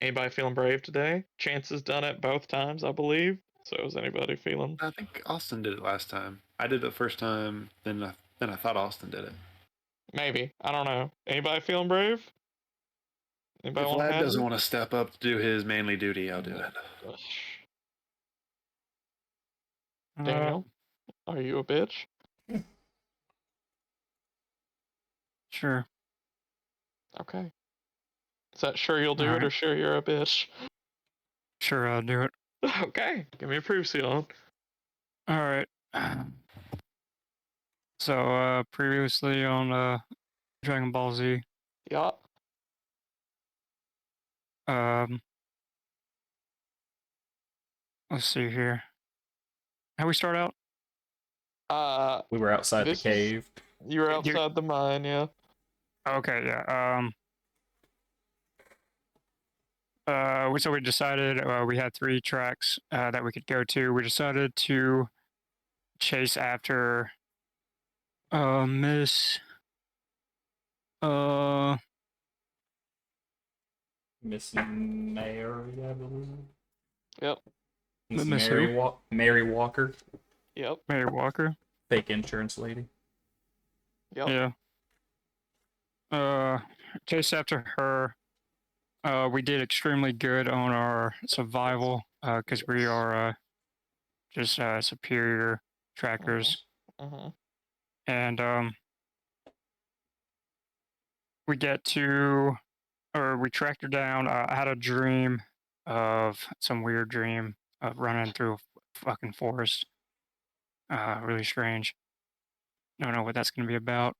Anybody feeling brave today? Chance has done it both times, I believe. So is anybody feeling? I think Austin did it last time. I did it the first time, then I thought Austin did it. Maybe. I don't know. Anybody feeling brave? Anybody If want to Lad doesn't hazard? want to step up to do his manly duty, I'll do it. Daniel, are you a bitch? Sure. Okay. Is that sure you'll do All it or right. sure you're a bitch? Sure, I'll do it. Okay. Give me a proof seal. All right. So, previously on Dragon Ball Z, Yeah. um, let's see here. How we start out? We were outside the This is cave. you were outside the mine, yeah. Okay, yeah. So we decided we had 3 tracks that we could go to. We decided to chase after Miss Miss Mary, I believe. Yep. Miss who? Mary Walker, Yep. Mary Walker. fake insurance lady. Yep. Yeah. Chase after her. We did extremely good on our survival because we are just superior trackers, and we get to, or we tracked her down. I had a dream of some weird dream of running through a fucking forest. Really strange. Don't know what that's gonna be about.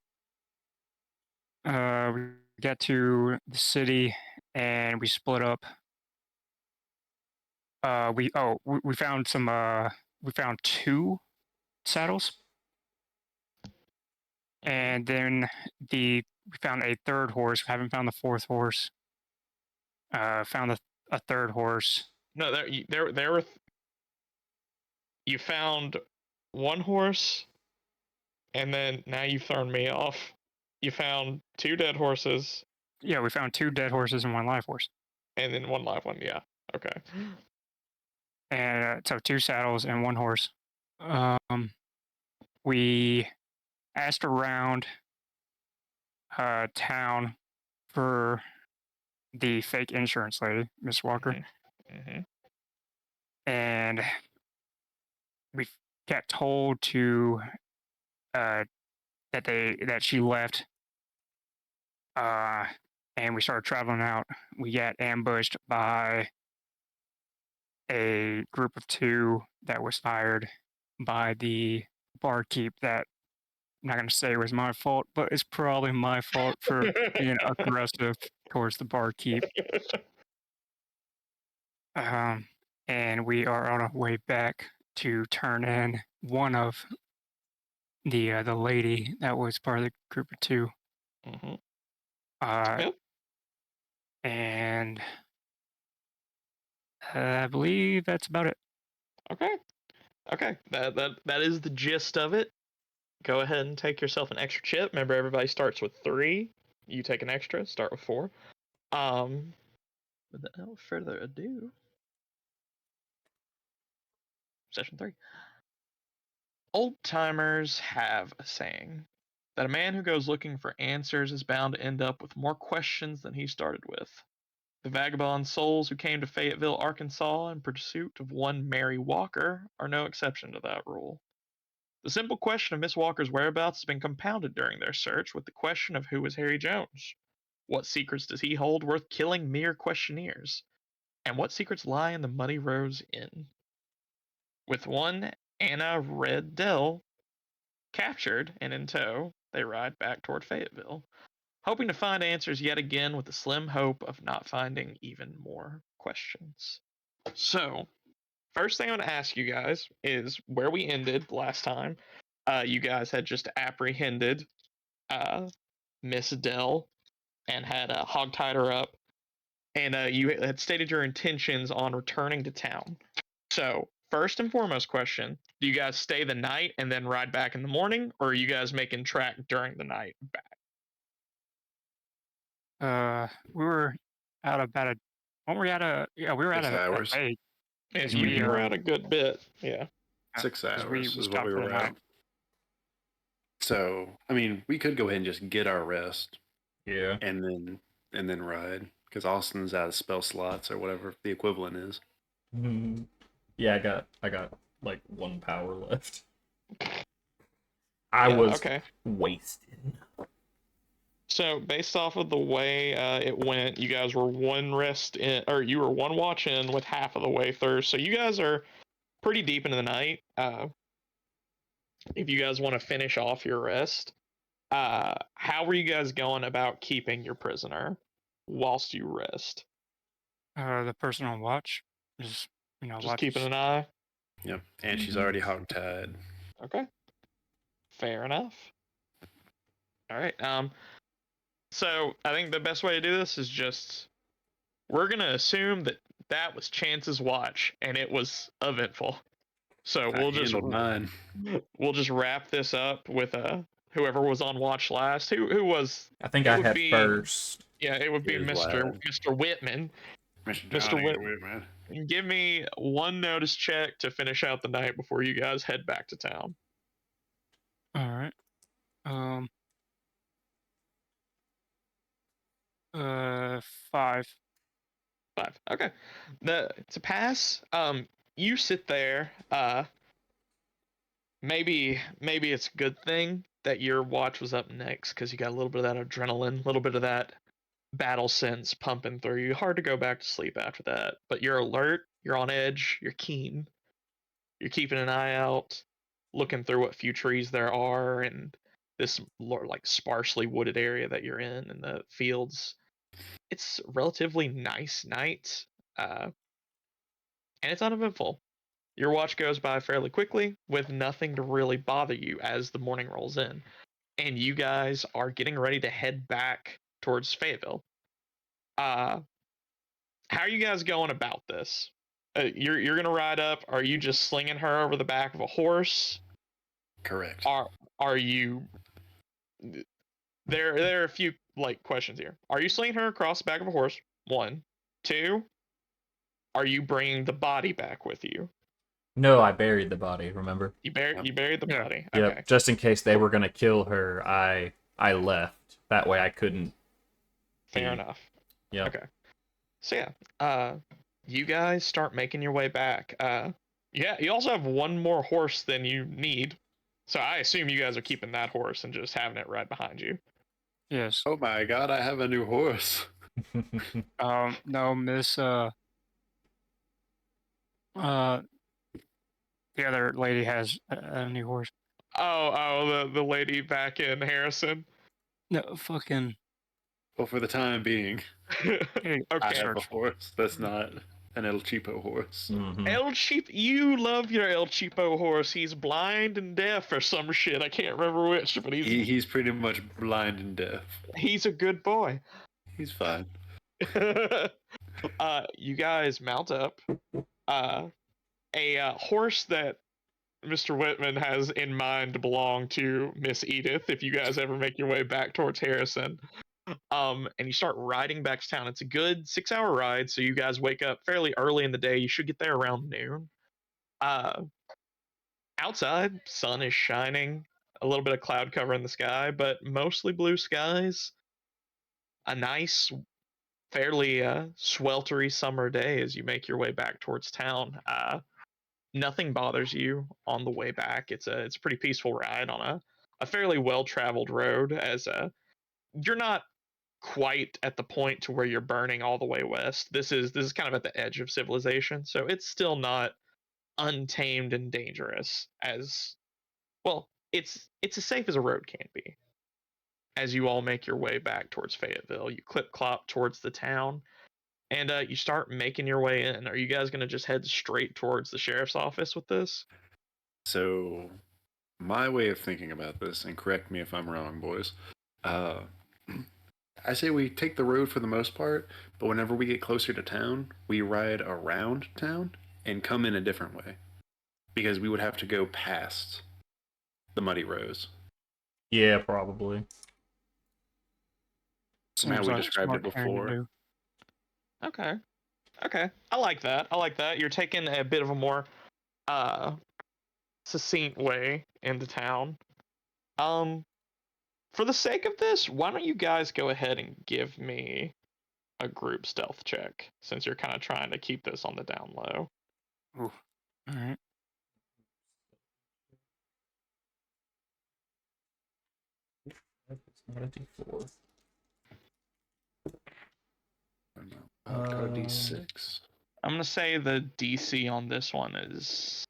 We get to the city and we split up. We found some we found 2 saddles, and then we found a 3rd horse. We haven't found the 4th horse. Found a 3rd horse. No, there were. You found one horse, and then now you've thrown me off. You found 2 dead horses. Yeah, we found 2 dead horses and 1 live horse. And then 1 live one, yeah. Okay. And so 2 saddles and 1 horse. We asked around town for the fake insurance lady, Miss Walker. And we got told to that she left. And we started traveling out. We got ambushed by a group of 2 that was hired by the barkeep that I'm not going to say was my fault, but it's probably my fault for being aggressive towards the barkeep. And we are on our way back to turn in one of the lady that was part of the group of 2. Yep. And I believe that's about it. Okay. That is the gist of it. Go ahead and take yourself an extra chip. Remember, everybody starts with 3. You take an extra. Start with 4. Without further ado, session 3. Old timers have a saying that a man who goes looking for answers is bound to end up with more questions than he started with. The vagabond souls who came to Fayetteville, Arkansas in pursuit of one Mary Walker are no exception to that rule. The simple question of Miss Walker's whereabouts has been compounded during their search with the question of who is Harry Jones? What secrets does he hold worth killing mere questionnaires? And what secrets lie in the Muddy Rose Inn? With one Anna Red Dell captured and in tow, they ride back toward Fayetteville, hoping to find answers yet again with the slim hope of not finding even more questions. So, first thing I want to ask you guys is where we ended last time. You guys had just apprehended Miss Dell and had hogtied her up, and you had stated your intentions on returning to town. So, first and foremost question, do you guys stay the night and then ride back in the morning, or are you guys making track during the night back? We were out about Weren't we at a? Yeah, we were at 6 a hours. base. Yeah, 'Cause you we, were out a good bit. Yeah. 6 'cause hours we is what stopped we for the were at. night. So, I mean, we could go ahead and just get our rest Yeah. and then ride because Austin's out of spell slots or whatever the equivalent is. Yeah, I got like 1 power left. I Yeah, was okay. wasted. So based off of the way it went, you guys were one rest in, or you were one watch in with half of the way through. So you guys are pretty deep into the night. If you guys want to finish off your rest, how were you guys going about keeping your prisoner whilst you rest? The person on watch is, Just keeping an eye. Yep. And she's already hogtied. Okay. Fair enough. All right. So I think the best way to do this is just we're gonna assume that that was Chance's watch and it was eventful. So I handled mine. we'll just wrap this up with whoever was on watch last. Who was? I think It I would had be first. yeah. It would be Here's Mr. Whitman. Mr. Mr. Johnny Whitman, Whitman. give me one notice check to finish out the night before you guys head back to town. All right. 5. 5. Okay. To pass, you sit there. Maybe it's a good thing that your watch was up next because you got a little bit of that adrenaline, a little bit of that battle sense pumping through you. Hard to go back to sleep after that, but you're alert, you're on edge, you're keen, you're keeping an eye out, looking through what few trees there are and this like sparsely wooded area that you're in the fields. It's a relatively nice night, and it's uneventful. Your watch goes by fairly quickly with nothing to really bother you as the morning rolls in, and you guys are getting ready to head back towards Fayetteville. Uh, how are you guys going about this? You're gonna ride up. Are you just slinging her over the back of a horse? Correct. Are you? There are a few like questions here. Are you slinging her across the back of a horse? 1, 2. Are you bringing the body back with you? No, I buried the body. Remember? You buried the Yeah. body. Yep. Okay. Just in case they were gonna kill her, I left. That way I couldn't. Fair enough. Yeah. Okay. So yeah, you guys start making your way back. Yeah, you also have one more horse than you need. So I assume you guys are keeping that horse and just having it right behind you. Yes. Oh my god, I have a new horse. No, Miss. The other lady has a new horse. The lady back in Harrison. No, fucking. Well, for the time being, I Okay. have a horse that's not an El Cheapo horse. El Cheapo, you love your El Cheapo horse. He's blind and deaf or some shit. I can't remember which, but He's pretty much blind and deaf. he's a good boy. He's fine. You guys mount up. A horse that Mr. Whitman has in mind to belong to Miss Edith if you guys ever make your way back towards Harrison. And you start riding back to town. It's a good 6-hour ride, so you guys wake up fairly early in the day. You should get there around noon. Outside, sun is shining, a little bit of cloud cover in the sky, but mostly blue skies. A nice, fairly sweltery summer day as you make your way back towards town. Nothing bothers you on the way back. It's a pretty peaceful ride on a fairly well traveled road. As you're not quite at the point to where you're burning all the way west. This is kind of at the edge of civilization, so it's still not untamed and dangerous as well. It's as safe as a road can be. As you all make your way back towards Fayetteville, you clip clop towards the town, and you start making your way in. Are you guys gonna just head straight towards the sheriff's office with this? So, my way of thinking about this, and correct me if I'm wrong, boys, I say we take the road for the most part, but whenever we get closer to town, we ride around town and come in a different way. Because we would have to go past the muddy roads. Yeah, probably. From how Seems we like a described it smart thing to before. do. Okay. Okay, I like that. I like that. You're taking a bit of a more succinct way into town. For the sake of this, why don't you guys go ahead and give me a group stealth check, since you're kind of trying to keep this on the down low. Ooh. All right. It's not a D4. I'd go D6. I'm gonna say the DC on this one is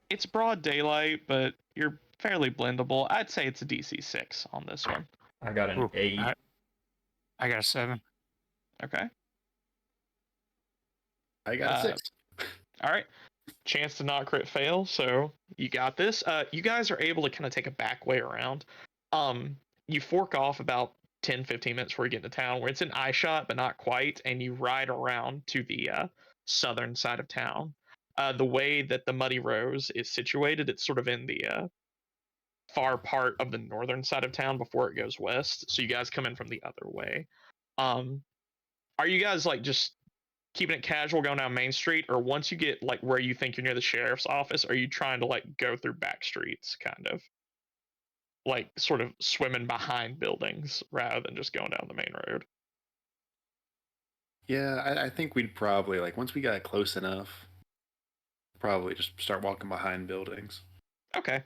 it's broad daylight, but you're fairly blendable. I'd say it's a DC 6 on this one. I got an Ooh. 8. I got a 7. Okay. I got a 6. All right. Chance to not crit fail, so you got this. You guys are able to kind of take a back way around. You fork off about 10, 15 minutes before you get into town, where it's an eye shot, but not quite, and you ride around to the southern side of town. The way that the Muddy Rose is situated, it's sort of in the far part of the northern side of town before it goes west. So you guys come in from the other way. Are you guys like just keeping it casual going down Main Street, or once you get like where you think you're near the sheriff's office, are you trying to like go through back streets, kind of like sort of swimming behind buildings rather than just going down the main road? Yeah, I think we'd probably, like, once we got close enough, probably just start walking behind buildings. Okay.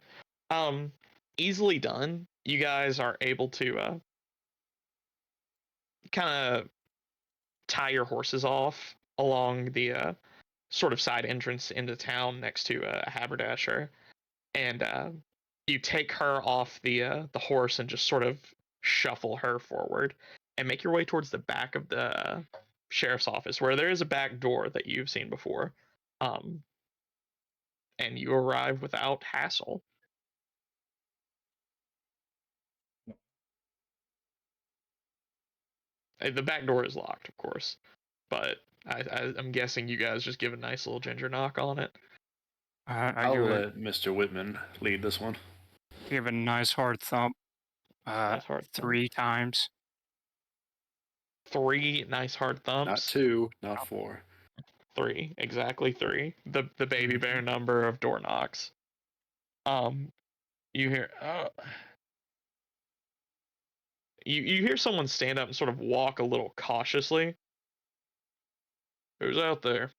Um, Easily done. You guys are able to kind of tie your horses off along the sort of side entrance into town next to a haberdasher, and you take her off the horse and just sort of shuffle her forward and make your way towards the back of the sheriff's office, where there is a back door that you've seen before, um, and you arrive without hassle. The back door is locked, of course, but I'm guessing you guys just give a nice little ginger knock on it. I I'll give it let Mr. Whitman lead this one. give a nice hard thump. Nice hard thump. 3 times. 3 nice hard thumps. Not 2, not 4. 3, exactly 3. The baby bear Mm-hmm. number of door knocks. You hear you hear someone stand up and sort of walk a little cautiously. Who's out there?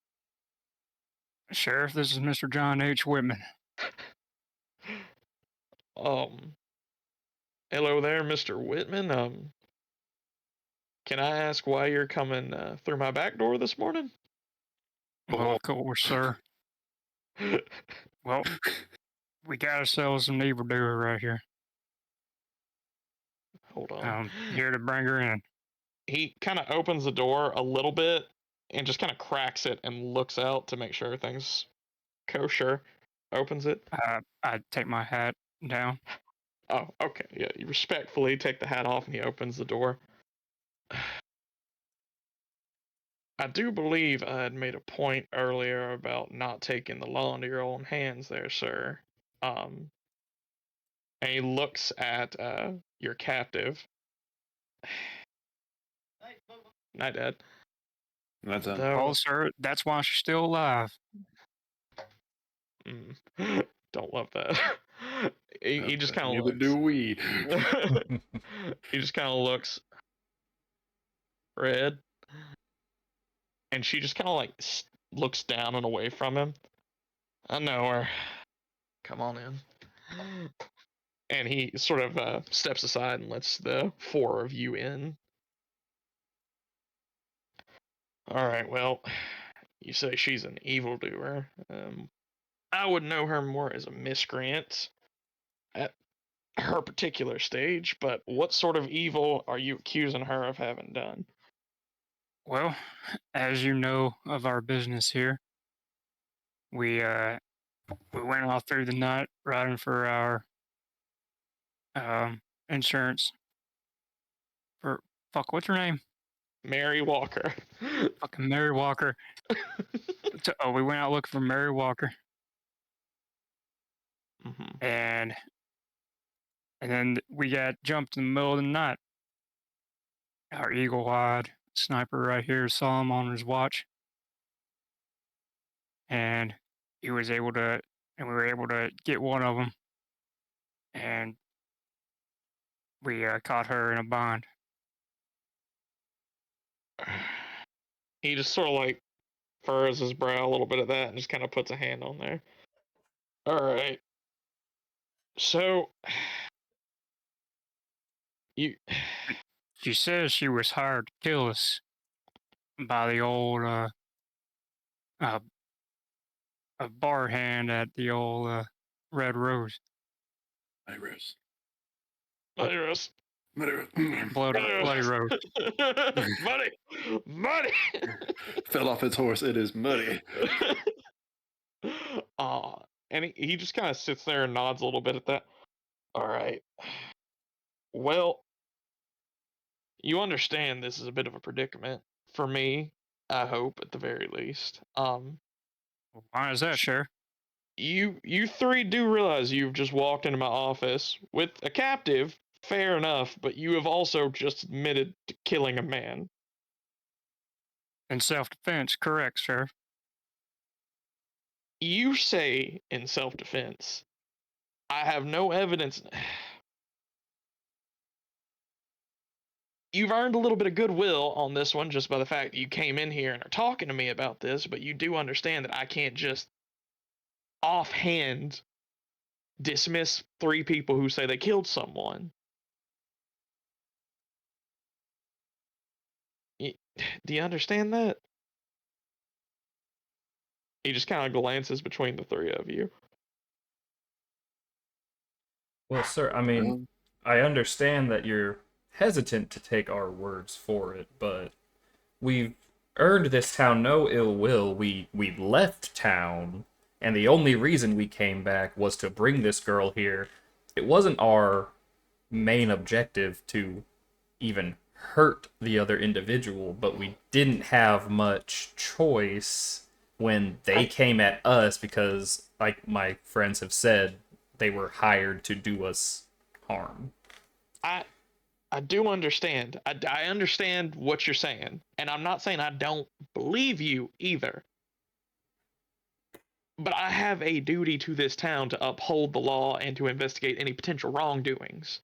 Sheriff, this is Mr. John H. Whitman. Hello there, Mr. Whitman. Can I ask why you're coming through my back door this morning? Well, of course, sir. Well, we got ourselves an evildoer right here. Hold on. Here to bring her in. He kind of opens the door a little bit and just kind of cracks it and looks out to make sure everything's kosher. Opens it. I take my hat down. Oh, okay. Yeah, you respectfully take the hat off and he opens the door. I do believe I had made a point earlier about not taking the law into your own hands there, sir. And he looks at your captive. Night, Dad. That's it. Well, sir, that's why she's still alive. Don't love that. He just kind of Neither looks. do we. He just kind of looks. Red. And she just kind of like looks down and away from him. I know her. Come on in. And he sort of steps aside and lets the 4 of you in. All right, well, you say she's an evildoer. I would know her more as a miscreant at her particular stage, but what sort of evil are you accusing her of having done? Well, as you know of our business here, we went all through the night riding for our insurance. For what's her name? Mary Walker. Fucking Mary Walker. We went out looking for Mary Walker, Mm-hmm. and then we got jumped in the middle of the night. Our eagle-eyed, sniper right here saw him on his watch, and he was able to, and we were able to get one of them, and we caught her in a bind. He just sort of like furrows his brow a little bit at that and just kind of puts a hand on there. All right. So you She says she was hired to kill us by the old uh a bar hand at the old Red Rose. Muddy Rose. Buddy Rose. Muddy Rose. Bloody Rose. Buddy. Buddy. Fell off its horse. It is muddy. And he just kind of sits there and nods a little bit at that. All right. Well, you understand this is a bit of a predicament for me, I hope at the very least. Why is that, Sheriff? You three do realize you've just walked into my office with a captive, fair enough, but you have also just admitted to killing a man. In self-defense, correct, Sheriff. You say in self-defense. I have no evidence. You've earned a little bit of goodwill on this one just by the fact that you came in here and are talking to me about this, but you do understand that I can't just offhand dismiss 3 people who say they killed someone. Do you understand that? He just kind of glances between the 3 of you. Well, sir, I mean, I understand that you're hesitant to take our words for it, but we've earned this town no ill will. We left town, and the only reason we came back was to bring this girl here. It wasn't our main objective to even hurt the other individual, but we didn't have much choice when they came at us because, like my friends have said, they were hired to do us harm. I do understand. I understand what you're saying, and I'm not saying I don't believe you either. But I have a duty to this town to uphold the law and to investigate any potential wrongdoings.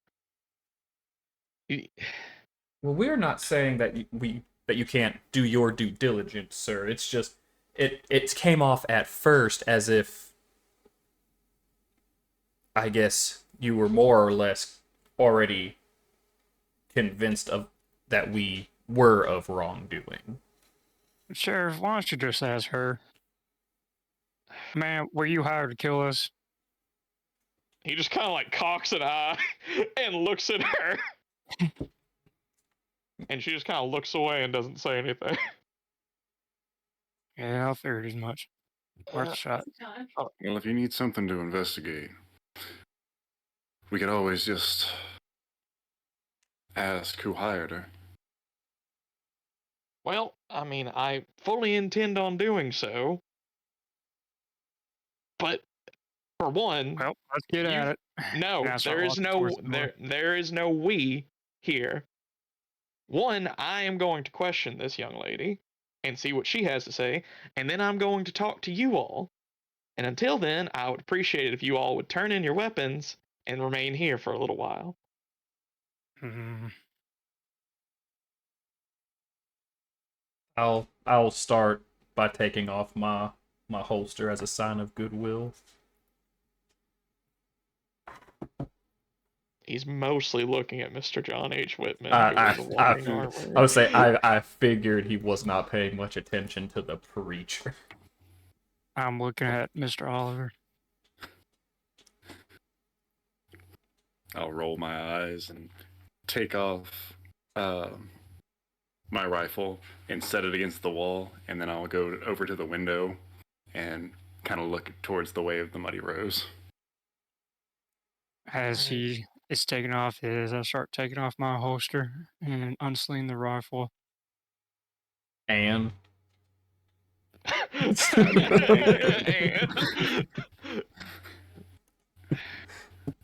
Well, we're not saying that you can't do your due diligence, sir. It's just it came off at first as if, I guess, you were more or less already convinced of that we were of wrongdoing. Sheriff, why don't you just ask her? Man, were you hired to kill us? He just kind of like cocks an eye and looks at her. And she just kind of looks away and doesn't say anything. Yeah, I figured as much. Worth a shot. Well, if you need something to investigate, we could always just ask who hired her. Well, I mean, I fully intend on doing so. But for one, Well, let's get at it. no, Yeah, there is no there is no we here. One, I am going to question this young lady and see what she has to say, and then I'm going to talk to you all. And until then, I would appreciate it if you all would turn in your weapons and remain here for a little while. I'll start by taking off my holster as a sign of goodwill. He's mostly looking at Mr. John H. Whitman, I armor. would say I figured he was not paying much attention to the preacher. I'm looking at Mr. Oliver. I'll roll my eyes and take off my rifle and set it against the wall, and then I'll go over to the window and kind of look towards the way of the Muddy Rose. As he is taking off his, I start taking off my holster and unsling the rifle. And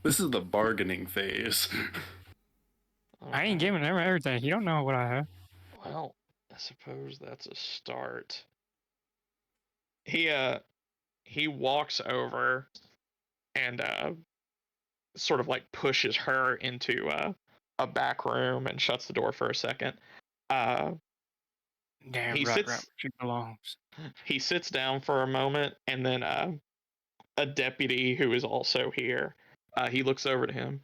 This is the bargaining phase. I ain't giving him everything. He don't know what I have. Well, suppose that's a start. He walks over and sort of like pushes her into a back room and shuts the door for a second. Uh, Damn he right where sits she belongs. he sits down for a moment, and then a deputy who is also here, he looks over to him.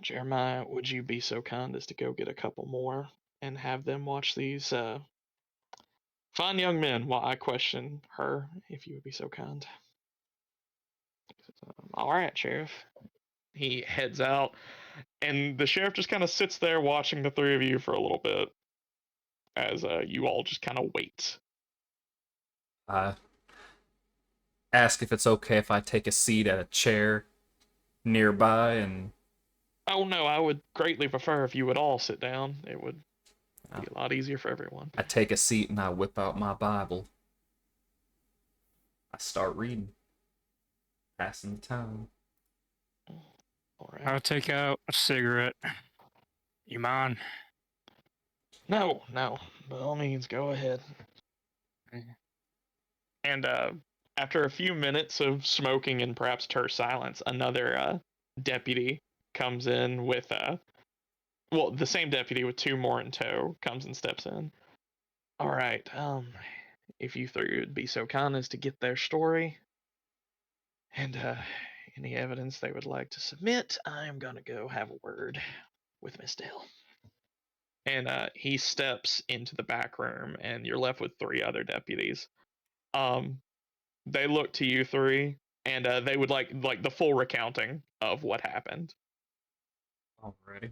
Jeremiah, would you be so kind as to go get a couple more and have them watch these fine young men while I question her, if you would be so kind? All right, Sheriff. He heads out, and the sheriff just kind of sits there watching the three of you for a little bit as you all just kind of wait. I ask if it's okay if I take a seat at a chair nearby, and Oh no, I would greatly prefer if you would all sit down. It would Oh. be a lot easier for everyone. I take a seat and I whip out my Bible. I start reading, passing the time. All right. I'll take out a cigarette. You mind? No, by all means, go ahead. And after a few minutes of smoking and perhaps terse silence, another deputy comes in with the same deputy with two more in tow comes and steps in. All right, if you three would be so kind as to get their story and any evidence they would like to submit, I'm gonna go have a word with Miss Dale. And he steps into the back room, and you're left with three other deputies. They look to you three, and they would like the full recounting of what happened. Alrighty.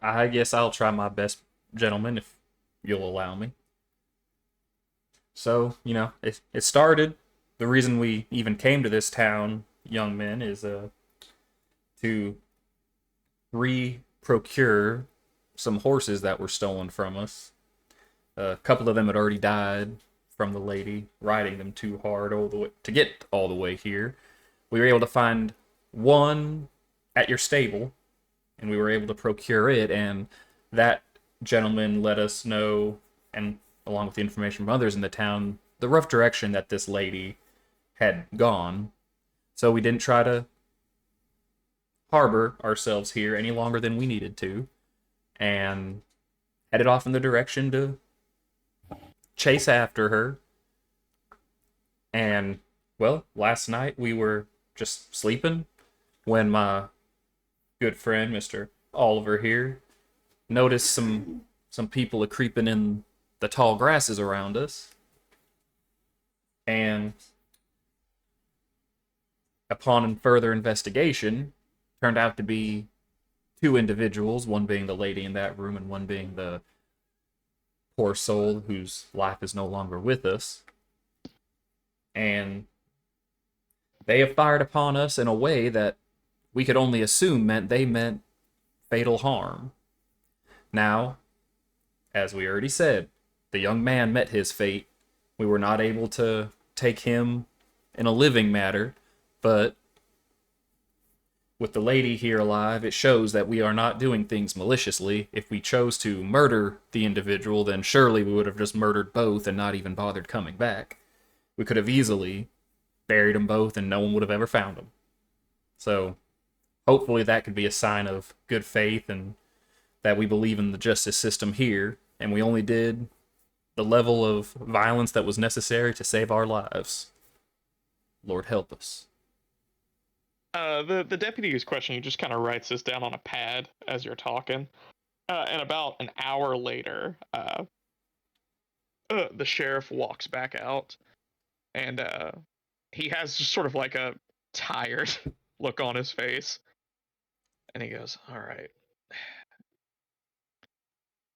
I guess I'll try my best, gentlemen, if you'll allow me. So, it started. The reason we even came to this town, young men, is to procure some horses that were stolen from us. A couple of them had already died from the lady riding them too hard all the way to get all the way here. We were able to find one at your stable, and we were able to procure it, and that gentleman let us know, and along with the information from others in the town, the rough direction that this lady had gone. So we didn't try to harbor ourselves here any longer than we needed to, and headed off in the direction to chase after her. And, well, last night we were just sleeping when my good friend, Mr. Oliver here, noticed some people a creeping in the tall grasses around us. And upon further investigation, turned out to be two individuals, one being the lady in that room and one being the poor soul whose life is no longer with us. And they have fired upon us in a way that we could only assume they meant fatal harm. Now, as we already said, the young man met his fate. We were not able to take him in a living matter, but with the lady here alive, it shows that we are not doing things maliciously. If we chose to murder the individual, then surely we would have just murdered both and not even bothered coming back. We could have easily buried them both and no one would have ever found them. So, hopefully that could be a sign of good faith and that we believe in the justice system here, and we only did the level of violence that was necessary to save our lives. Lord help us. The deputy who's questioning you just kind of writes this down on a pad as you're talking. And about an hour later, the sheriff walks back out, and he has just sort of like a tired look on his face. And he goes, all right.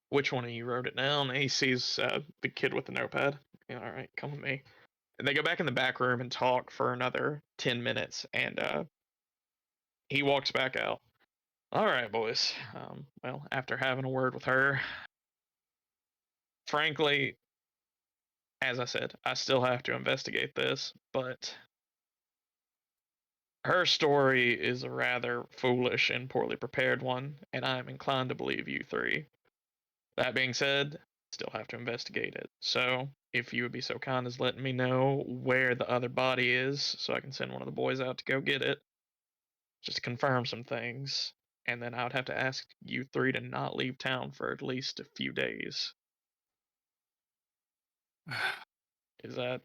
Which one of you wrote it down? And he sees the kid with the notepad. Yeah, all right, come with me. And they go back in the back room and talk for another 10 minutes. And he walks back out. All right, boys. Well, after having a word with her, frankly, as I said, I still have to investigate this, but her story is a rather foolish and poorly prepared one, and I am inclined to believe you three. That being said, still have to investigate it. So, if you would be so kind as letting me know where the other body is, so I can send one of the boys out to go get it, just to confirm some things. And then I would have to ask you three to not leave town for at least a few days. Is that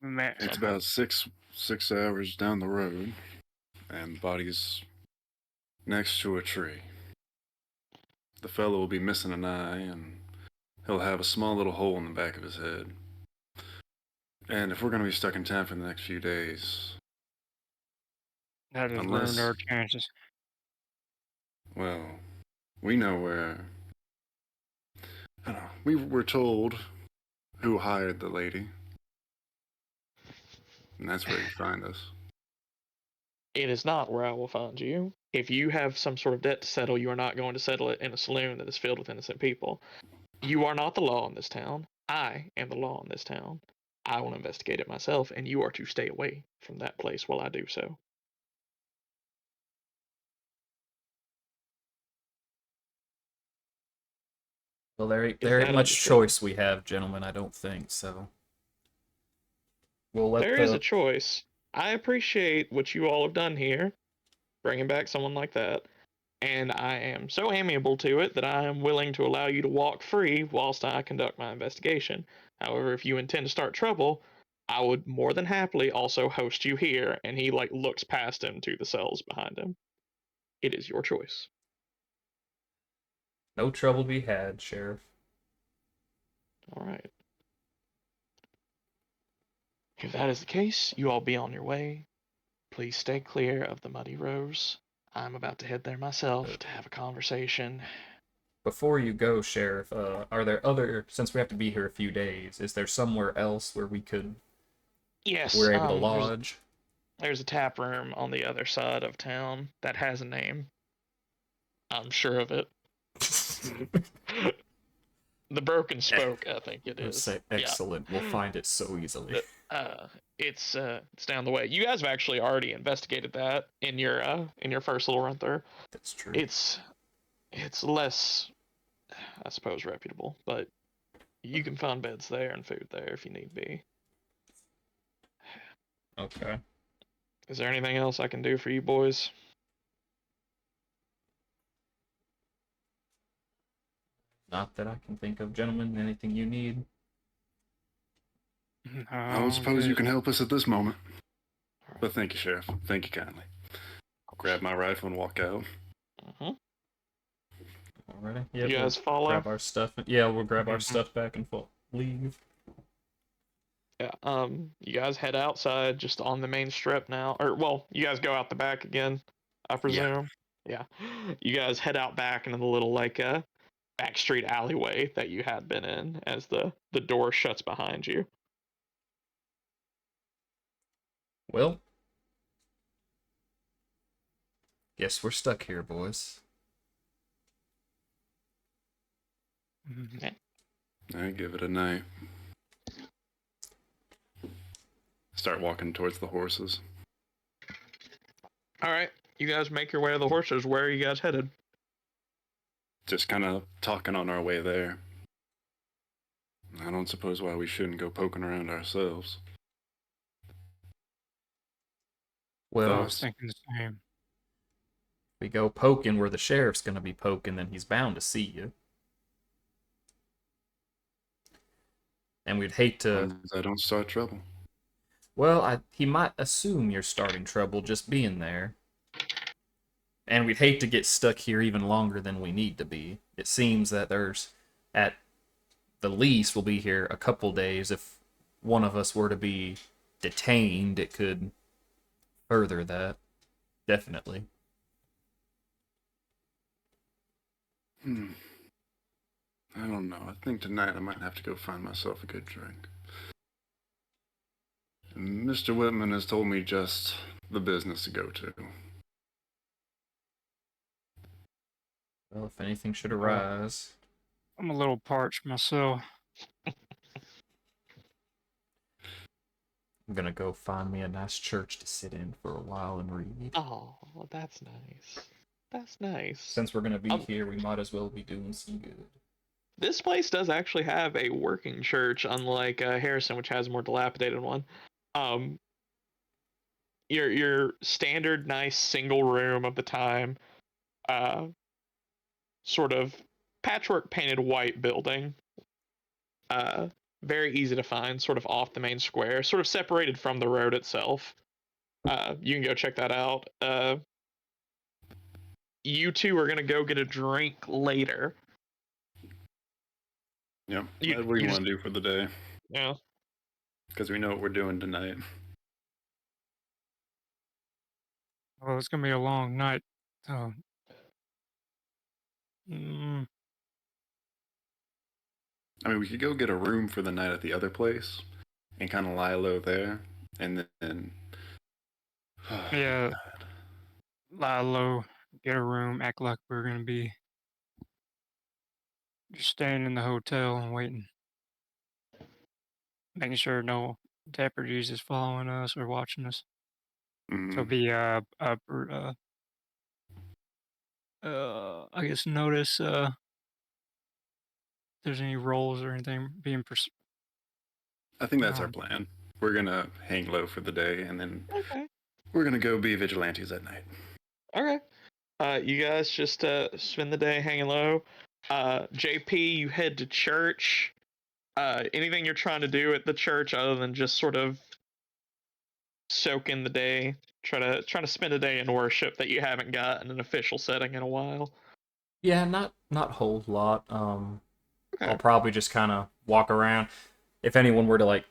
Man, It's something? about six hours down the road, and the body's next to a tree. The fellow will be missing an eye, and he'll have a small little hole in the back of his head. And if we're going to be stuck in town for the next few days, that has ruined unless, our chances. well, we know where. I don't know. We were told who hired the lady, and that's where you find us. It is not where I will find you. If you have some sort of debt to settle, you are not going to settle it in a saloon that is filled with innocent people. You are not the law in this town. I am the law in this town. I will investigate it myself, and you are to stay away from that place while I do so. Well, there ain't, Is there ain't that much understood? choice we have, gentlemen. I don't think so. We'll let There is a the choice. I appreciate what you all have done here, bringing back someone like that, and I am so amiable to it that I am willing to allow you to walk free whilst I conduct my investigation. However, if you intend to start trouble, I would more than happily also host you here. And he looks past him to the cells behind him. It is your choice. no trouble be had, Sheriff. All right. If that is the case, you all be on your way. Please stay clear of the Muddy Rose. I'm about to head there myself to have a conversation. Before you go, Sheriff, are there other? Since we have to be here a few days, is there somewhere else where Yes, we're able to there's lodge? there's a tap room on the other side of town that has a name. I'm sure of it. The Broken Spoke, I think it Let's is. say Yeah. excellent. We'll find it so easily. It's down the way. You guys have actually already investigated that in your first little run through. That's true. It's less, I suppose, reputable, but you can find beds there and food there if you need be. Okay. Is there anything else I can do for you boys? Not that I can think of, gentlemen. Anything you need? I don't No, suppose you good. can help us at this moment. But thank you, Sheriff. Thank you kindly. I'll grab my rifle and walk out. Mm-hmm. Alrighty. Yeah, You we'll guys follow? grab our stuff. Yeah, we'll grab our Mhm. stuff back and leave. Yeah. You guys head outside, just on the main strip now, or well, you guys go out the back again, I presume. Yeah. You guys head out back into the little back street alleyway that you had been in as the door shuts behind you. Well, guess we're stuck here, boys. Mhm. I give it a night. Start walking towards the horses. All right. You guys make your way to the horses. Where are you guys headed? Just kind of talking on our way there. I don't suppose why we shouldn't go poking around ourselves. I Well, was Thoughts? thinking the same. we go poking where the sheriff's gonna be poking, then he's bound to see you. And we'd hate As to. long as I don't start trouble. Well, he might assume you're starting trouble just being there. And we'd hate to get stuck here even longer than we need to be. It seems that there's, at the least, we'll be here a couple days. If one of us were to be detained, it could further that. Definitely. I don't know. I think tonight I might have to go find myself a good drink. Mr. Whitman has told me just the business to go to. Well, if anything should Well, arise. I'm a little parched myself. I'm gonna go find me a nice church to sit in for a while and read. Oh, that's nice. That's nice. Since we're gonna be here, we might as well be doing some good. This place does actually have a working church, unlike Harrison, which has a more dilapidated one. Um, your standard nice single room of the time, uh, sort of patchwork painted white building. Very easy to find, sort of off the main square, sort of separated from the road itself. You can go check that out. You two are gonna go get a drink later. Yep, You, that's what we you want just, to do for the day. yeah. Because we know what we're doing tonight. Well, it's gonna be a long night. So, mm, I mean, we could go get a room for the night at the other place and kind of lie low there. And then. yeah, lie low, get a room, act like we're gonna be just staying in the hotel and waiting, making sure no deputies is following us or watching us. So Mhm. be I guess notice if there's any roles or anything being I think that's our um plan. We're going to hang low for the day and then Okay. we're going to go be vigilantes at night. Okay. You guys just spend the day hanging low. JP, you head to church. Anything you're trying to do at the church other than just sort of soak in the day, try to spend a day in worship that you haven't got in an official setting in a while. Yeah, not whole lot. I'll Okay. probably just kind of walk around. If anyone were to like,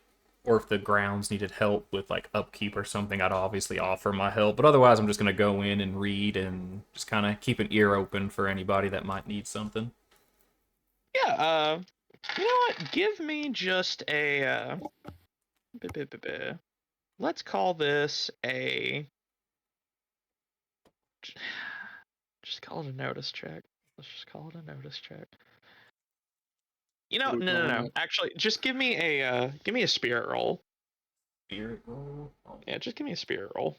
or if the grounds needed help with like upkeep or something, I'd obviously offer my help. But otherwise, I'm just gonna go in and read and just kind of keep an ear open for anybody that might need something. Yeah. You know what? Give me just a. Let's call this a. Just call it a notice check. Let's just call it a notice check. You know, What are we calling no. it? Actually, just give me a spirit roll. Spirit roll. Yeah, just give me a spirit roll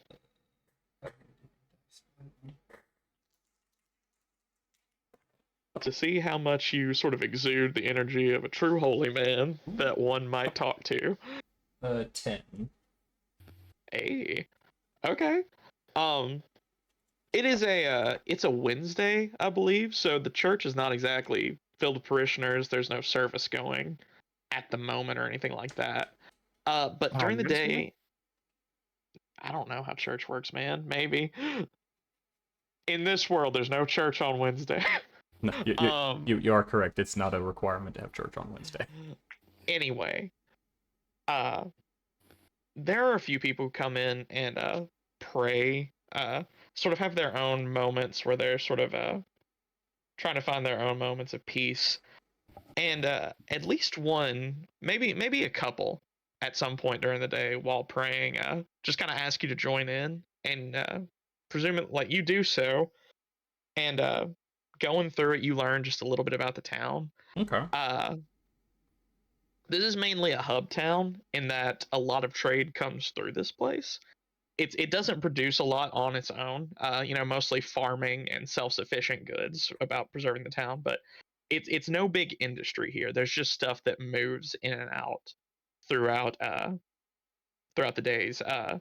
to see how much you sort of exude the energy of a true holy man that one might talk to. 10. Hey, okay. Um, it is it's a Wednesday, I believe, so the church is not exactly filled with parishioners. There's no service going at the moment or anything like that. But during the Wednesday? day, I don't know how church works, man. Maybe in this world, there's no church on Wednesday. No, um. you are correct. It's not a requirement to have church on Wednesday. Anyway, uh, there are a few people who come in and pray, sort of have their own moments where they're sort of trying to find their own moments of peace. And at least one, maybe a couple, at some point during the day while praying, just kind of ask you to join in, and presumably, like you do so, and going through it, you learn just a little bit about the town. Okay. Uh, this is mainly a hub town in that a lot of trade comes through this place. It doesn't produce a lot on its own. You know, mostly farming and self-sufficient goods about preserving the town, but it's no big industry here. There's just stuff that moves in and out throughout throughout the days. A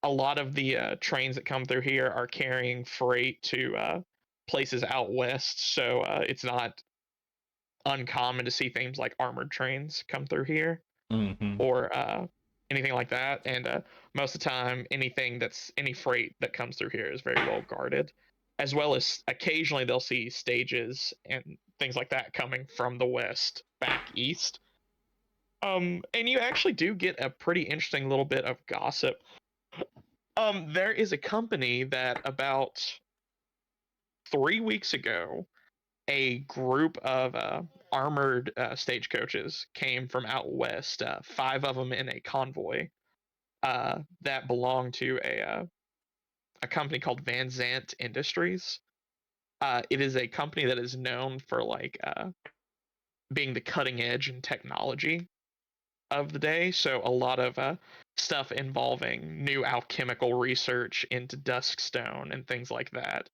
lot of the trains that come through here are carrying freight to places out west, so it's not uncommon to see things like armored trains come through here Mm-hmm. or anything like that. And most of the time, any freight that comes through here is very well guarded, as well as occasionally they'll see stages and things like that coming from the west back east. And you actually do get a pretty interesting little bit of gossip. There is a company that about 3 weeks ago, a group of armored stagecoaches came from out west, five of them in a convoy that belong to a company called Van Zant Industries. It is a company that is known for like being the cutting edge in technology of the day. So a lot of stuff involving new alchemical research into duskstone and things like that.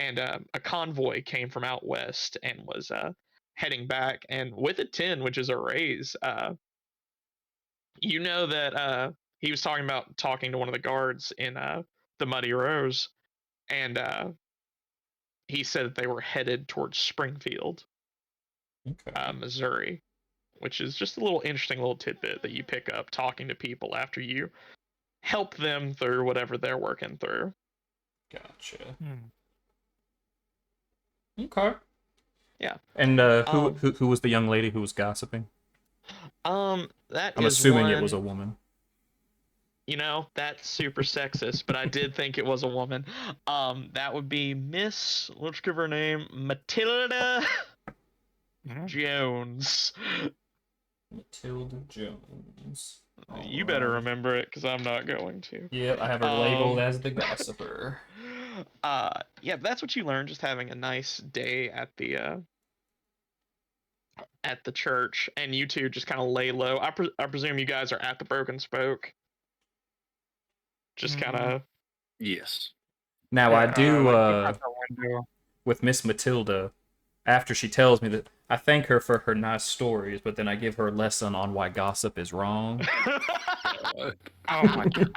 and a convoy came from out west and was heading back, and with a 10, which is a raise. You know that he was talking to one of the guards in the Muddy Rose, and he said that they were headed towards Springfield, Okay. Missouri, which is just a little interesting little tidbit that you pick up talking to people after you help them through whatever they're working through. Gotcha. Hmm. Okay. Yeah. And Um, who was the young lady who was gossiping? that I'm is assuming it was one. a woman. You know, that's super sexist, but I did think it was a woman. That would be Miss, let's give her name, Matilda Yeah. Jones. Matilda Jones. All You better right. remember it, because I'm not going to. Yep, I have her labeled Um, as the gossiper. yeah, that's what you learn just having a nice day at the church, and you two just kind of lay low. I presume you guys are at the Broken Spoke, just kind Mm, of. Yes. Now I yeah, do like look out the window. with Miss Matilda, after she tells me that, I thank her for her nice stories, but then I give her a lesson on why gossip is wrong. Oh my god.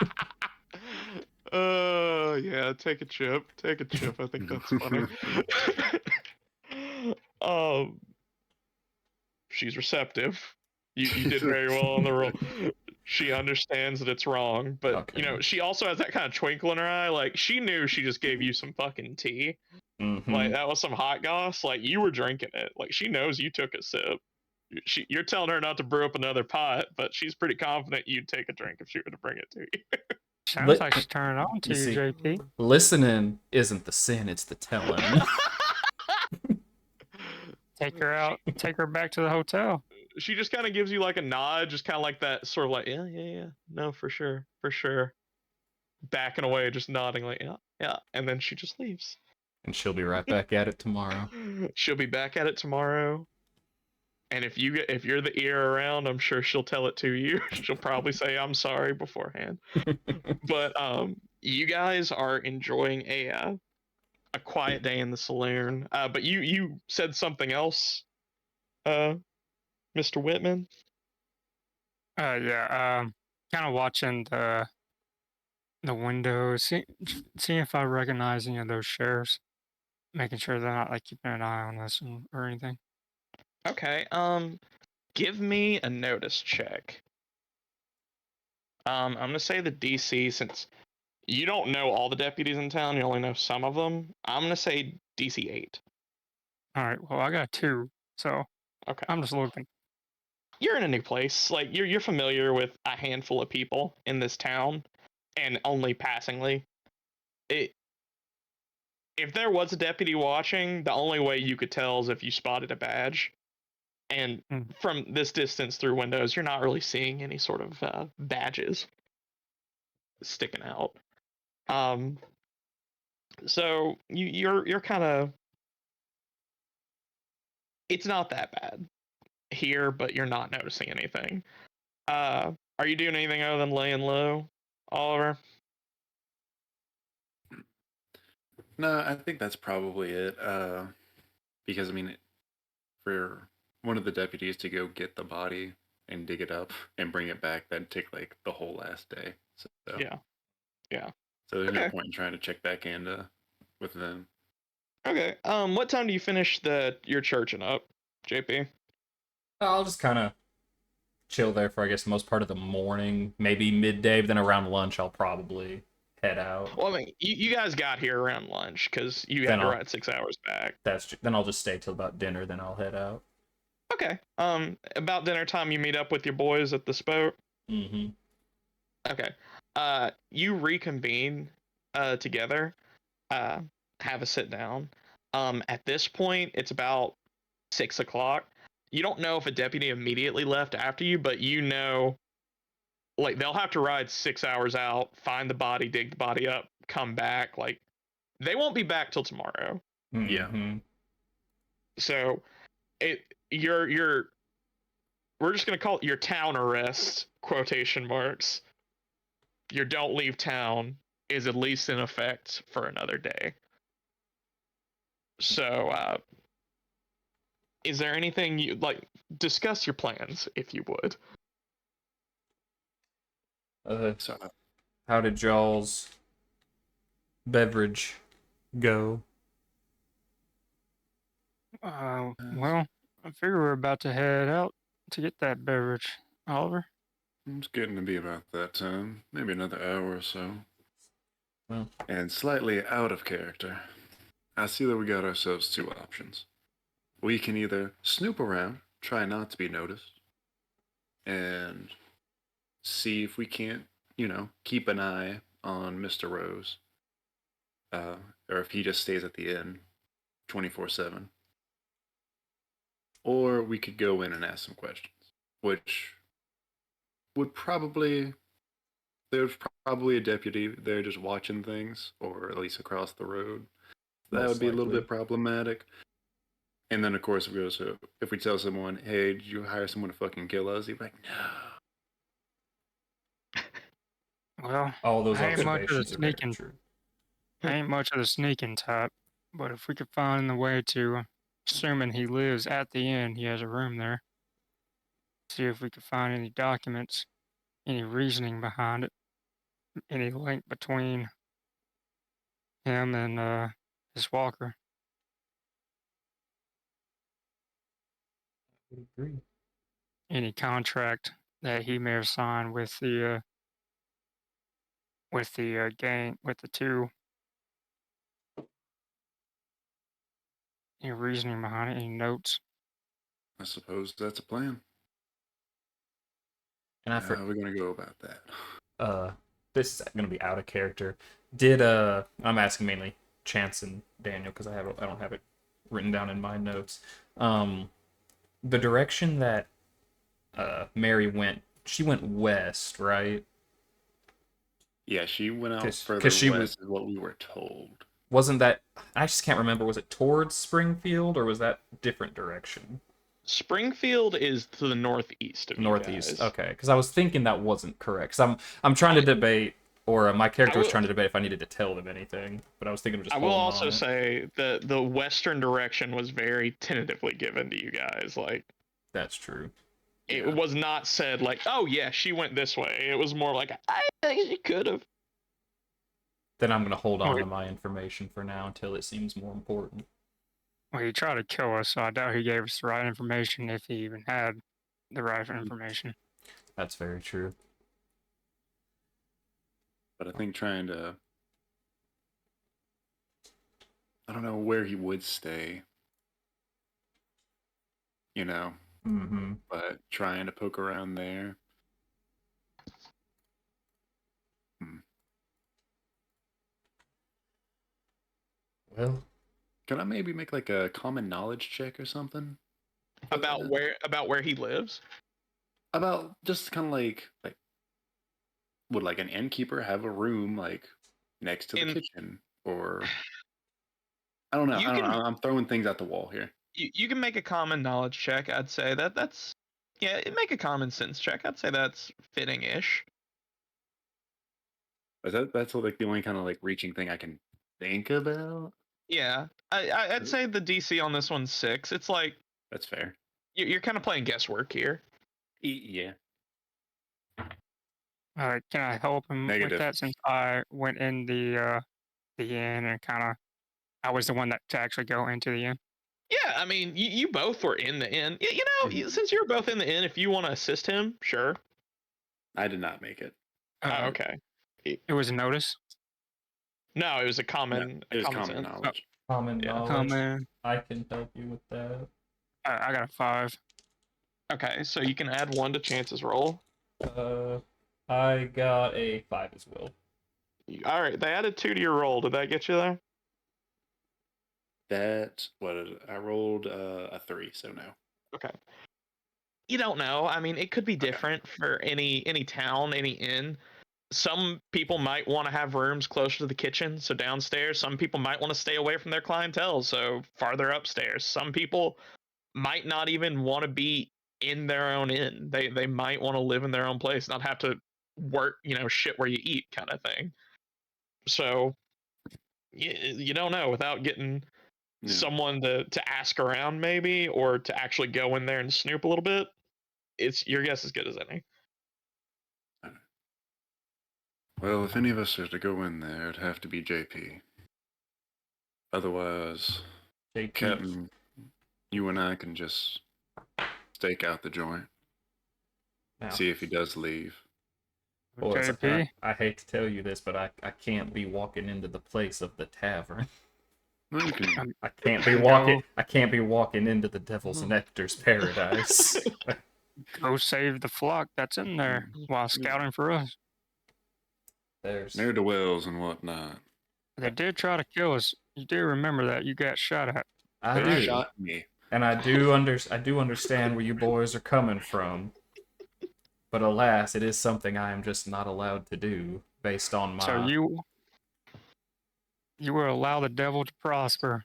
Yeah, take a chip. Take a chip. I think that's funny. um, she's receptive. You did very well on the roll. She understands that it's wrong, but Okay. she also has that kind of twinkle in her eye. Like she knew she just gave you some fucking tea. Mm-hmm. Like that was some hot goss. Like you were drinking it. Like she knows you took a sip. You're telling her not to brew up another pot, but she's pretty confident you'd take a drink if she were to bring it to you. Sounds like she's turning on You to you, see, JP. listening isn't the sin, it's the telling. Take her she out. Take her back to the hotel. she just kind of gives you like a nod, just kind of like that sort of like yeah, no, for sure, for sure, backing away, just nodding like yeah, and then she just leaves. And she'll be right back at it tomorrow. She'll be back at it tomorrow, and if you're the ear around, I'm sure she'll tell it to you. She'll probably say I'm sorry beforehand. But you guys are enjoying a quiet day in the saloon. But you said something else, uh, Mr. Whitman. Yeah. Kind of watching the windows, seeing if I recognize any of those sheriffs, making sure they're not like keeping an eye on us or anything. Okay. Give me a notice check. I'm gonna say the DC, since you don't know all the deputies in town, you only know some of them. I'm gonna say DC 8. All right. Well, I got two, so Okay. I'm just looking. You're in a new place. Like you're familiar with a handful of people in this town, and only passingly. It If there was a deputy watching, the only way you could tell is if you spotted a badge. And Mm. from this distance through windows, you're not really seeing any sort of badges sticking out. Um, so you're kind of, it's not that bad here, but you're not noticing anything. Are you doing anything other than laying low, Oliver? No, I think that's probably it. Because I mean, for one of the deputies to go get the body and dig it up and bring it back, that'd take like the whole last day. So, Yeah, yeah. so there's no Okay, point in trying to check back in with them. okay. What time do you finish your churching up, JP? I'll just kind of chill there for, I guess, most part of the morning, maybe midday, but then around lunch I'll probably head out. Well, I mean, you guys got here around lunch because you Then had to I'll ride 6 hours back. then I'll just stay till about dinner, then I'll head out. Okay. About dinner time, you meet up with your boys at the spoke. Mm-hmm. Okay. You reconvene together. Uh, have a sit down. At this point, it's about 6 o'clock. You don't know if a deputy immediately left after you, but you know, like they'll have to ride 6 hours out, find the body, dig the body up, come back. Like they won't be back till tomorrow. Yeah. Mm-hmm. So you're we're just gonna call it your town arrest, quotation marks. Your don't leave town is at least in effect for another day. So, is there anything you like? Discuss your plans, if you would. So How did y'all's beverage go? Well, I figure we're about to head out to get that beverage, Oliver. it's getting to be about that time. Maybe another hour or so. Well, And slightly out of character. I see that we got ourselves two options. We can either snoop around, try not to be noticed, and see if we can't, keep an eye on Mr. Rose, or if he just stays at the inn 24/7. Or we could go in and ask some questions, which would probably there's probably a deputy there just watching things, or at least across the road. That would most be a little likely. bit problematic. And then, of course, if we tell someone, "Hey, did you hire someone to fucking kill us?" He'd be like, "No." Well, All those I ain't much of the observations are very sneaking. true. I ain't much of the sneaking type, but if we could find the way to, assuming he lives at the inn, he has a room there. See if we could find any documents, any reasoning behind it, any link between him and his walker. I would agree. Any contract that he may have signed with the gang, with the two. Any reasoning behind it? Any notes? I suppose that's a plan. And How are we gonna go about that? this is gonna be out of character. I'm asking mainly Chance and Daniel because I don't have it written down in my notes. The direction that Mary went, she went west, right? Yeah, she went out 'Cause further she west, is what we were told. wasn't that. I just can't remember. Was it towards Springfield or was that different direction? Springfield is to the northeast of you Northeast. guys. Okay, because I was thinking that wasn't correct. Cause I'm trying to debate, or my character was will- trying to debate if I needed to tell them anything, but I was thinking of just I will holding also on it. say that the western direction was very tentatively given to you guys. Like, That's true. it Yeah. was not said like, "Oh yeah, she went this way." It was more like, "I think she could have." Then I'm gonna hold on Wait, to my information for now until it seems more important. well, he tried to kill us, so I doubt he gave us the right information if he even had the right information. That's very true. But I think I don't know where he would stay, Mm-hmm. but trying to poke around there. Hmm. Well, Can I maybe make like a common knowledge check or something? for About that? where he lives. About just kind of like would like an innkeeper have a room like next to the And kitchen, or I don't know. you can I'm throwing things at the wall here. you can make a common knowledge check. I'd say that's yeah. Make a common sense check. I'd say that's fitting-ish. That's like the only kind of like reaching thing I can think about. Yeah, I'd say the DC on this one's 6. It's like That's fair. you're kind of playing guesswork here. Yeah. Can I help him with Negative. that since I went in the inn and kind of I was the one that to actually go into the inn? Yeah, I mean, you both were in the inn. Since you're both in the inn, if you want to assist him, sure. I did not make it. Oh, okay. It was a notice. No, it was a No, common it was common common sense. knowledge. common Yeah. knowledge. Man, I can help you with that. I got a 5. Okay, so you can add 1 to Chance's roll. I got a 5 as well. All right, they added 2 to your roll. Did that get you there? What is it? I rolled a 3, so no. Okay. You don't know. I mean, it could be different for any town, any inn. Some people might want to have rooms closer to the kitchen, so downstairs. Some people might want to stay away from their clientele, so farther upstairs. Some people might not even want to be in their own inn. They might want to live in their own place, not have to work, shit where you eat kind of thing. So you don't know without getting someone to ask around maybe, or to actually go in there and snoop a little bit, it's your guess as good as any. Well, if any of us are to go in there, it'd have to be JP. Otherwise, JP. Captain, you and I can just stake out the joint. Now, See if he does leave. boys, JP? I hate to tell you this, but I can't be walking into the place of the tavern. Well, you can. I can't be walking. I can't be walking into the Devil's Nectar's paradise. Go save the flock that's in there while scouting for us. There's Ne'er do wells and whatnot. They did try to kill us. You do remember that you got shot at. I They do, shot me. and I do understand where you boys are coming from. But alas, it is something I am just not allowed to do based on my. So you will allow the devil to prosper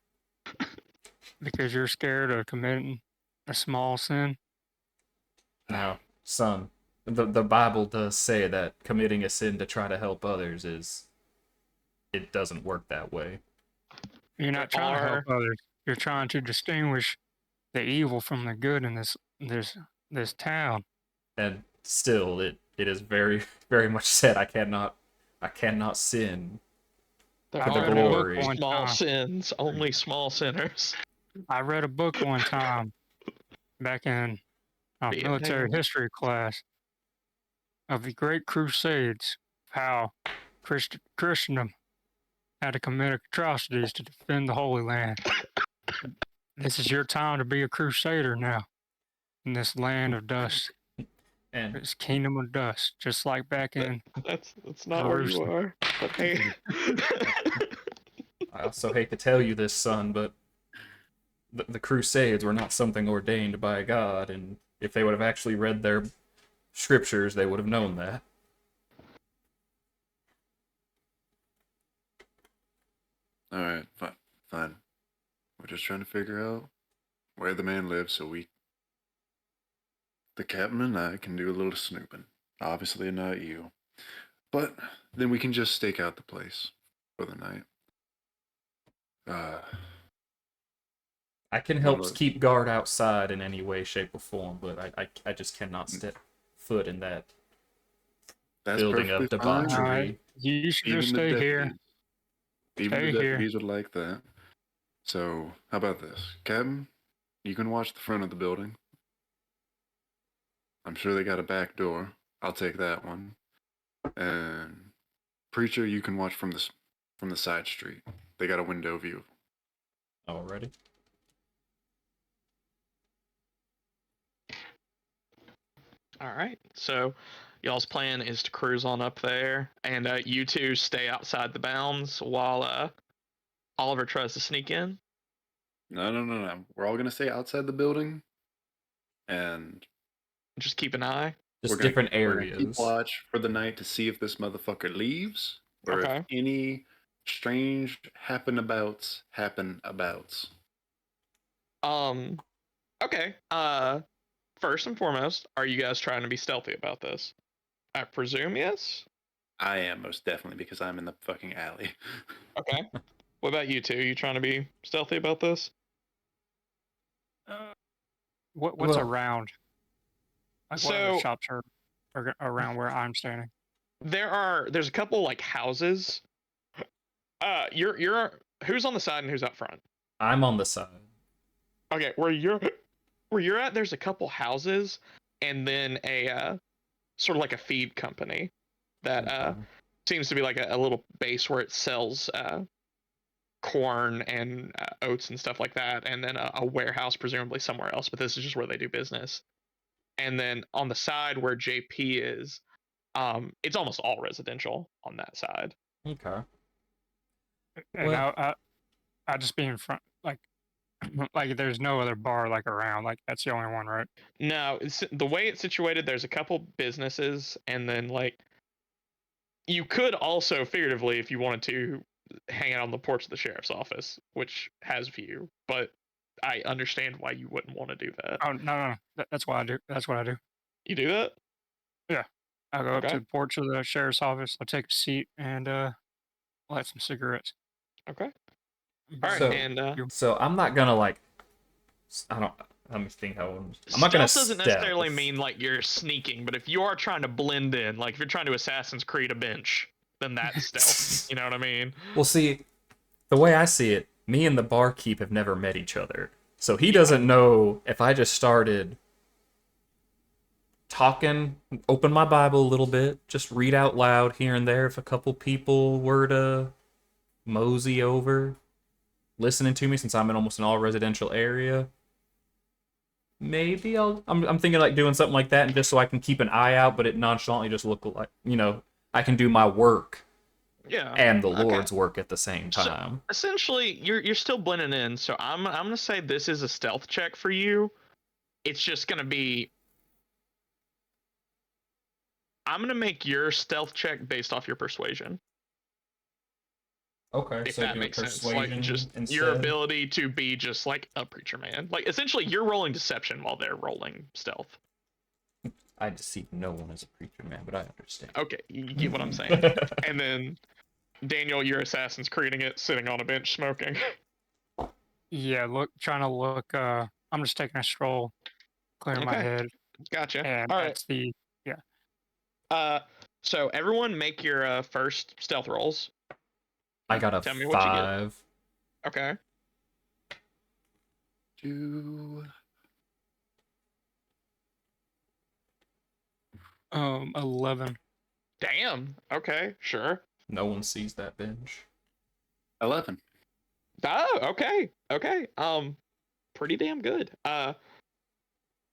because you're scared of committing a small sin. Now, son, the Bible does say that committing a sin to try to help others it doesn't work that way. You're not trying to help others. You're trying to distinguish the evil from the good in this town. And still, it is very very much said I cannot sin. There For the are no glory. small sins, only small sinners. I read a book one time back in military history class of the Great Crusades, how Christendom had to commit atrocities to defend the Holy Land. This is your time to be a crusader now in this land of dust. And this kingdom of dust, just like back in. That's not where you are. But hey. I also hate to tell you this, son, but the Crusades were not something ordained by God, and if they would have actually read their scriptures, they would have known that. Alright, fine. We're just trying to figure out where the man lives so the captain and I can do a little snooping. Obviously not you. But then we can just stake out the place for the night. I can help keep guard outside in any way, shape, or form, but I just cannot step foot in that building of debauchery. You should just stay here. Even the deputies would like that. So, how about this? Captain, you can watch the front of the building. I'm sure they got a back door. I'll take that one. And Preacher, you can watch from the side street. They got a window view. Already. All right. So, y'all's plan is to cruise on up there, and you two stay outside the bounds while Oliver tries to sneak in. No. We're all gonna stay outside the building, and just keep an eye. Just different areas. Keep watch for the night to see if this motherfucker leaves, or if any strange happenabouts happen abouts. Okay. First and foremost, are you guys trying to be stealthy about this? I presume yes? I am, most definitely, because I'm in the fucking alley. Okay. What about you two? Are you trying to be stealthy about this? What's around? Like what other shops are around where I'm standing? There's a couple like houses. You're who's on the side and who's up front? I'm on the side. Okay, where you're at, there's a couple houses and then a sort of like a feed company that seems to be like a little base where it sells corn and oats and stuff like that, and then a warehouse presumably somewhere else, but this is just where they do business. And then on the side where JP is, it's almost all residential on that side. Okay. And I just be in front, like there's no other bar like around, like that's the only one, right? No, it's the way it's situated. There's a couple businesses, and then like you could also figuratively, if you wanted to, hang out on the porch of the sheriff's office, which has view. But I understand why you wouldn't want to do that. Oh no, that's what I do. That's what I do. You do that? Yeah, I go up to the porch of the sheriff's office. I take a seat and light some cigarettes. Okay. All right, So- and So I'm not gonna like. I don't. Let me think how. I'm not gonna stealth doesn't stealth. necessarily mean like you're sneaking, but if you are trying to blend in, like if you're trying to Assassin's Creed a bench, then that's stealth. You know what I mean? Well, see, the way I see it, me and the barkeep have never met each other, so he Yeah. doesn't know if I just started talking, open my Bible a little bit, just read out loud here and there if a couple people were to mosey over, listening to me since I'm in almost an all residential area. Maybe I'm thinking like doing something like that, and just so I can keep an eye out, but it nonchalantly just look like I can do my work Yeah. and the Okay. Lord's work at the same So- time. Essentially, you're still blending in. So I'm gonna say this is a stealth check for you. It's just gonna be. I'm gonna make your stealth check based off your persuasion, Okay, if so that do a makes sense. Like persuasion just instead. your ability to be just like a preacher man. Like essentially, you're rolling deception while they're rolling stealth. I deceive no one as a preacher man, but I understand. Okay, you get what I'm saying. And then Daniel, you're Assassin's Creeding it, sitting on a bench smoking. Yeah, trying to look. I'm just taking a stroll, clearing my Okay. head, Gotcha. and All right. that's the So everyone make your first stealth rolls. I got a Tell me what you get. 5. Okay. Do 11. Damn. Okay. Sure. No one sees that bench. 11. Oh. Okay. Okay. Pretty damn good.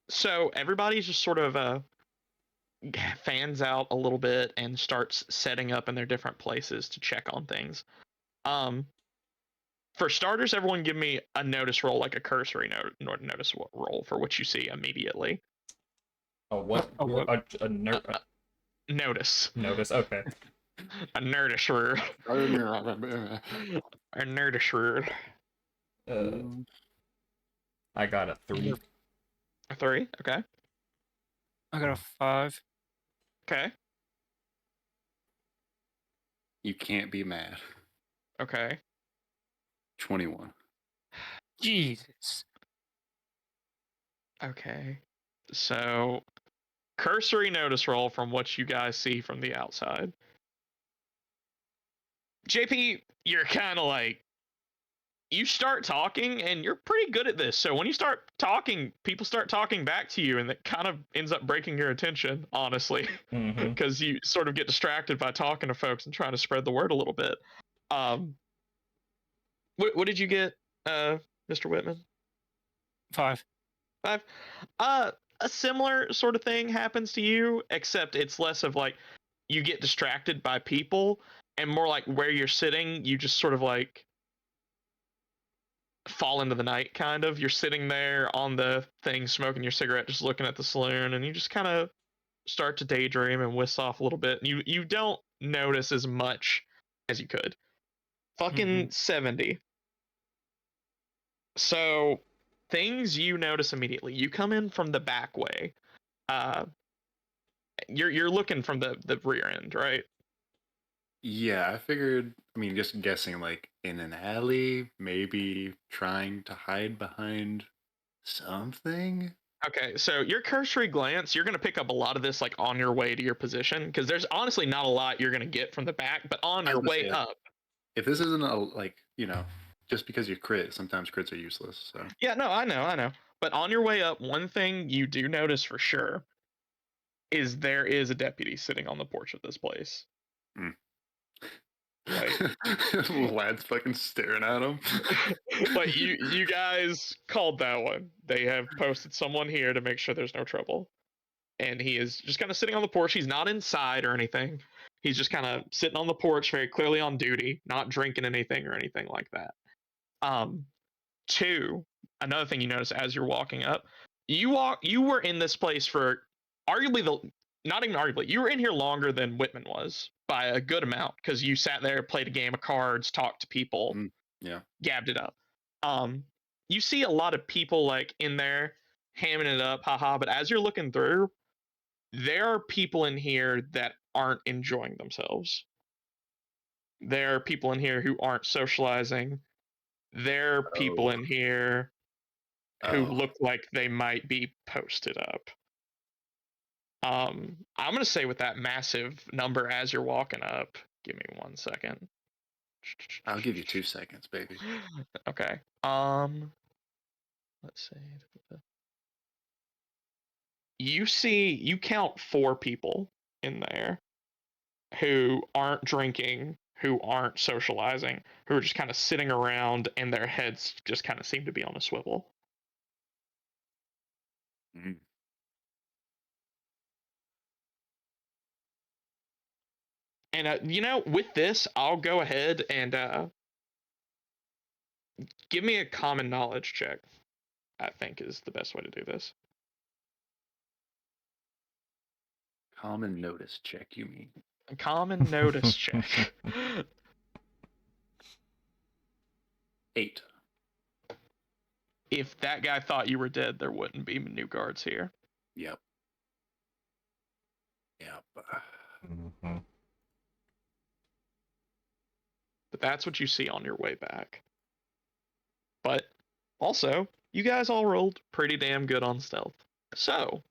So everybody's just sort of fans out a little bit and starts setting up in their different places to check on things. For starters, everyone give me a notice roll, like a cursory notice roll for what you see immediately. Oh, what? Oh, what? A nerd Notice. notice. Okay. A nerdish word. A nerdish word. I got a 3. A 3. Okay. I got a 5. Okay. You can't be mad. Okay. 21. Jesus. Okay. So, cursory notice roll from what you guys see from the outside. JP, you're kind of like, you start talking and you're pretty good at this. So when you start talking, people start talking back to you, and that kind of ends up breaking your attention, honestly, Mm-hmm. because you sort of get distracted by talking to folks and trying to spread the word a little bit. What did you get, Mr. Whitman? 5. 5. A similar sort of thing happens to you, except it's less of like you get distracted by people and more like where you're sitting, you just sort of like fall into the night, kind of. You're sitting there on the thing smoking your cigarette, just looking at the saloon, and you just kind of start to daydream and whisk off a little bit. You don't notice as much as you could. Fucking 70. So things you notice immediately. You come in from the back way. You're looking from the rear end, right? Yeah, I figured, I mean, just guessing, like in an alley, maybe trying to hide behind something. Okay, so your cursory glance, you're gonna pick up a lot of this like on your way to your position, because there's honestly not a lot you're gonna get from the back, but on I your was gonna way say, up. if this isn't a, like, just because you crit, sometimes crits are useless. So Yeah, no, I know. But on your way up, one thing you do notice for sure is there is a deputy sitting on the porch of this place. Like, lad's fucking staring at him. like you guys called that one. They have posted someone here to make sure there's no trouble. And he is just kind of sitting on the porch. He's not inside or anything. He's just kind of sitting on the porch, very clearly on duty, not drinking anything or anything like that. 2, another thing you notice as you're walking up, you were in this place for arguably not even arguably, you were in here longer than Whitman was by a good amount, because you sat there, played a game of cards, talked to people, Yeah. gabbed it up. You see a lot of people like in there hamming it up, haha, but as you're looking through, there are people in here that aren't enjoying themselves. There are people in here who aren't socializing. There are people Oh. in here who Oh. look like they might be posted up. I'm gonna say with that massive number as you're walking up. Give me 1 second. I'll give you 2 seconds, baby. Okay. Let's see. You count 4 people in there who aren't drinking, who aren't socializing, who are just kind of sitting around and their heads just kind of seem to be on a swivel. Mm. And with this, I'll go ahead and give me a common knowledge check. I think is the best way to do this. Common notice check, you mean? A common notice check. 8. If that guy thought you were dead, there wouldn't be new guards here. Yep. Yep. Mhm. But that's what you see on your way back. But also, you guys all rolled pretty damn good on stealth. So,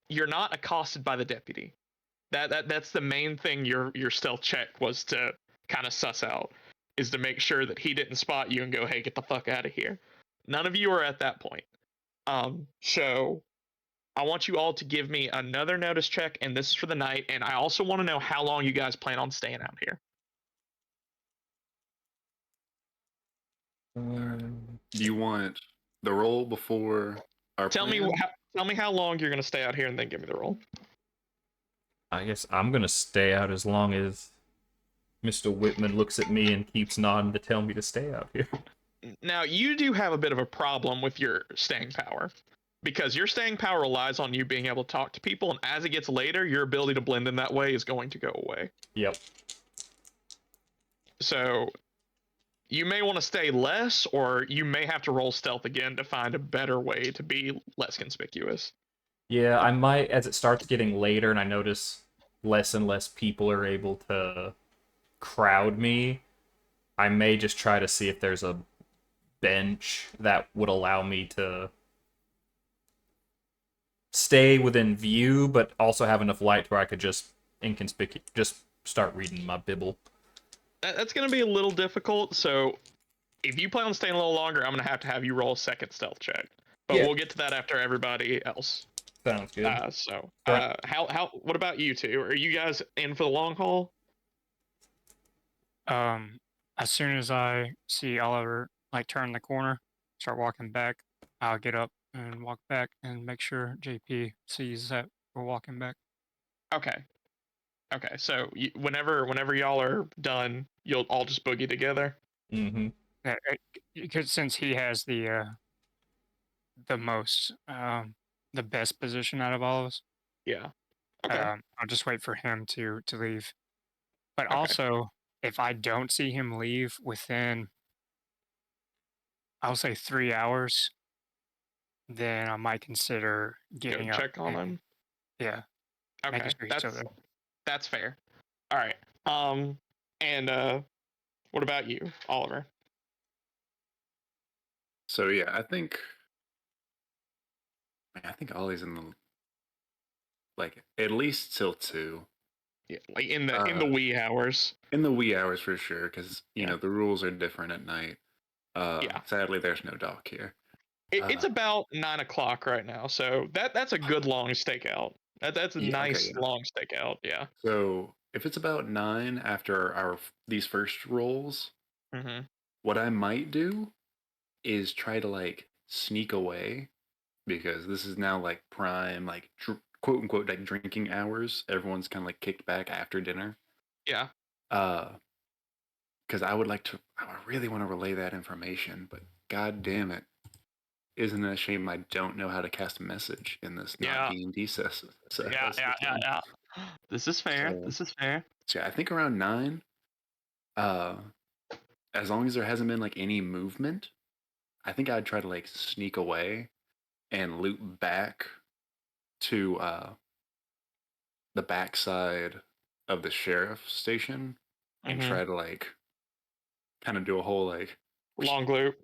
you're not accosted by the deputy. That's the main thing your stealth check was to kind of suss out, is to make sure that he didn't spot you and go, "Hey, get the fuck out of here." None of you are at that point. So I want you all to give me another notice check, and this is for the night. And I also want to know how long you guys plan on staying out here. Do you want the roll before our Tell plan? me how long you're gonna stay out here, and then give me the roll. I guess I'm gonna stay out as long as Mr. Whitman looks at me and keeps nodding to tell me to stay out here. Now, you do have a bit of a problem with your staying power, because your staying power relies on you being able to talk to people, and as it gets later, your ability to blend in that way is going to go away. Yep. So you may want to stay less, or you may have to roll stealth again to find a better way to be less conspicuous. Yeah, I might, as it starts getting later and I notice less and less people are able to crowd me, I may just try to see if there's a bench that would allow me to stay within view, but also have enough light where I could just just start reading my Bible. That's going to be a little difficult, so if you plan on staying a little longer, I'm going to have you roll a second stealth check. But Yeah. we'll get to that after everybody else. Sounds good. What about you two? Are you guys in for the long haul? As soon as I see Oliver like turn the corner, start walking back, I'll get up and walk back and make sure JP sees that we're walking back. Okay. Okay. So whenever y'all are done, you'll all just boogie together. Mm-hmm. Yeah, because since he has the most the best position out of all of us, Yeah. Okay. I'll just wait for him to leave. But Okay. also, if I don't see him leave within, I'll say 3 hours, then I might consider Go getting up. check on him. Yeah, making Okay. sure he's still there. That's fair. All right. And what about you, Oliver? So yeah, I think Ollie's in the like at least till 2. Yeah, like in the wee hours. In the wee hours for sure, because Yeah. the rules are different at night. Yeah. Sadly, there's no dock here. It's about 9 o'clock right now, so that's a good long stakeout. That's a Yeah, okay, nice yeah. long stakeout. Yeah. So if it's about 9 after these first rolls, Mm-hmm. what I might do is try to like sneak away, because this is now like prime like quote unquote like drinking hours. Everyone's kind of like kicked back after dinner. Yeah. Because I really want to relay that information, but god damn it, isn't it a shame I don't know how to cast a message in this not Yeah. D&D system? Yeah. This is fair. So, This is fair. so yeah, I think around 9, uh, as long as there hasn't been like any movement, I think I'd try to like sneak away and loop back to the backside of the sheriff station and Mm-hmm. try to like kind of do a whole like Long loop.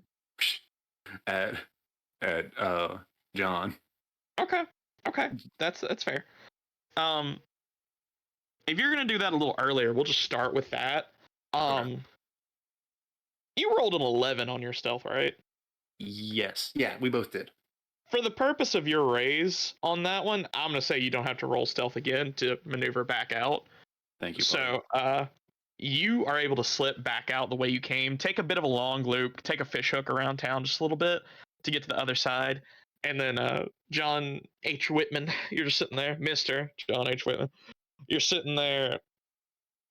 at John. Okay, that's fair. If you're gonna do that a little earlier, we'll just start with that. Okay. You rolled an 11 on your stealth, right? Yes. Yeah, we both did. For the purpose of your raise on that one, I'm gonna say you don't have to roll stealth again to maneuver back out. Thank you, So, Paul. you are able to slip back out the way you came, take a bit of a long loop, take a fish hook around town just a little bit to get to the other side, and then John H. Whitman, you're just sitting there, Mister John H. Whitman, you're sitting there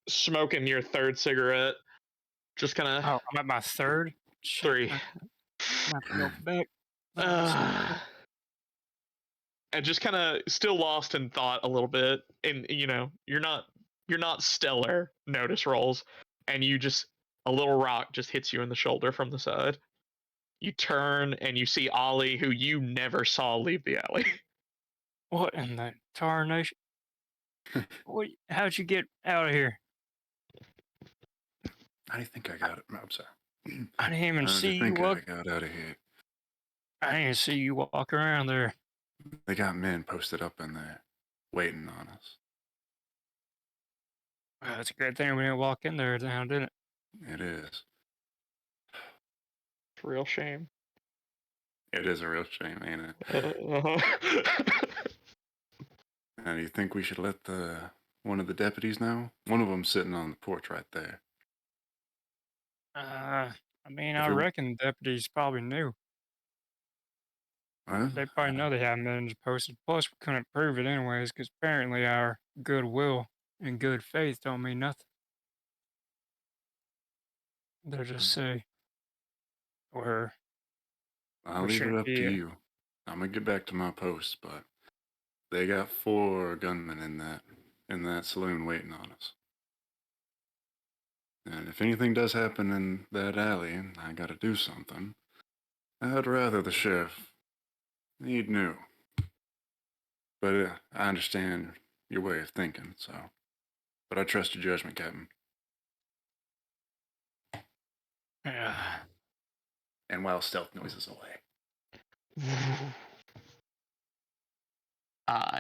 smoking your third cigarette, just kind of Oh, I'm at my third. Shit, three. I'm gonna have to go back. Uh, and just kind of still lost in thought a little bit, and you're not stellar notice rolls, and you just a little rock just hits you in the shoulder from the side. You turn and you see Ollie, who you never saw leave the alley. What in the tarnation? What? How'd you get out of here? How do you think I got it? I'm sorry. I didn't even How do see you you think I walk. got out of here? I didn't even see you walk around there. They got men posted up in there, waiting on us. Well, it's a good thing we didn't walk in there now, didn't it? It is. It's a real shame. It is a real shame, ain't it? Uh-huh. Now, do you think we should let one of the deputies know? One of them's sitting on the porch right there. I mean, If I it, reckon deputies probably knew. well, They probably know they haven't been posted. Plus, we couldn't prove it anyways, because apparently our goodwill and good faith don't mean nothing. They just say we're I'll we leave it shouldn't up to be. you. I'm gonna get back to my post, but they got 4 gunmen in that saloon waiting on us. And if anything does happen in that alley and I gotta do something, I'd rather the sheriff, he'd knew. But I understand your way of thinking, so. But I trust your judgment, Captain. Yeah. And while stealth noises away.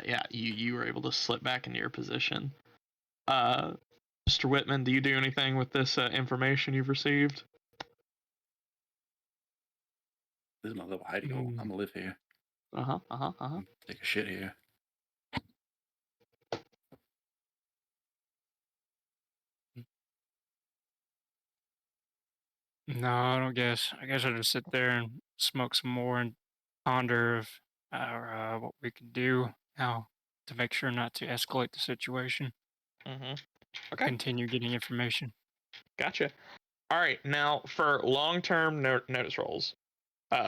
Yeah, you were able to slip back into your position. Mr. Whitman, do you do anything with this information you've received? This is my little hidey hole. I'm gonna live here. Take a shit here. No, I don't guess. I guess I'll just sit there and smoke some more and ponder of what we can do now to make sure not to escalate the situation. Mm-hmm. Okay, Continue getting information. gotcha. All right, now for long-term notice rolls.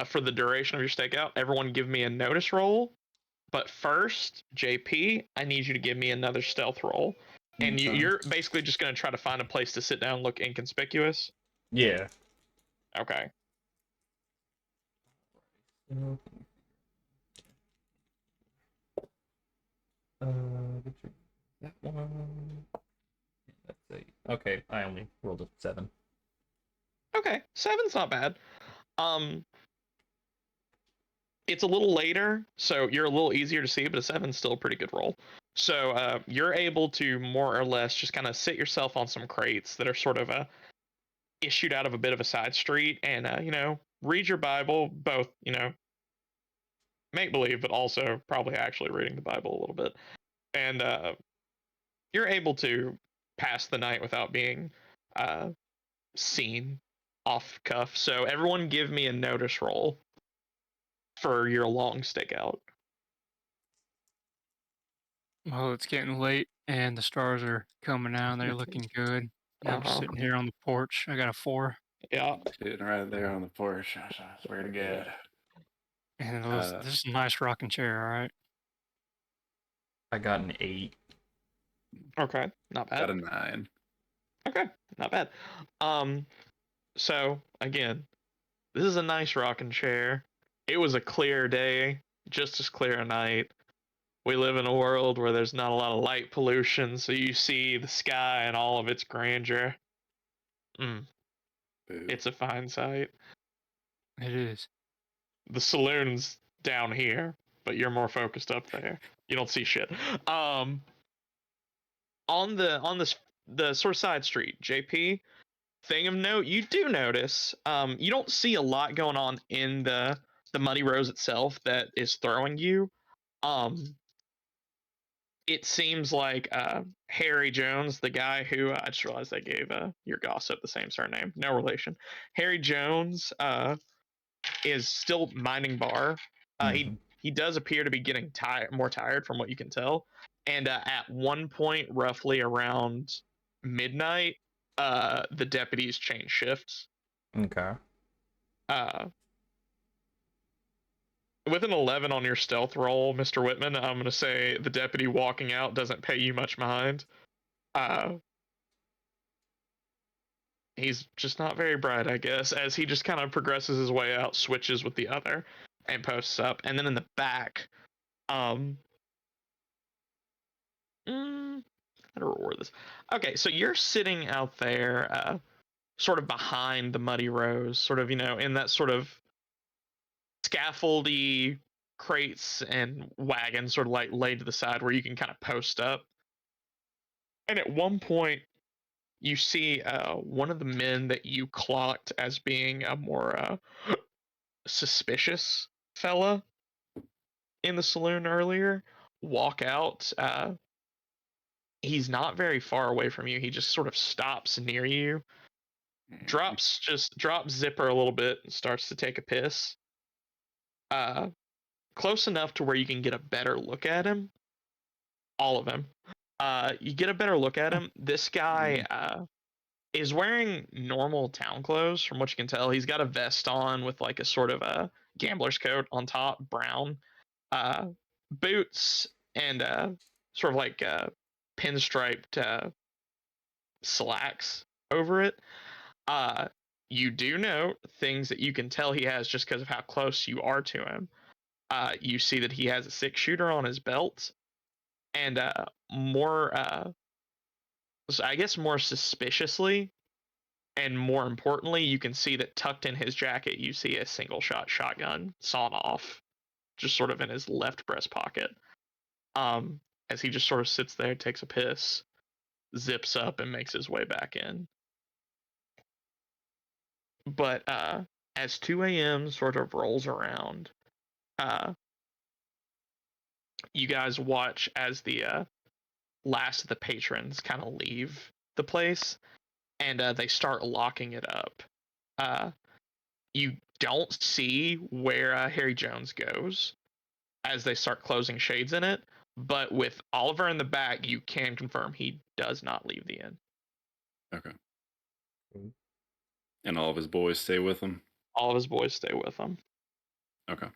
For the duration of your stakeout, everyone give me a notice roll. But first, JP, I need you to give me another stealth roll. And Okay. you're basically just going to try to find a place to sit down and look inconspicuous. Yeah. Okay. That one. Let's see. Okay, I only rolled a 7. Okay. 7's not bad. It's a little later, so you're a little easier to see, but a 7's still a pretty good roll. So you're able to more or less just kind of sit yourself on some crates that are sort of issued out of a bit of a side street and, read your Bible, both, make believe, but also probably actually reading the Bible a little bit. And you're able to pass the night without being uh, seen off cuff. So everyone give me a notice roll for your long stakeout. Well, it's getting late and the stars are coming out and they're looking good. And I'm just sitting here on the porch. I got a 4. Yeah. Sitting right there on the porch. I swear to God. And this is a nice rocking chair, all right? I got an 8. Okay. Not Got bad. a 9. Okay. Not bad. So again, this is a nice rocking chair. It was a clear day, just as clear a night. We live in a world where there's not a lot of light pollution, so you see the sky and all of its grandeur. Mm. Boo. It's a fine sight. It is. The saloon's down here, but you're more focused up there. You don't see shit. On the sort of side street, JP. Thing of note, you do notice. You don't see a lot going on in the Muddy Rose itself that is throwing you. It seems like Harry Jones, the guy who I just realized I gave your gossip the same surname, no relation. Harry Jones is still minding bar. He does appear to be getting more tired from what you can tell. And at one point, roughly around midnight, the deputies change shifts. Okay. Uh, with an 11 on your stealth roll, Mr. Whitman, I'm going to say the deputy walking out doesn't pay you much mind. He's just not very bright, I guess, as he just kind of progresses his way out, switches with the other, and posts up. And then in the back, how to reward this? Okay, so you're sitting out there, sort of behind the Muddy Rose, sort of, in that sort of scaffoldy crates and wagons sort of like laid to the side where you can kind of post up. And at one point, you see one of the men that you clocked as being a more suspicious fella in the saloon earlier walk out. He's not very far away from you. He just sort of stops near you, drops zipper a little bit, and starts to take a piss. Close enough to where you can get a better look at him. All of him. You get a better look at him. This guy is wearing normal town clothes, from what you can tell. He's got a vest on with like a sort of a gambler's coat on top, brown, boots, and sort of like pinstriped slacks over it. You do note things that you can tell he has just because of how close you are to him. You see that he has a 6-shooter on his belt, and I guess more suspiciously, and more importantly, you can see that tucked in his jacket, you see a single shot shotgun sawn off, just sort of in his left breast pocket. As he just sort of sits there, takes a piss, zips up, and makes his way back in. But as 2 a.m. sort of rolls around, you guys watch as the last of the patrons kind of leave the place, and they start locking it up. You don't see where Harry Jones goes as they start closing shades in it, but with Oliver in the back, you can confirm he does not leave the inn. Okay. And all of his boys stay with him? All of his boys stay with him. Okay.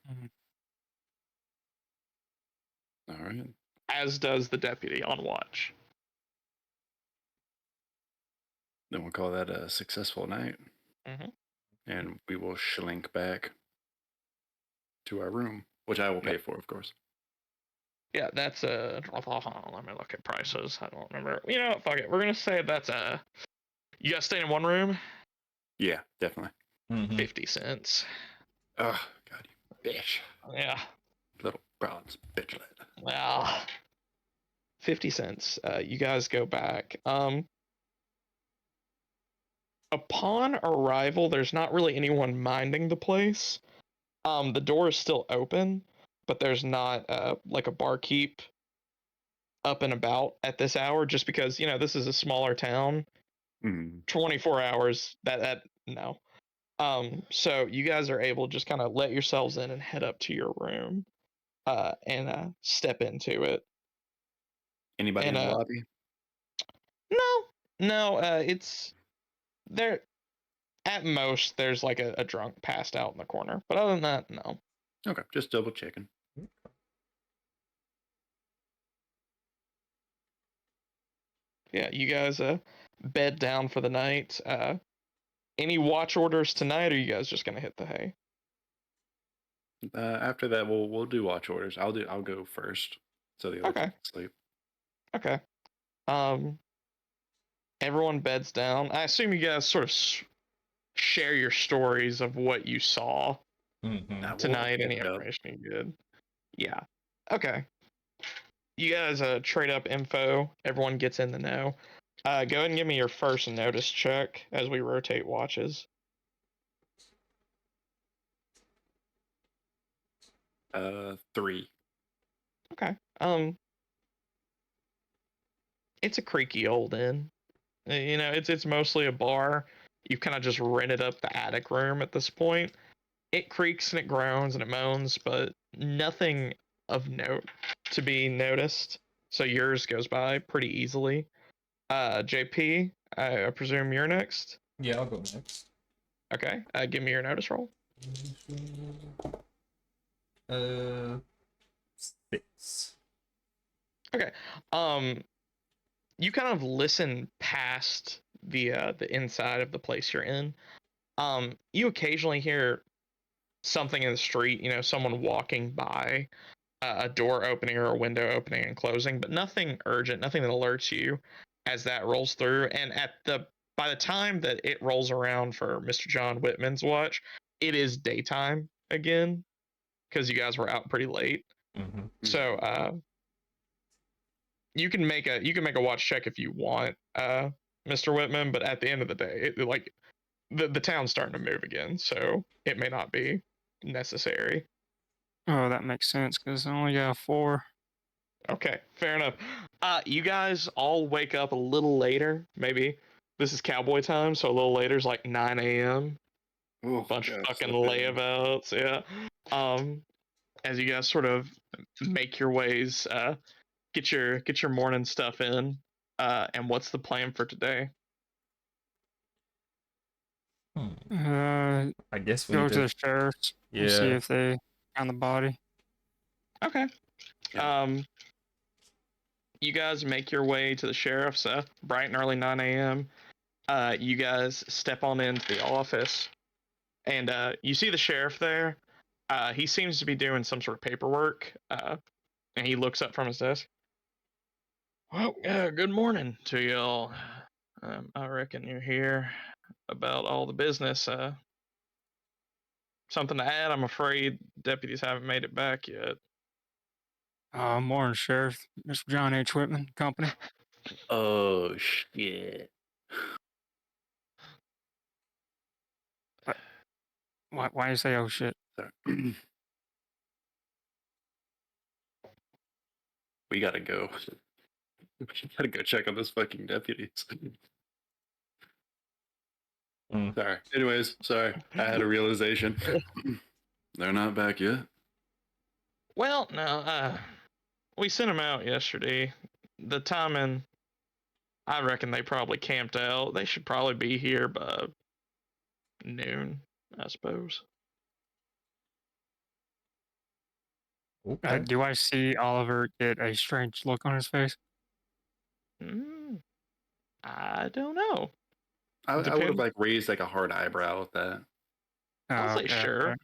All right. As does the deputy on watch. Then we'll call that a successful night. Mm-hmm. And we will slink back to our room, which I will pay for, of course. Yeah, that's let me look at prices. I don't remember. You know what? Fuck it. We're gonna say that's you guys stay in one room? Yeah, definitely. 50 cents. Oh, God, you bitch. Yeah. Little bronze bitchlet. Well, 50 cents. You guys go back. Upon arrival, there's not really anyone minding the place. The door is still open, but there's not like a barkeep up and about at this hour, just because this is a smaller town. 24 hours. That no. So you guys are able to just kind of let yourselves in and head up to your room, and step into it. Anybody And in the lobby? no, it's there. At most, there's like a drunk passed out in the corner, but other than that, no. Okay, just double checking. Yeah, you guys bed down for the night. Any watch orders tonight, or are you guys just gonna hit the hay? After that, we'll do watch orders. I'll go first, so the other Okay. can sleep. Okay. Everyone beds down. I assume you guys sort of share your stories of what you saw Mm-hmm. We'll tonight, any catch up. information you get. Yeah. Okay. You guys trade up info. Everyone gets in the know. Go ahead and give me your first notice check as we rotate watches. 3. Okay. It's a creaky old inn. You know, it's mostly a bar. You've kind of just rented up the attic room at this point. It creaks and it groans and it moans, but nothing of note to be noticed. So yours goes by pretty easily. JP, I presume you're next. Yeah, I'll go next. Okay. Give me your notice roll. 6. Okay. You kind of listen past the inside of the place you're in. You occasionally hear something in the street, you know, someone walking by, a door opening or a window opening and closing, but nothing urgent, nothing that alerts you as that rolls through. And by the time that it rolls around for Mr. John Whitman's watch, it is daytime again because you guys were out pretty late. Mm-hmm. So you can make a watch check if you want, Mr. Whitman, but at the end of the day, like the town's starting to move again, so it may not be necessary. Oh, that makes sense because I only got 4. Okay, fair enough. You guys all wake up a little later. Maybe this is cowboy time, so a little later is like 9 a.m. Oh, Bunch of God, fucking so bad. layabouts, yeah. As you guys sort of make your ways, get your morning stuff in. And what's the plan for today? Uh, I guess we go need to to. the sheriff's and see Yeah. if they found the body. Okay. Yeah. You guys make your way to the sheriff's, bright and early 9 a.m. You guys step on into the office, and you see the sheriff there. He seems to be doing some sort of paperwork, and he looks up from his desk. Well, good morning to y'all. I reckon you're here about all the business. Something to add? I'm afraid deputies haven't made it back yet. Morning, Sheriff. Mr. John H. Whitman Company. Oh, shit. Why you say, oh shit? Sorry. We gotta go. We gotta go check on those fucking deputies. Mm. Sorry. Anyways, sorry. I had a realization. They're not back yet. Well, no, we sent them out yesterday. The timing, I reckon they probably camped out. They should probably be here by noon, I suppose. Okay. Do I see Oliver get a strange look on his face? Mm, I don't know. I would have Depends. like raised like a hard eyebrow at that. I'll Oh, say okay, sure. okay.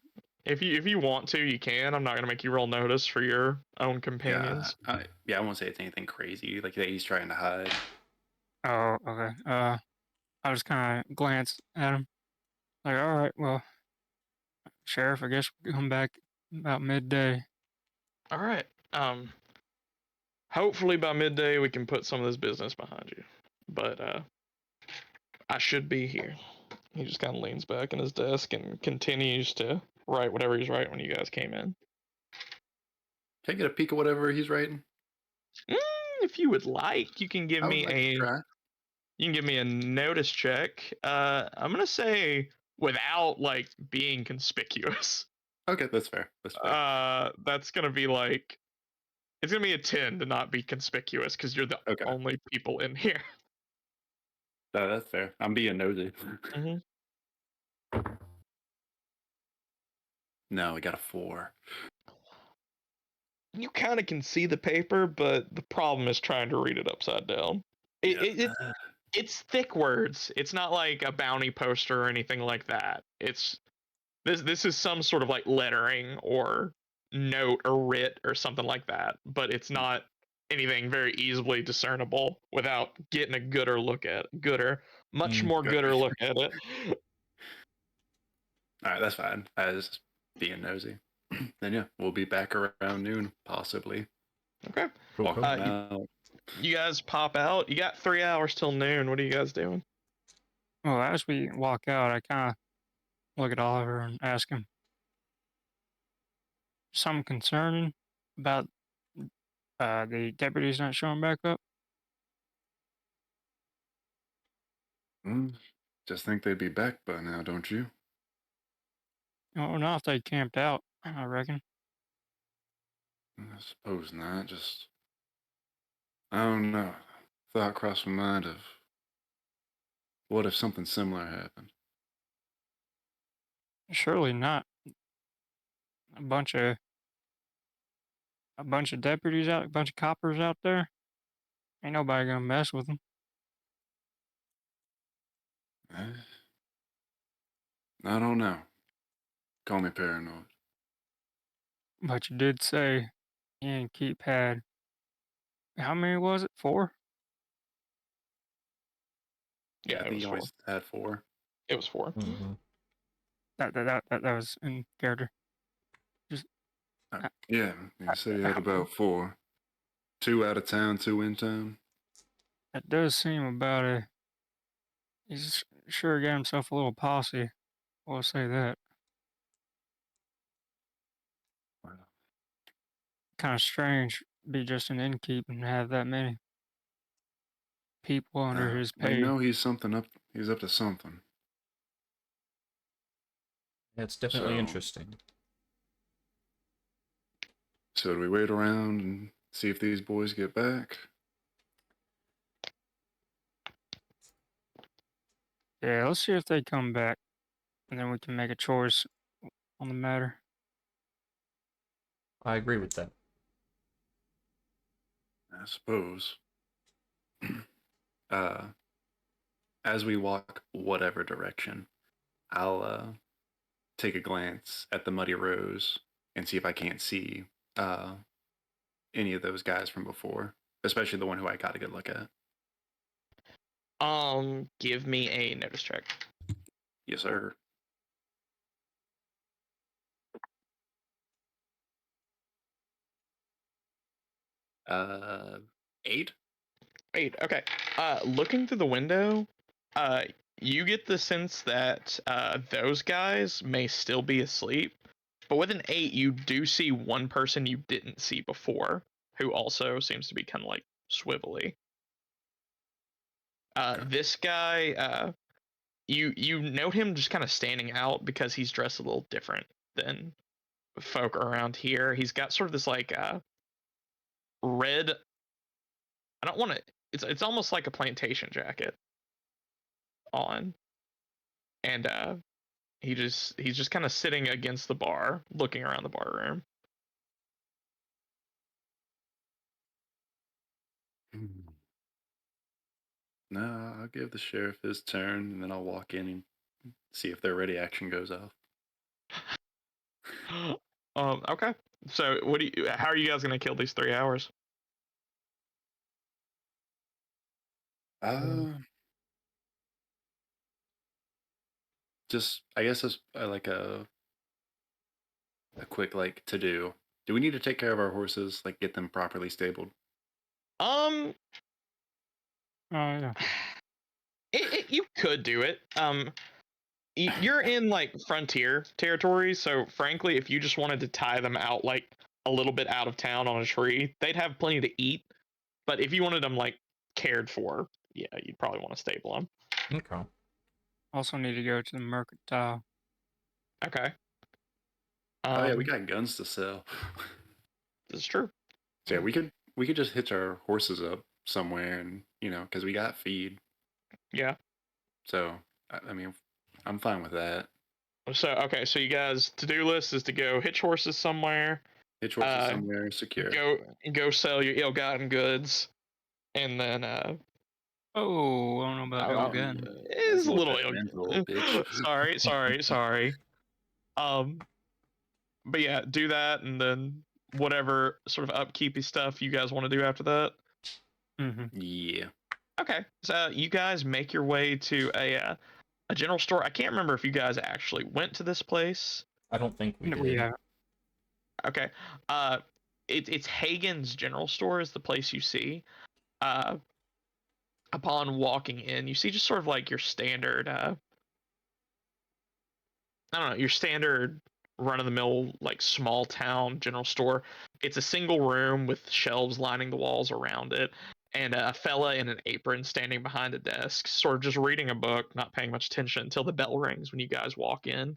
If you want to, you can. I'm not gonna make you roll notice for your own Yeah, companions. I won't say it's anything crazy like that he's trying to hide. Oh, okay. I just kind of glance at him. Like, all right, well, Sheriff, I guess we'll come back about midday. All right. Hopefully by midday we can put some of this business behind you. But I should be here. He just kind of leans back in his desk and continues to write whatever he's writing when you guys came in. Can I get a peek of whatever he's writing? Mm, if you would like, you can give I would me like to try. a notice check. I'm gonna say without like being conspicuous. Okay, that's fair. That's fair. That's gonna be like it's gonna be a 10 to not be conspicuous because you're the Okay, only people in here. that's fair. I'm being nosy. Mm-hmm. No, we got a 4. You kind of can see the paper, but the problem is trying to read it upside down. Yeah. It's thick words. It's not like a bounty poster or anything like that. It's this is some sort of like lettering or note or writ or something like that, but it's not anything very easily discernible without getting a much Mm. more Good. gooder look at it. All right, that's fine. I was just being nosy. Then yeah, we'll be back around noon, possibly. Okay. Cool, Walking cool. out. You guys pop out. You got 3 hours till noon. What are you guys doing? Well, as we walk out, I kind of look at Oliver and ask him something concerning about the deputies not showing back up. Just think they'd be back by now, don't you? Oh, not if they camped out, I reckon. I suppose not. Just I don't know. Thought crossed my mind of what if something similar happened. Surely not. A bunch of deputies out, a bunch of coppers out there. Ain't nobody gonna mess with them. Eh, I don't know. Call me paranoid. But you did say Keep had how many was it? 4? Yeah, I it think was you 4. always had 4. It was 4. Mm-hmm. That was in character. Just Yeah, you said you had how- about 4. 2 out of town, 2 in town. that does seem about a. He's sure got himself a little posse. I'll say that. Well, Kind of strange, be just an innkeep and have that many people under his we pay. know he's something up. He's up to something. Yeah, it's definitely So- interesting. So do we wait around and see if these boys get back? Yeah, let's see if they come back, and then we can make a choice on the matter. I agree with that. I suppose. uh, as we walk whatever direction, I'll take a glance at the Muddy Rose and see if I can't see uh, any of those guys from before, especially the one who I got a good look at. Give me a notice check. Yes, sir. Uh, 8. 8. Okay. Looking through the window, you get the sense that those guys may still be asleep. But with an 8, you do see one person you didn't see before, who also seems to be kind of like swivelly. This guy, you note him just kind of standing out because he's dressed a little different than folk around here. He's got sort of this like red. I don't want to. It's almost like a plantation jacket on, and he's just kind of sitting against the bar, looking around the bar room. No, I'll give the sheriff his turn, and then I'll walk in and see if their ready action goes off. Okay. So what do you? How are you guys gonna kill these 3 hours? Just I guess it's like a quick like to do. Do we need to take care of our horses, like get them properly stabled? Um, Oh yeah. you could do it. You're in like frontier territory, so frankly, if you just wanted to tie them out like a little bit out of town on a tree, they'd have plenty to eat. But if you wanted them like cared for, yeah, you'd probably want to stable them. Okay. Also need to go to the mercantile. Okay. Oh yeah, we got guns to sell. This is true. So yeah, we could just hitch our horses up somewhere, and because we got feed. Yeah. So I mean, I'm fine with that. So okay, so you guys' to-do list is to go hitch horses somewhere, Hitch horses somewhere secure. go sell your ill-gotten goods, and then Oh, I don't know about oh, gun. it's a little judgmental, bitch. sorry. But yeah, do that, and then whatever sort of upkeepy stuff you guys want to do after that. Mm-hmm. Yeah. Okay, so you guys make your way to a a general store. I can't remember if you guys actually went to this place. I don't think we No, did. we have. Okay. It's Hagen's General Store is the place you see. Uh, upon walking in, you see just sort of like your standard. I don't know, your standard run of the mill like small town general store. It's a single room with shelves lining the walls around it, and a fella in an apron standing behind a desk, sort of just reading a book, not paying much attention until the bell rings when you guys walk in.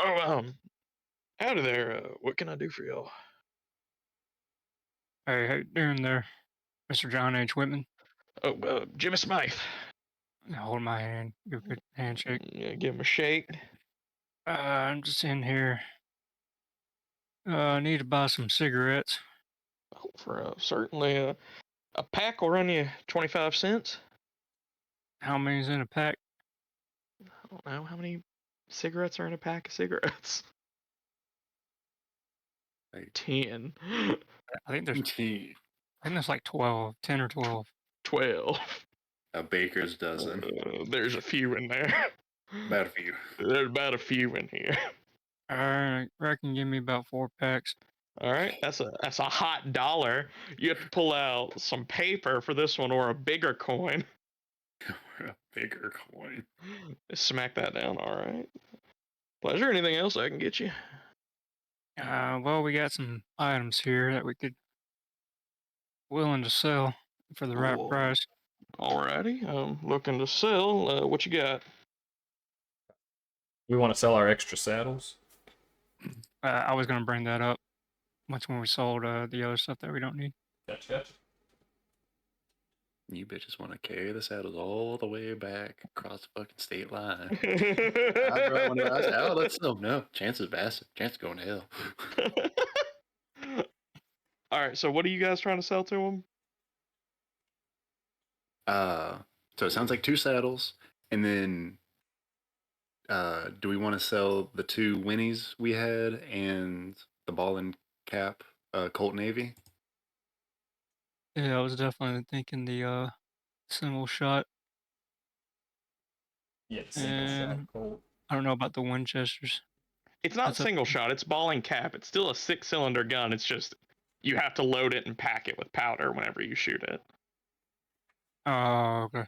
Oh, howdy there. What can I do for y'all? Hey, how you doing there, Mr. John H. Whitman? Oh, Jimmy Smythe. Hold my hand. Give a good handshake. Yeah, give him a shake. I'm just in here. I need to buy some cigarettes. Oh, for certainly a pack will run you 25 cents. How many's in a pack? I don't know how many cigarettes are in a pack of cigarettes. Like 10. I think there's Gee, like 12, 10 or 12. 12. a baker's dozen. There's a few in there. About a few. There's about a few in here. I reckon give me about 4 packs. All right, that's a hot dollar. You have to pull out some paper for this one or a bigger coin. A bigger coin. Smack that down. All right. Pleasure. Anything else I can get you? Well, we got some items here that we could willing to sell for the right Whoa. price. Alrighty. Looking to sell. What you got? We want to sell our extra saddles. I was gonna bring that up once when we sold the other stuff that we don't need. Gotcha. You bitches want to carry the saddles all the way back across the fucking state line. I said, oh, let's sell. No, chances massive. Chance of going to hell. All right. So what are you guys trying to sell to them? So it sounds like 2 saddles, and then do we want to sell the 2 Winnies we had and the ball and cap Colt Navy? Yeah, I was definitely thinking the single shot. Yeah, single shot Colt. I don't know about the Winchesters. It's not That's single shot. It's ball and cap. It's still a 6-cylinder gun. It's just you have to load it and pack it with powder whenever you shoot it. Oh, okay.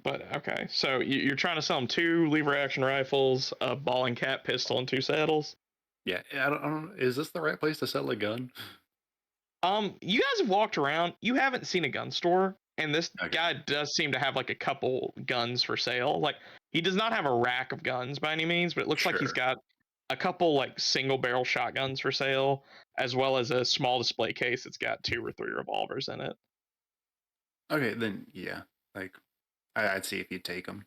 But okay, so you're trying to sell them 2 lever action rifles, a ball and cap pistol, and 2 saddles. Yeah, I don't. Is this the right place to sell a gun? You guys have walked around. You haven't seen a gun store, and this Okay. guy does seem to have like a couple guns for sale. Like he does not have a rack of guns by any means, but it looks like he's Sure. got a couple like single barrel shotguns for sale, as well as a small display case that's got 2 or 3 revolvers in it. Okay, then yeah, like I'd see if you'd take them.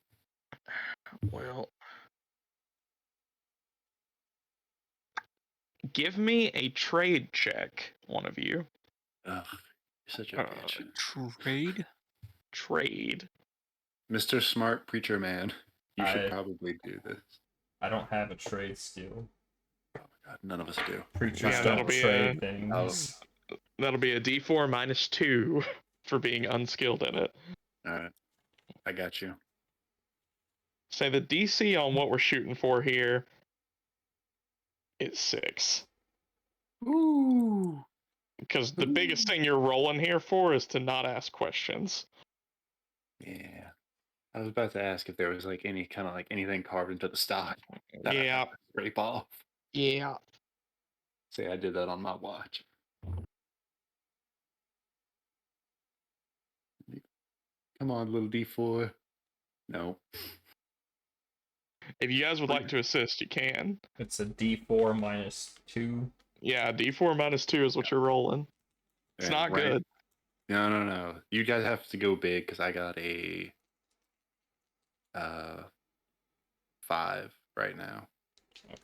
Well, give me a trade check, one of you. Ugh, you're such a bitch. Trade? Trade. Mr. Smart Preacher Man, you should I- probably do this. I don't have a trade skill. Oh my god, none of us do. Preachers Yeah, that'll don't be trade things. That'll be a D4 minus 2 for being unskilled in it. Alright, I got you. Say the DC on what we're shooting for here is 6. Ooh. Because the biggest thing you're rolling here for is to not ask questions. Yeah. I was about to ask if there was like any kind of like anything carved into the stock that I Yeah. had to scrape off. Yeah. Say I did that on my watch. Come on, little D4. No. If you guys would like to assist, you can. It's a D4 minus 2. Yeah, D4 minus 2 is what you're rolling. It's Yeah, not right. good. No. You guys have to go big because I got a 5 right now.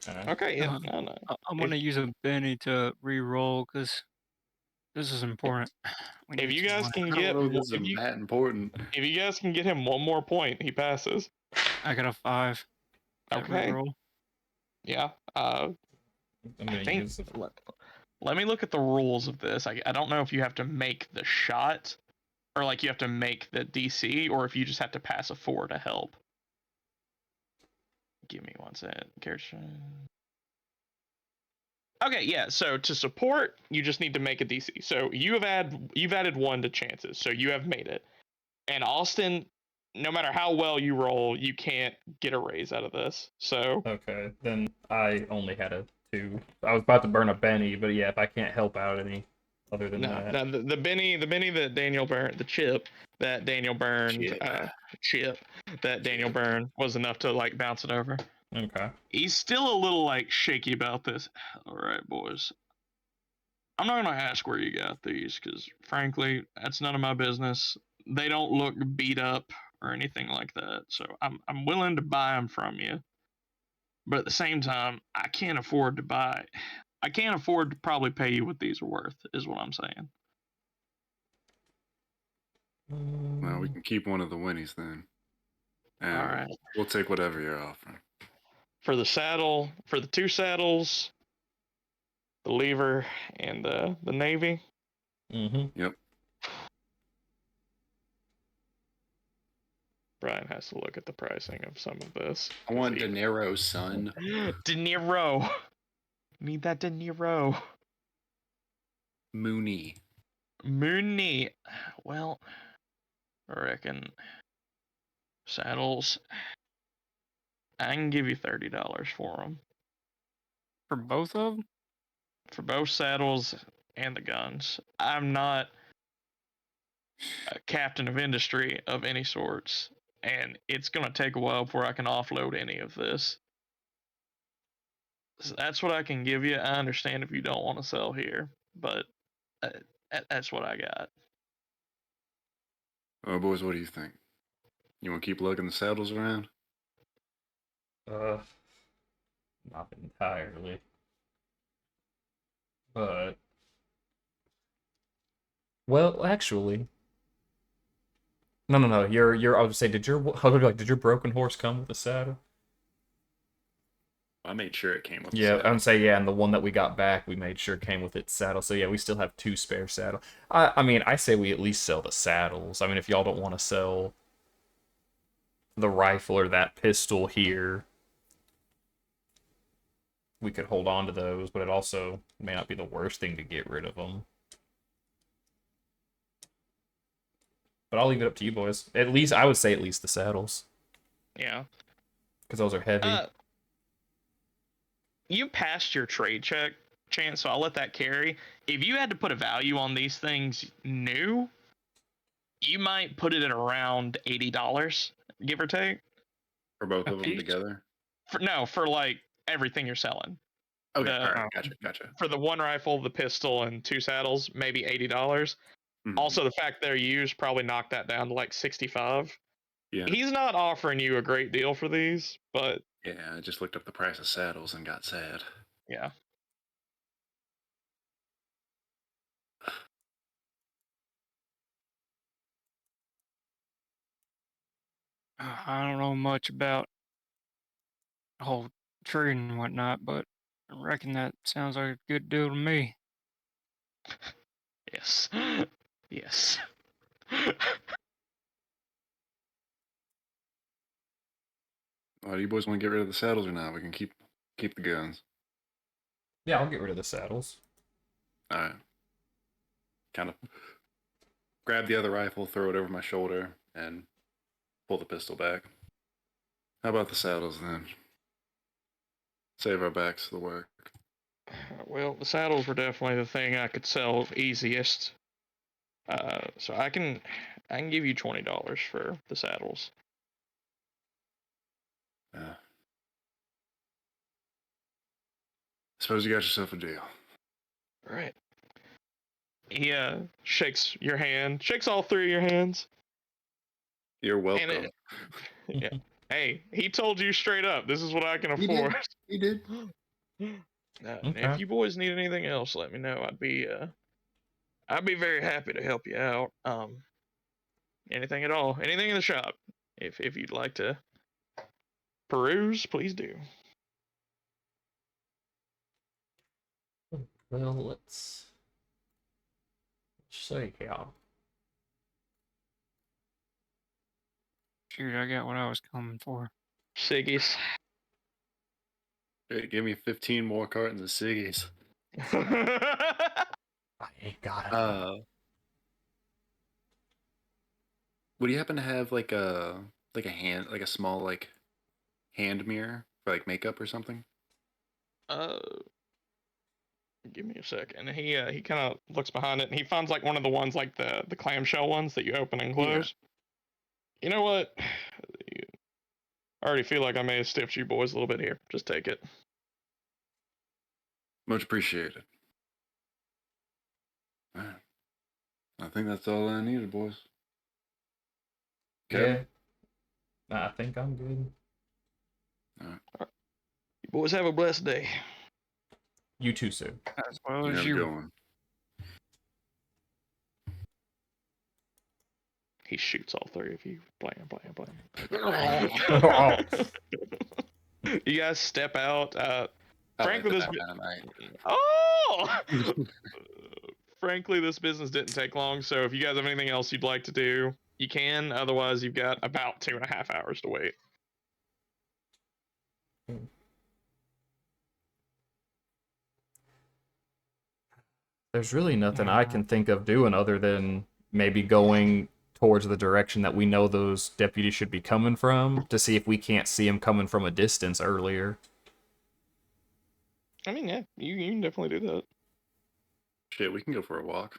Okay. Okay, yeah. Um, No. I'm gonna use a Benny to re-roll because this is important. We If need you some guys money. can I get don't know if this if is you, that important. if you guys can get him 1 more point, he passes. I got a 5. That Okay. re-roll. Yeah. I'm I gonna think use the let me look at the rules of this. I don't know if you have to make the shot. or like you have to make the DC, or if you just have to pass a 4 to help. Give me one second. Okay, yeah. So to support, you just need to make a DC. So you've added 1 to chances, so you have made it. And Austin, no matter how well you roll, you can't get a raise out of this. So Okay, then I only had a 2. I was about to burn a Benny, but yeah, if I can't help out any other than no, that. no, the Benny that Daniel burned, the chip that Daniel burned, chip that Daniel burned was enough to like bounce it over. Okay. He's still a little like shaky about this. All right, boys. I'm not gonna ask where you got these because, frankly, that's none of my business. They don't look beat up or anything like that, so I'm willing to buy them from you. But at the same time, I can't afford to buy. I can't afford to probably pay you what these are worth. Is what I'm saying. Well, we can keep one of the winnies then. All And right. we'll take whatever you're offering. For the saddle, for the 2 saddles, the lever, and the navy. Mm-hmm. Yep. Brian has to look at the pricing of some of this. I want De Niro's son. De Niro. Need that De Niro. Mooney. Mooney. Well, I reckon saddles. I can give you $30 for them. For both of them? For both saddles and the guns. I'm not a captain of industry of any sorts, and it's going to take a while before I can offload any of this. So that's what I can give you. I understand if you don't want to sell here, but uh, that's what I got. Oh, boys, what do you think? You want to keep lugging the saddles around? Uh, not entirely, but well, actually, no. I was say, did your broken horse come with a saddle? I made sure it came with the Yeah, saddle. I'm say yeah, and the one that we got back, we made sure came with its saddle. So yeah, we still have 2 spare saddle. I mean, I say we at least sell the saddles. I mean, if y'all don't want to sell the rifle or that pistol here, we could hold on to those, but it also may not be the worst thing to get rid of them. But I'll leave it up to you boys. At least I would say at least the saddles Yeah. because those are heavy. You passed your trade check, Chance, so I'll let that carry. If you had to put a value on these things new, you might put it at around $80, give or take. For both A of them piece? together? For like everything you're selling. Okay, The all right, Oh. gotcha. For the 1 rifle, the pistol, and 2 saddles, maybe $80. Also, the fact they're used probably knocked that down to like 65. Yeah. He's not offering you a great deal for these, but Yeah, I just looked up the price of saddles and got sad. yeah. I don't know much about the whole tree and whatnot, but I reckon that sounds like a good deal to me. Yes. Yes. Do you boys want to get rid of the saddles or not? We can keep the guns. Yeah, I'll get rid of the saddles. All right. Kind of grab the other rifle, throw it over my shoulder, and pull the pistol back. How about the saddles then? Save our backs to the work. Well, the saddles were definitely the thing I could sell easiest. So I can give you $20 for the saddles. Suppose you got yourself a deal. All right. He shakes your hand, shakes all 3 of your hands, You're and welcome. yeah. Hey, he told you straight up, this is what I can afford. He did. If Okay. you boys need anything else, let me know. I'd be very happy to help you out. Anything at all, anything in the shop. If you'd like to peruse, please do. Well, let's see here. Shoot, I got what I was coming for. Siggies. Hey, give me 15 more cartons of ciggies. I ain't got it. Would you happen to have like a small like hand mirror for like makeup or something? uh, Give me a second. He kind of looks behind it and he finds like one of the ones like the clamshell ones that you open and close. You know what? I already feel like I may have stiffed you boys a little bit here. Just take it. Much appreciated. Alright. I think that's all I needed, boys. Yeah. I think I'm good. Alright. You boys have a blessed day. You too, sir. As well You as have a you. good one. He shoots all three of you. Blam, blam, Oh. blam. You guys step out. Frankly, like this. that dynamite. Oh! Frankly, this business didn't take long. So if you guys have anything else you'd like to do, you can. Otherwise, you've got about 2.5 hours to wait. There's really nothing I can think of doing other than maybe going towards the direction that we know those deputies should be coming from to see if we can't see them coming from a distance earlier. I mean, yeah, you can definitely do that. Shit, we can go for a walk.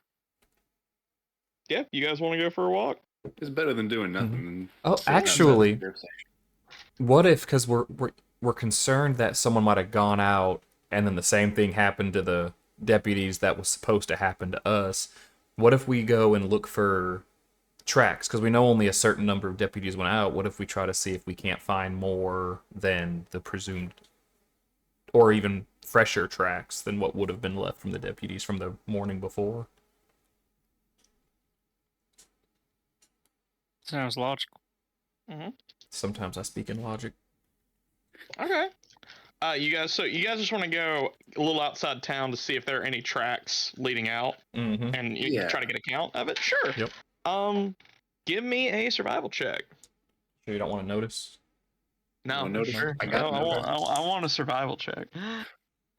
Yeah, you guys want to go for a walk? It's better than doing nothing. Than Oh, sitting outside actually, the sheriff's station. what if, because we're concerned that someone might have gone out and then the same thing happened to the deputies that was supposed to happen to us? What if we go and look for tracks? Because we know only a certain number of deputies went out. What if we try to see if we can't find more than the presumed, or even fresher tracks than what would have been left from the deputies from the morning before? Sounds logical. Mm-hmm. Sometimes I speak in logic. Okay. You guys just want to go a little outside town to see if there are any tracks leading out, Mm-hmm. and you try to get a count of it. Sure. Yep. Give me a survival check. Sure you don't want to notice? No, Wanna notice? sure. I got notice. I want a survival check.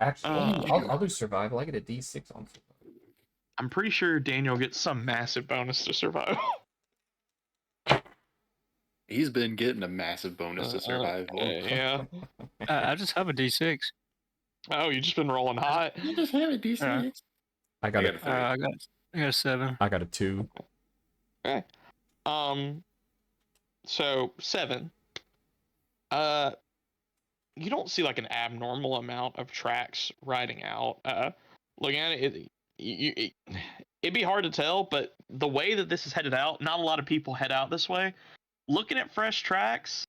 Actually, I'll do survival. I get a D6 on survival. I'm pretty sure Daniel gets some massive bonus to survival. He's been getting a massive bonus to survival. Yeah. I just have a D6. Oh, you just been rolling hot. You just have a D6. I got a 3. I got a 7. I got a 2. Okay. So 7. You don't see like an abnormal amount of tracks riding out. Looking at it'd be hard to tell, but the way that this is headed out, not a lot of people head out this way. Looking at fresh tracks,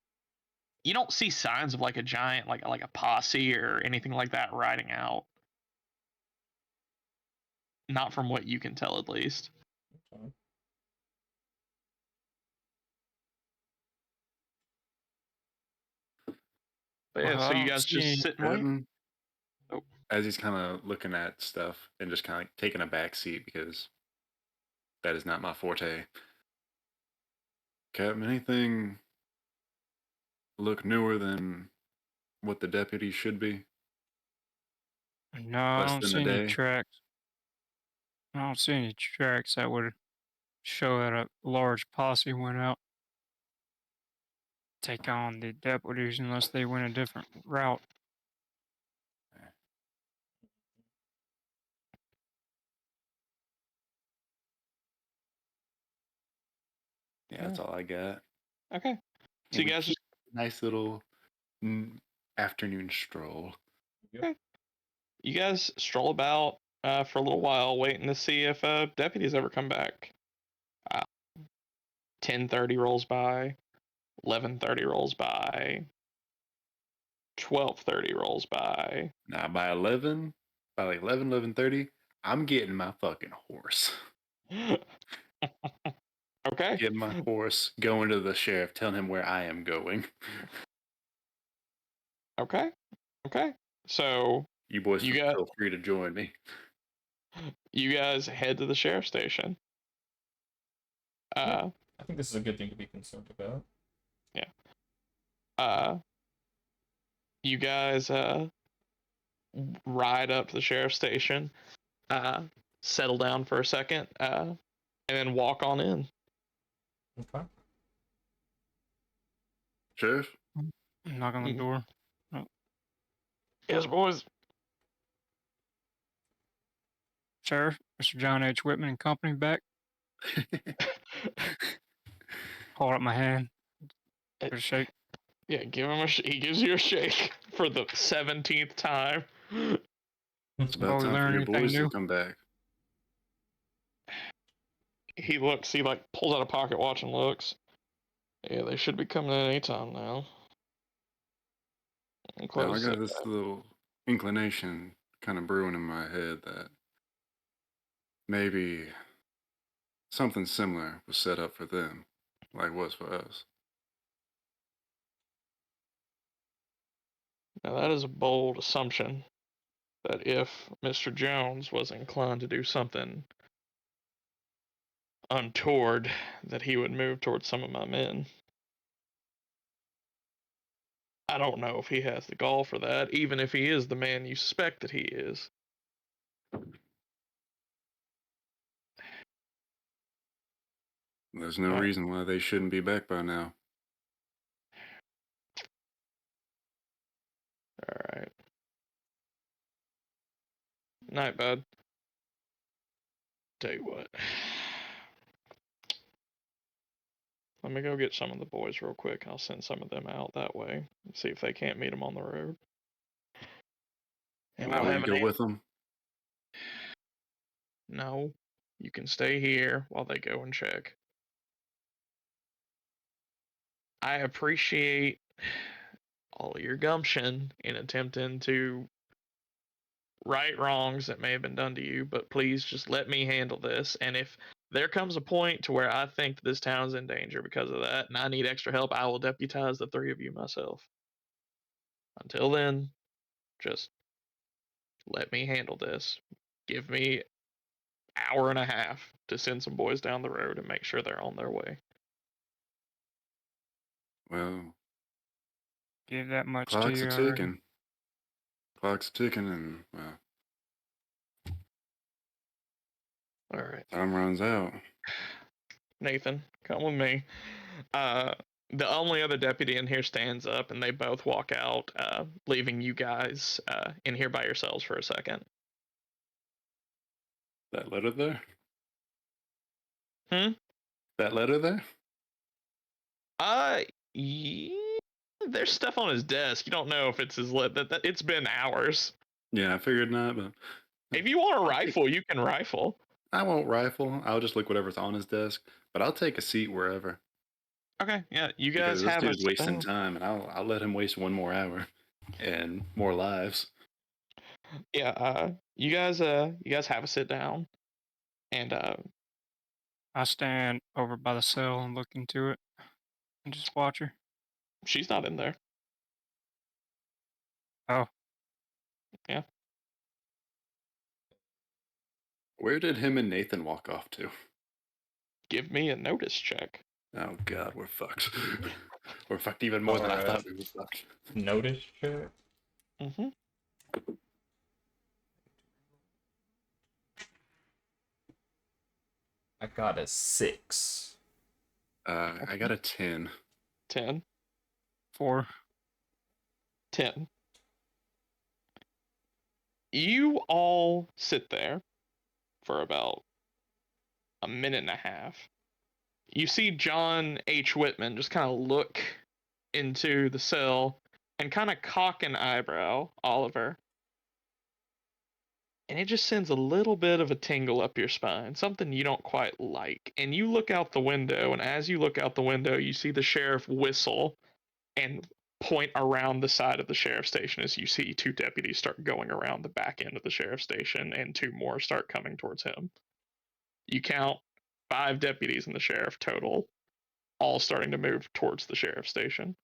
you don't see signs of like a giant, like a posse or anything like that riding out. Not from what you can tell, at least. Okay. But yeah, so I you don't guys see just sit and wait. Oh. As he's kind of looking at stuff and just kind of taking a back seat because that is not my forte. Captain, anything look newer than what the deputy should be? No, I Less don't than see a any day? tracks. I don't see any tracks that would show that a large posse went out. Take on the deputies unless they went a different route. Yeah, that's all I got. Okay. So And you we guys keep just a nice little afternoon stroll. you guys stroll about for a little while, waiting to see if deputies ever come back. 10:30 rolls by, 11:30 rolls by, 12:30 rolls by. Now by 11, by like 11:30, I'm getting my fucking horse. Okay. Getting my horse, going to the sheriff, telling him where I am going. Okay. Okay. So You boys You feel got- free to join me. you guys head to the sheriff's station. I think this is a good thing to be concerned about. You guys ride up to the sheriff's station, settle down for a second, and then walk on in. Okay. Sheriff? Knock on the door. Oh, Yes, boys. Sheriff, Mr. John H. Whitman and Company back. Hold up my hand. Give it a shake. Yeah, give him he gives you a shake for the 17th time. It's Oh, about we time for learn your anything boys new? to come back. He looks, he like pulls out a pocket watch and looks. Yeah, they should be coming in any time now. And Now, I closes got it. this little inclination kind of brewing in my head that maybe something similar was set up for them, like was for us. Now that is a bold assumption. That if Mr. Jones was inclined to do something untoward, that he would move towards some of my men. I don't know if he has the gall for that, even if he is the man you suspect that he is. There's no Alright. reason why they shouldn't be back by now. Alright. Night, bud. Tell you what. Let me go get some of the boys real quick. I'll send some of them out that way. See if they can't meet them on the road. And You we'll want me have to go with them? No, you can stay here while they go and check. I appreciate all your gumption in attempting to right wrongs that may have been done to you, but please just let me handle this. And if there comes a point to where I think that this town's in danger because of that, and I need extra help, I will deputize the three of you myself. Until then, just let me handle this. Give me hour and a half to send some boys down the road and make sure they're on their way. Well, Give that much to clock's you a already. ticking. Clock's ticking, and well, All right. time runs out. Nathan, come with me. The only other deputy in here stands up, and they both walk out, leaving you guys in here by yourselves for a second. That letter there? Hmm? That letter there? Yeah, there's stuff on his desk. You don't know if it's his that it's been hours. Yeah, I figured not, but If you want a rifle, you can rifle. I won't rifle. I'll just look whatever's on his desk, but I'll take a seat wherever. Okay, yeah, you Because guys this have a dude's wasting time, and I'll let him waste one more hour and more lives. Yeah, you guys have a sit down, and I stand over by the cell and look into it and just watch her. she's not in there. Oh. Yeah. Where did him and Nathan walk off to? Give me a notice check. Oh God, we're fucked. We're fucked even more than I thought we were fucked. Notice check. Mm-hmm. I got a 6. I got a 10. 10. 4. 10. You all sit there for about a minute and a half. You see John H. Whitman just kind of look into the cell and kind of cock an eyebrow, Oliver. And it just sends a little bit of a tingle up your spine, something you don't quite like. And you look out the window, and as you look out the window, you see the sheriff whistle and point around the side of the sheriff's station as you see two deputies start going around the back end of the sheriff's station and two more start coming towards him. You count 5 deputies in the sheriff total, all starting to move towards the sheriff's station.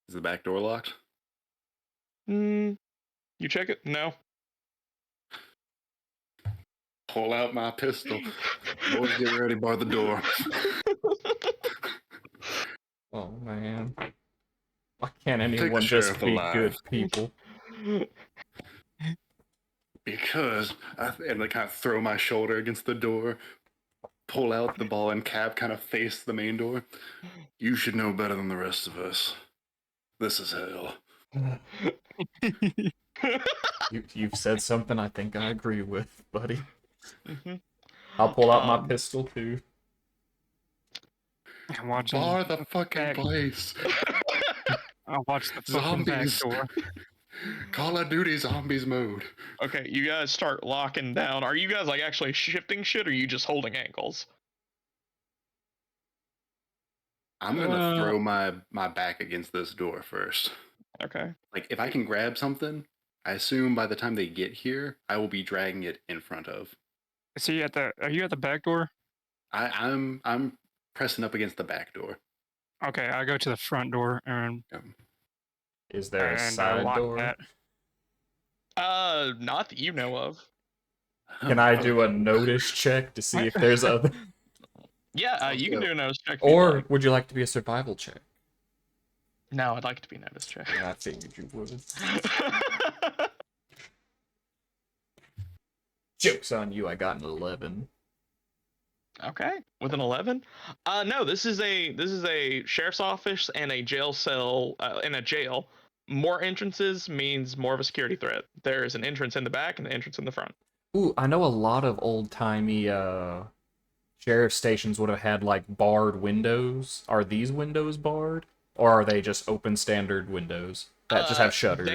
Is the back door locked? You check it? No. Pull out my pistol. Boys, get ready, bar the door. Well, man. Why can't Take the anyone sheriff just be alive. good people? Because and I kind of throw my shoulder against the door, pull out the ball and cap, kind of face the main door. You should know better than the rest of us. This is hell. You've said something I think I agree with, buddy. Mm-hmm. I'll pull out my pistol too. I'm watching Bar the fucking back. place. I'll watch the fucking back Zombies. door. Call of Duty zombies mode. Okay, you guys start locking down. Are you guys like actually shifting shit, or are you just holding ankles? I'm gonna throw my back against this door first. Okay. Like if I can grab something, I assume by the time they get here, I will be dragging it in front of. Are you at the back door? I'm pressing up against the back door. Okay, I go to the front door and Is there a side lock door? that. Not that you know of. Can I do a notice check to see if there's other? Yeah, you can do a notice check. Or would you like to be a survival check? No, I'd like to be notice check. Yeah, I figured you would. Joke's on you, I got an 11. Okay, with an 11. No, this is a sheriff's office and a jail cell in a jail. More entrances means more of a security threat. There's an entrance in the back and an entrance in the front. Ooh, I know a lot of old-timey sheriff stations would have had like barred windows. Are these windows barred? Or are they just open standard windows that just have shutters?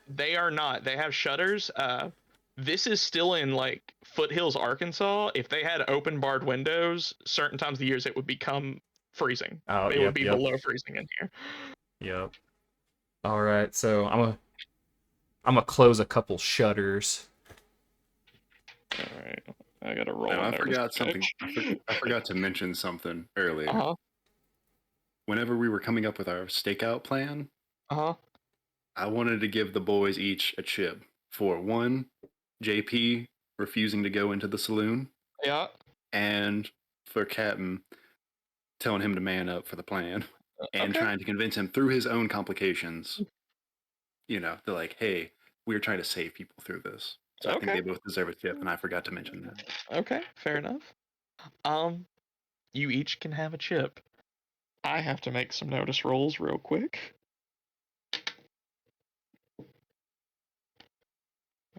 They are not. They have shutters. This is still in like Foothills, Arkansas. If they had open barred windows, certain times of the years it would become freezing. Oh, It would be below freezing in here. Yep. All right, so I'm gonna close a couple shutters. All right, I gotta roll. I forgot something. I forgot to mention something earlier. Uh huh. Whenever we were coming up with our stakeout plan, I wanted to give the boys each a chip. For one, JP refusing to go into the saloon. Yeah. And for Captain telling him to man up for the plan and trying to convince him through his own complications. You know, they're like, hey, we're trying to save people through this. So I think they both deserve a chip, and I forgot to mention that. Okay, fair enough. You each can have a chip. I have to make some notice rolls real quick.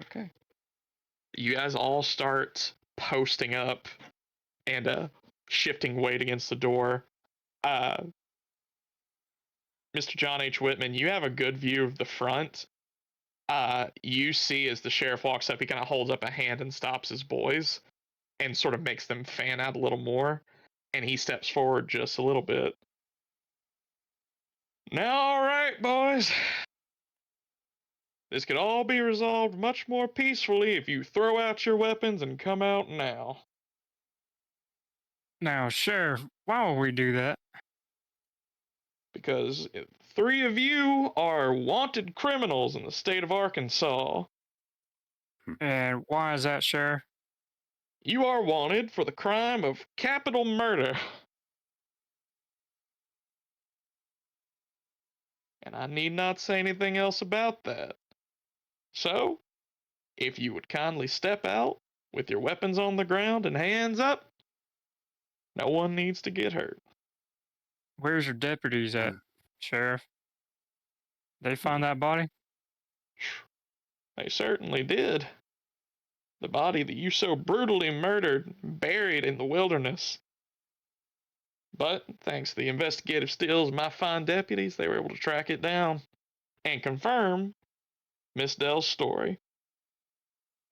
Okay. You guys all start posting up and shifting weight against the door. Mr. John H. Whitman, you have a good view of the front. You see as the sheriff walks up, he kind of holds up a hand and stops his boys and sort of makes them fan out a little more. And he steps forward just a little bit. Now, all right, boys. This could all be resolved much more peacefully if you throw out your weapons and come out now. Now, Sheriff, why would we do that? Because 3 of you are wanted criminals in the state of Arkansas. And why is that, Sheriff? You are wanted for the crime of capital murder. And I need not say anything else about that. So, if you would kindly step out with your weapons on the ground and hands up, no one needs to get hurt. Where's your deputies at, Sheriff? They find that body? They certainly did. The body that you so brutally murdered, buried in the wilderness. But, thanks to the investigative skills of my fine deputies, they were able to track it down and confirm Miss Dell's story.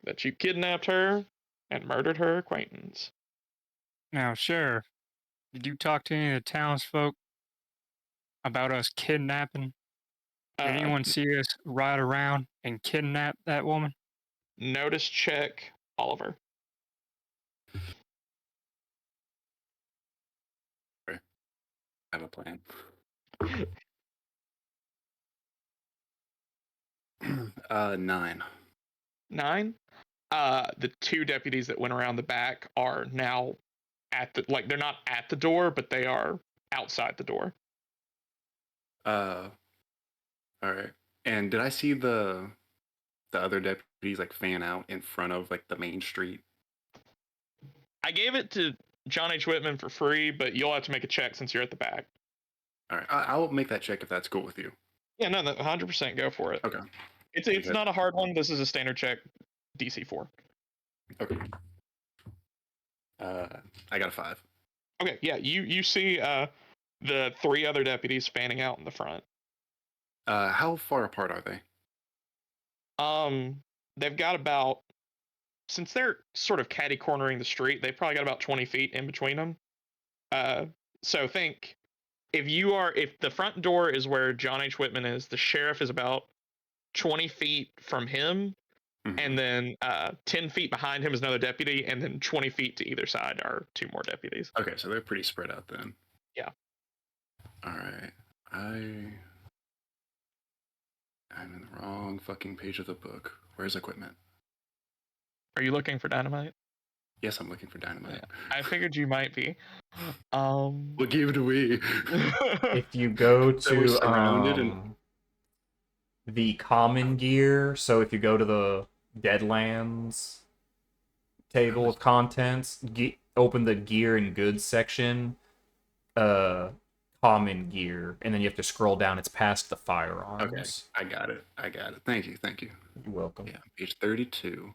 That you kidnapped her and murdered her acquaintance. Now, Sheriff, did you talk to any of the townsfolk about us kidnapping? Did anyone see us ride around and kidnap that woman? Notice check, Oliver. I have a plan. 9. 9. The 2 deputies that went around the back are now at the they're not at the door, but they are outside the door. Uh, all right. And did I see the other deputies like fan out in front of like the main street? I gave it to John H. Whitman for free, but you'll have to make a check since you're at the back. All right. I'll make that check if that's cool with you. Yeah, no, 100% go for it. Okay. It's not a hard one. This is a standard check, DC 4. Okay. I got a 5. Okay, yeah, you see the 3 other deputies fanning out in the front. How far apart are they? They've got about, since they're sort of catty cornering the street, they've probably got about 20 feet in between them. So think if the front door is where John H. Whitman is, the sheriff is about 20 feet from him, Mhm. and then 10 feet behind him is another deputy, and then 20 feet to either side are 2 more deputies. Okay, so they're pretty spread out then. Yeah. All right. I'm in the wrong fucking page of the book. Where's equipment? Are you looking for dynamite? Yes, I'm looking for dynamite. I figured you might be. What gave it away? If you go So we're surrounded to the common gear, so if you go to the Deadlands table of contents, open the gear and goods section, common gear, and then you have to scroll down. It's past the firearms. Okay, I got it. Thank you. You're welcome. Yeah, page 32.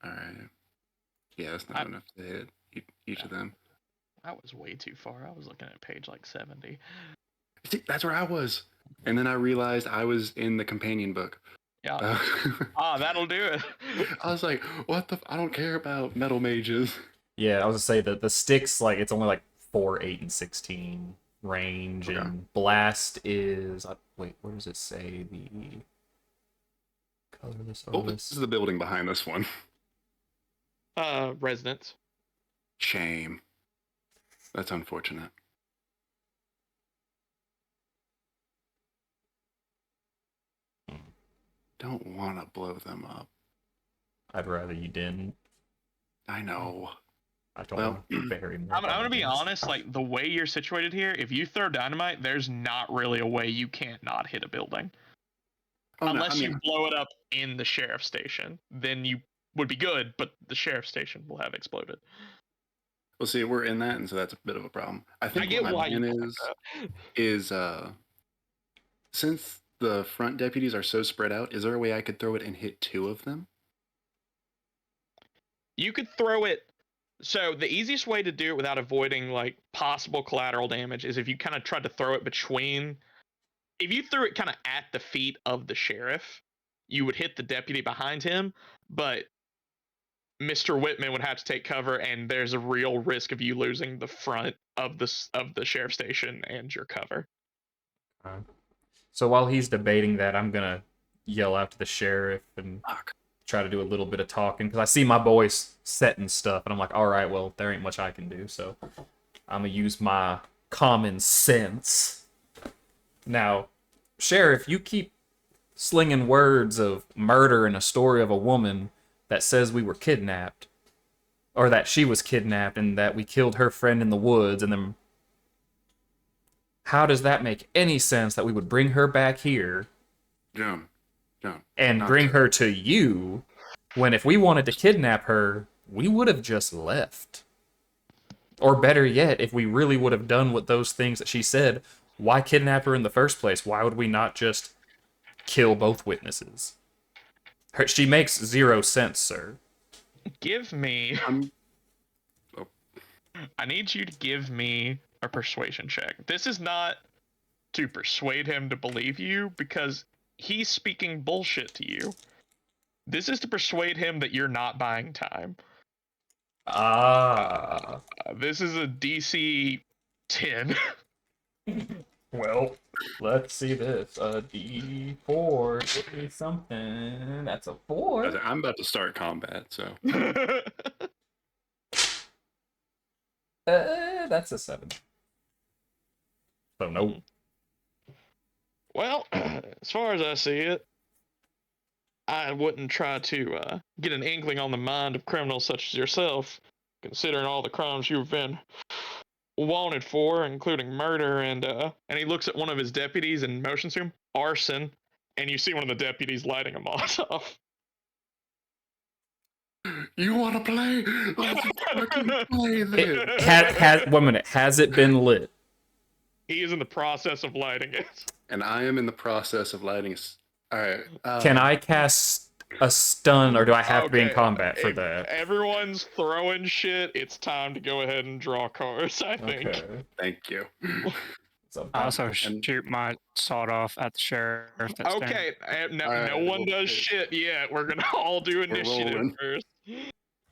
All right. Yeah, that's not enough to hit each of them. That was way too far. I was looking at page like 70. See, that's where I was. And then I realized I was in the companion book. Yeah. That'll do it. I was like, what the? I don't care about metal mages. Yeah, I was gonna say that the sticks, like, it's only like 4, 8, and 16 range, Okay. and blast is wait, where does it say the colorless? Oh, this is the building behind this one. Residence. Shame. That's unfortunate. Don't want to blow them up. I'd rather you didn't. I know. I don't Well, want to bury more I'm gonna be bodies. honest. Like the way you're situated here, if you throw dynamite, there's not really a way you can't not hit a building. Oh, Unless no, I you mean, blow it up in the sheriff's station, then you would be good. But the sheriff's station will have exploded. well, see, we're in that, and so that's a bit of a problem. I think get what why my you plan don't like is since the front deputies are so spread out, is there a way I could throw it and hit 2 of them? You could throw it. So the easiest way to do it without avoiding like possible collateral damage is if you kind of tried to throw it between. If you threw it kind of at the feet of the sheriff, you would hit the deputy behind him, but Mr. Whitman would have to take cover, and there's a real risk of you losing the front of the sheriff's station and your cover. So while he's debating that, I'm gonna yell out to the sheriff and Fuck. try to do a little bit of talking because I see my boys setting stuff, and I'm like, all right, well, there ain't much I can do, so I'm gonna use my common sense. Now, sheriff, you keep slinging words of murder and a story of a woman that says we were kidnapped, or that she was kidnapped and that we killed her friend in the woods, and then how does that make any sense that we would bring her back here John. and Not bring to- her to you when if we wanted to kidnap her, we would have just left? Or better yet, if we really would have done what those things that she said, why kidnap her in the first place? Why would we not just kill both witnesses? She makes 0 sense, sir. Give me. I'm I need you to give me a persuasion check. This is not to persuade him to believe you because he's speaking bullshit to you. This is to persuade him that you're not buying time. This is a DC 10. Well, let's see this. A D4, give me something. That's a 4. I'm about to start combat, so That's a 7. So no. Well, as far as I see it, I wouldn't try to get an inkling on the mind of criminals such as yourself, considering all the crimes you've been wanted for, including murder and he looks at one of his deputies and motions to him, arson, and you see one of the deputies lighting a Molotov. You want to play? Let's fucking play this. Has 1 minute. Has it been lit? He is in the process of lighting it. And I am in the process of lighting a... All right. Can I cast a stun, or do I have to be in Okay, combat for if that? everyone's throwing shit, it's time to go ahead and draw cards, I think. Okay. Thank you. So, I also And- shoot my sawed off at the sheriff. That's Okay, no, All right, no one well, does hey. shit yet. We're gonna all do initiative rolling. first.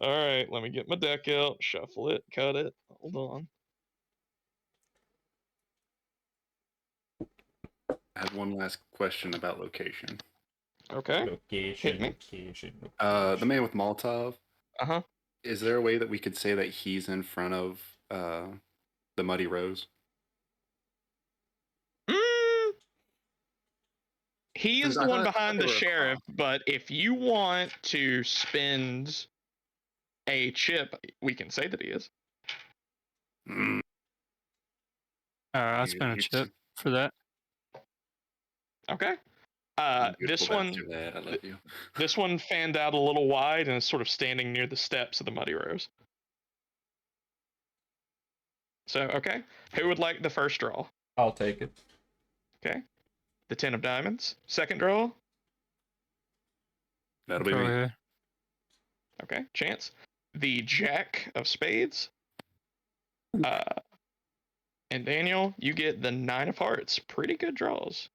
All right, let me get my deck out, shuffle it, cut it. Hold on. I had one last question about location. Okay. Location, Hit me. location. The man with Molotov. Uh-huh. Is there a way that we could say that he's in front of the Muddy Rose? He is I the one thought behind they the were sheriff, across. but if you want to spend a chip, we can say that he is. Mm, I spent a chip for that. Okay. I'm This beautiful one, bastard, Dad. I love you. this one fanned out a little wide and is sort of standing near the steps of the Muddy Rose. So, okay. Who would like the first draw? I'll take it. Okay. The 10 of diamonds. Second draw. That'll be Go me. ahead. Okay. Chance. The jack of spades. And Daniel, you get the 9 of hearts. Pretty good draws.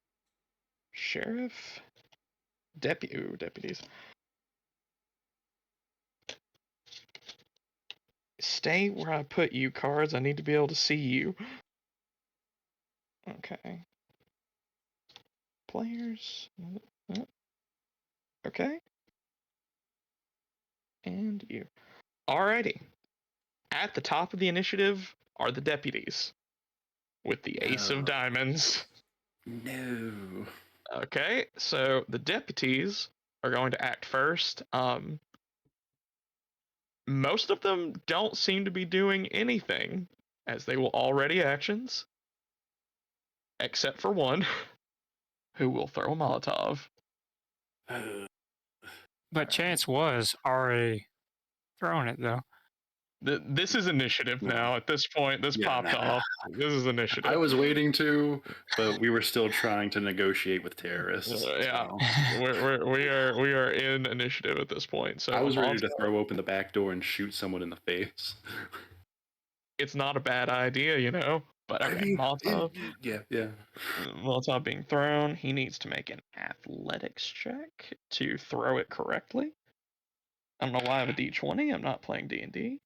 Sheriff. Deputies. Stay where I put you, cards. I need to be able to see you. Okay. Players. Okay. And you. Alrighty. At the top of the initiative are the deputies. With the ace of No. diamonds. No. Okay, so the deputies are going to act first. Most of them don't seem to be doing anything, as they will already actions. Except for one, who will throw a Molotov. But Chance was already throwing it though. This is initiative now. At this point, this popped off. This is initiative. I was waiting to, but we were still trying to negotiate with terrorists. Yeah, so. we are in initiative at this point. So I was ready to Molotov, throw open the back door and shoot someone in the face. it's not a bad idea, you know. But okay, Molotov. Yeah. Molotov being thrown, he needs to make an athletics check to throw it correctly. I don't know why I have a D20. I'm not playing D&D.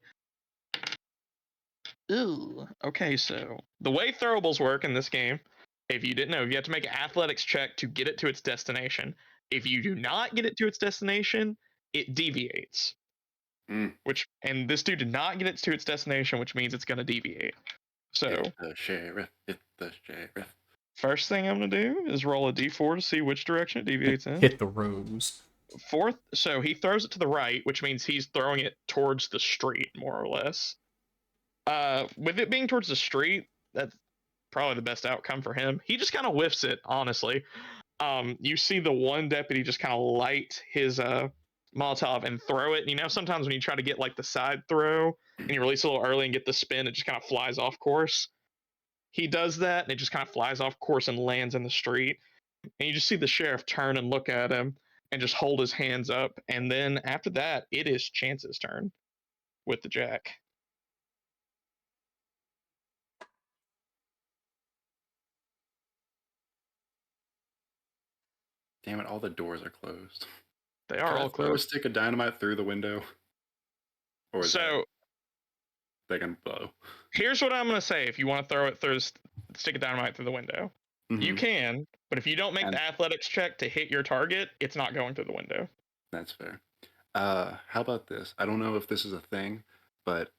Ooh. Okay, so the way throwables work in this game, if you didn't know, you have to make an athletics check to get it to its destination. If you do not get it to its destination, it deviates. And this dude did not get it to its destination, which means it's going to deviate. So, Hit the sheriff. Hit the sheriff. first thing I'm going to do is roll a d4 to see which direction it deviates in. Hit the rose. Fourth, so he throws it to the right, which means he's throwing it towards the street, more or less. With it being towards the street, that's probably the best outcome for him. He just kind of whiffs it, honestly. You see the one deputy just kind of light his Molotov and throw it. And you know, sometimes when you try to get like the side throw and you release a little early and get the spin, it just kind of flies off course. He does that and it just kind of flies off course and lands in the street. And you just see the sheriff turn and look at him and just hold his hands up. And then after that, it is Chance's turn with the jack. Damn it! All the doors are closed. They are all Throw a closed. stick of dynamite through the window. Or is So they can blow? here's what I'm gonna say: if you want to throw it through, stick a dynamite through the window, you Mhm. can. But if you don't make And- the athletics check to hit your target, it's not going through the window. That's fair. How about this? I don't know if this is a thing, but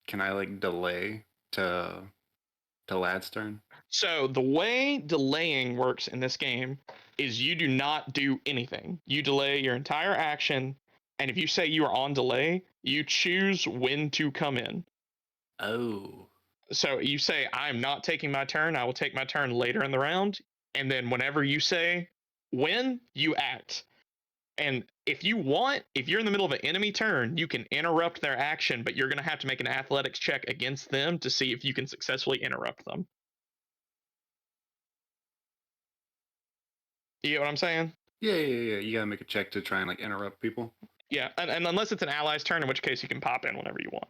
can I like delay to Lad's turn? So the way delaying works in this game is you do not do anything. You delay your entire action, and if you say you are on delay, you choose when to come in. Oh. So you say, I'm not taking my turn, I will take my turn later in the round, and then whenever you say when, you act. And if you want, if you're in the middle of an enemy turn, you can interrupt their action, but you're going to have to make an athletics check against them to see if you can successfully interrupt them. You get what I'm saying? Yeah. You gotta make a check to try and like interrupt people. Yeah, and unless it's an ally's turn, in which case you can pop in whenever you want.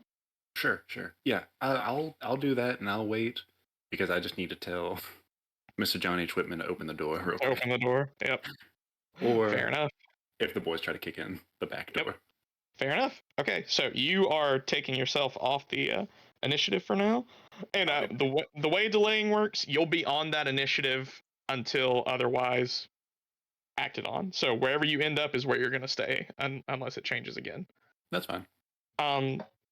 Sure. Yeah, I'll do that, and I'll wait because I just need to tell Mr. John H. Whitman to open the door real quick. Open the door. Yep. Or Fair enough. if the boys try to kick in the back door. Yep. Fair enough. Okay, so you are taking yourself off the initiative for now, and the way delaying works, you'll be on that initiative until otherwise acted on. So wherever you end up is where you're gonna stay, unless it changes again. That's fine.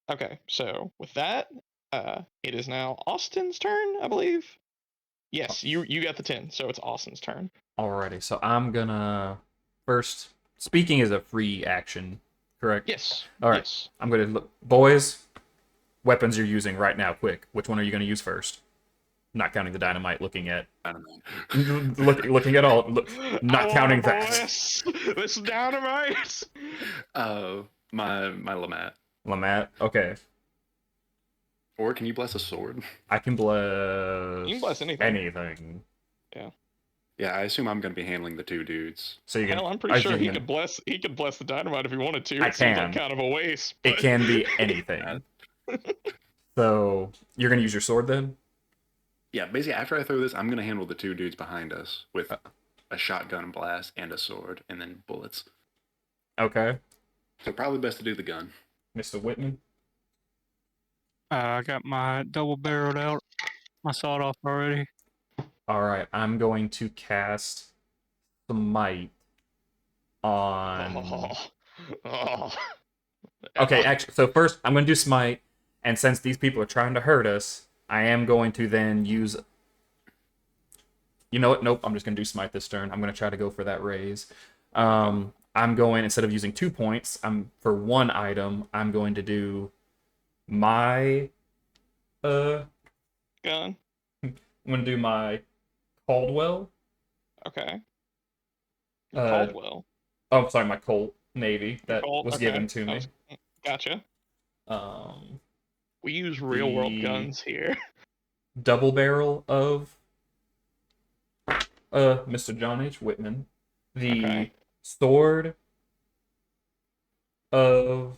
Okay, so with that, it is now Austin's turn, I believe. Yes, you got the 10, so it's Austin's turn. Alrighty, so I'm gonna first. Speaking is a free action, correct? Yes. All right. Yes. I'm gonna look, boys. Weapons you're using right now, quick. Which one are you gonna use first? Not counting the dynamite. Looking at. I don't know. looking at all. Not counting that. This dynamite. My Lamat. Lamat. Okay. Or can you bless a sword? I can bless. You can bless anything. Anything. Yeah, I assume I'm going to be handling the two dudes. So you can. Hell, I'm pretty sure he could bless. He could bless the dynamite if he wanted to. It seems like kind of a waste. But... It can be anything. So you're gonna use your sword then? Yeah, basically after I throw this, I'm gonna handle the two dudes behind us with a shotgun blast and a sword, and then bullets. Okay. So probably best to do the gun. Mr. Whitman. I got my double barreled out, my sawed off already. All right, I'm going to cast Smite on. Okay, actually, so first I'm going to do Smite, and since these people are trying to hurt us, I am going to then use. You know what? Nope. I'm just going to do Smite this turn. I'm going to try to go for that raise. I'm going, instead of using 2 points, for one item, I'm going to do my gun. I'm going to do my Caldwell. Okay. Caldwell. Oh, sorry, my Colt Navy that was given to me. Gotcha. We use real world guns here. Double barrel of Mr. John H. Whitman. The sword of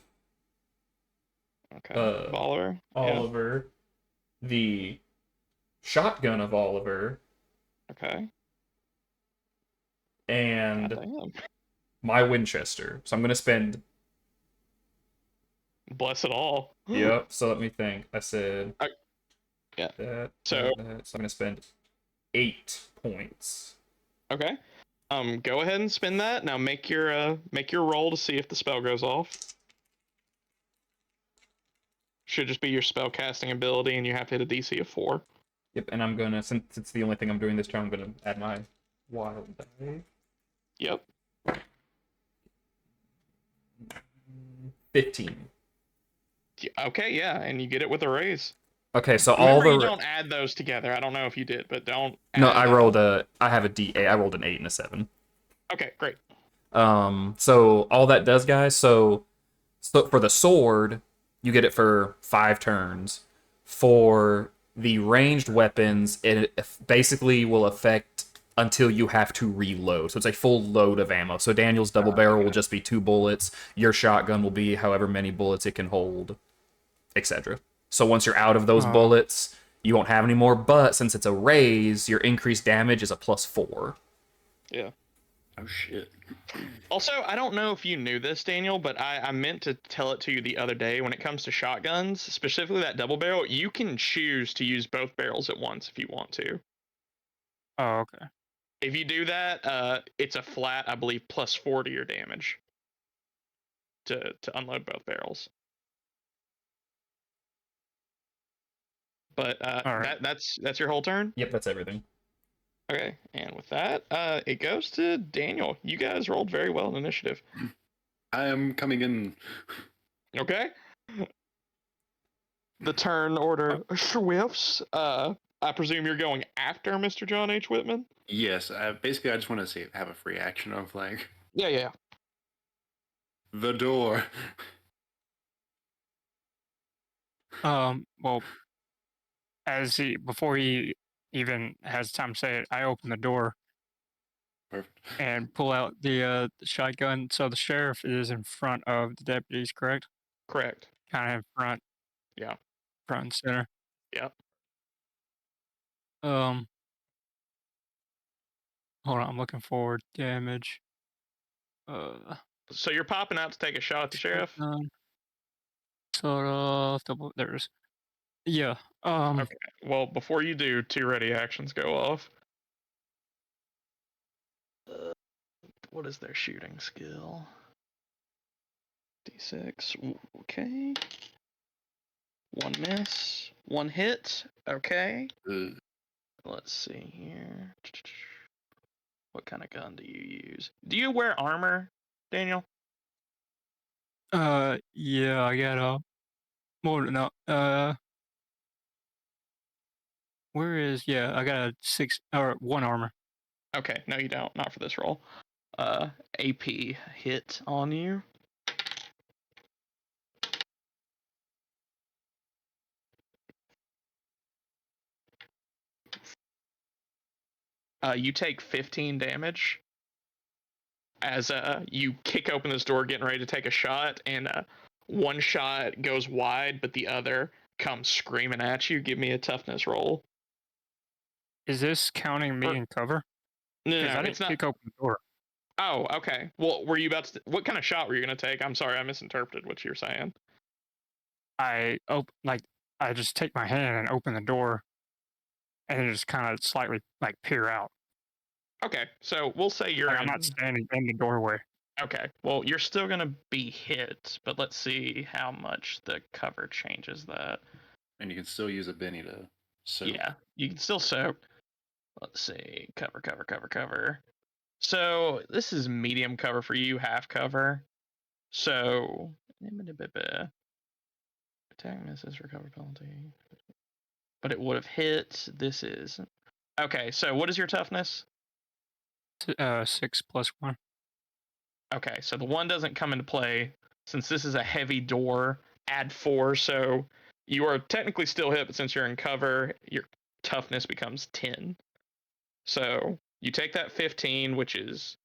Oliver. Oliver. Yeah. The shotgun of Oliver. Okay. And my Winchester. So I'm gonna spend. Bless it all. Yep. So let me think. I said. Yeah. So I'm gonna spend 8 points. Okay. Go ahead and spend that. Now make your roll to see if the spell goes off. Should just be your spell casting ability, and you have to hit a DC of 4. Yep, and I'm gonna, since it's the only thing I'm doing this turn, I'm gonna add my wild die. Yep. 15. Okay, yeah, and you get it with a raise. Okay, so Remember, you don't add those together. I don't know if you did, but don't. No, I rolled I have a D8. I rolled an 8 and a 7. Okay, great. So all that does, guys. So for the sword, you get it for 5 turns. For the ranged weapons, it basically will affect until you have to reload. So it's a full load of ammo. So Daniel's double barrel will just be 2 bullets. Your shotgun will be however many bullets it can hold, etc. So once you're out of those bullets, you won't have any more. But since it's a raise, your increased damage is a +4. Yeah. Oh, shit. Also, I don't know if you knew this, Daniel, but I meant to tell it to you the other day. When it comes to shotguns, specifically that double barrel, you can choose to use both barrels at once if you want to. Oh, okay. If you do that, it's a flat, I believe, +4 to your damage to unload both barrels. But that's your whole turn? Yep, that's everything. Okay, and with that, it goes to Daniel. You guys rolled very well in initiative. I am coming in. Okay. The turn order swifts. I presume you're going after Mr. John H. Whitman? Yes, basically, I just want to see have a free action of like Yeah. the door. Well, before he even has time to say it, I open the door Perfect. and pull out the shotgun. So the sheriff is in front of the deputies, correct? Correct. Kind of in front, Yeah. front and center. Yep. Um, hold on, I'm looking for damage. So you're popping out to take a shot at the sheriff? Sort of double. There's yeah. Okay. Well, before you do, 2 ready actions go off. What is their shooting skill? D6. Okay. 1 miss. 1 hit. Okay. Let's see here. What kind of gun do you use? Do you wear armor, Daniel? Yeah, I got more than where is I got a 6 or 1 armor. Okay, no, you don't. Not for this roll. AP hit on you. You take 15 damage as you kick open this door, getting ready to take a shot, and one shot goes wide, but the other comes screaming at you. Give me a toughness roll. Is this counting me Or- in cover? No, Because I it's didn't not. kick open the door. Oh, okay. Well, were you about to? What kind of shot were you gonna take? I'm sorry, I misinterpreted what you were saying. I just take my hand and open the door, and then just kind of slightly like peer out. Okay, so we'll say you're Like I'm not in. standing in the doorway. Okay, well, you're still gonna be hit, but let's see how much the cover changes that. And you can still use a Benny to soak. Yeah, you can still soak. Let's see, cover. So this is medium cover for you, half cover. So attack misses, recover penalty. But it would have hit. This is okay. So what is your toughness? 6 plus 1. Okay, so the 1 doesn't come into play since this is a heavy door. Add 4, so you are technically still hit, but since you're in cover, your toughness becomes 10. So you take that 15, which is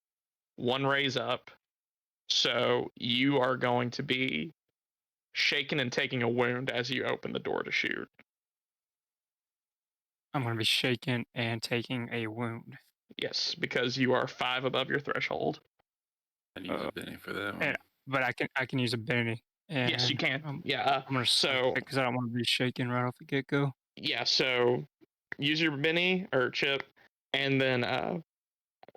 1 raise up. So you are going to be shaken and taking a wound as you open the door to shoot. I'm going to be shaken and taking a wound. Yes, because you are 5 above your threshold. And use a Benny for that one. But I can use a Benny. And Yes, you can. I'm going to so because I don't want to be shaken right off the get go. yeah, so use your Benny or chip, and then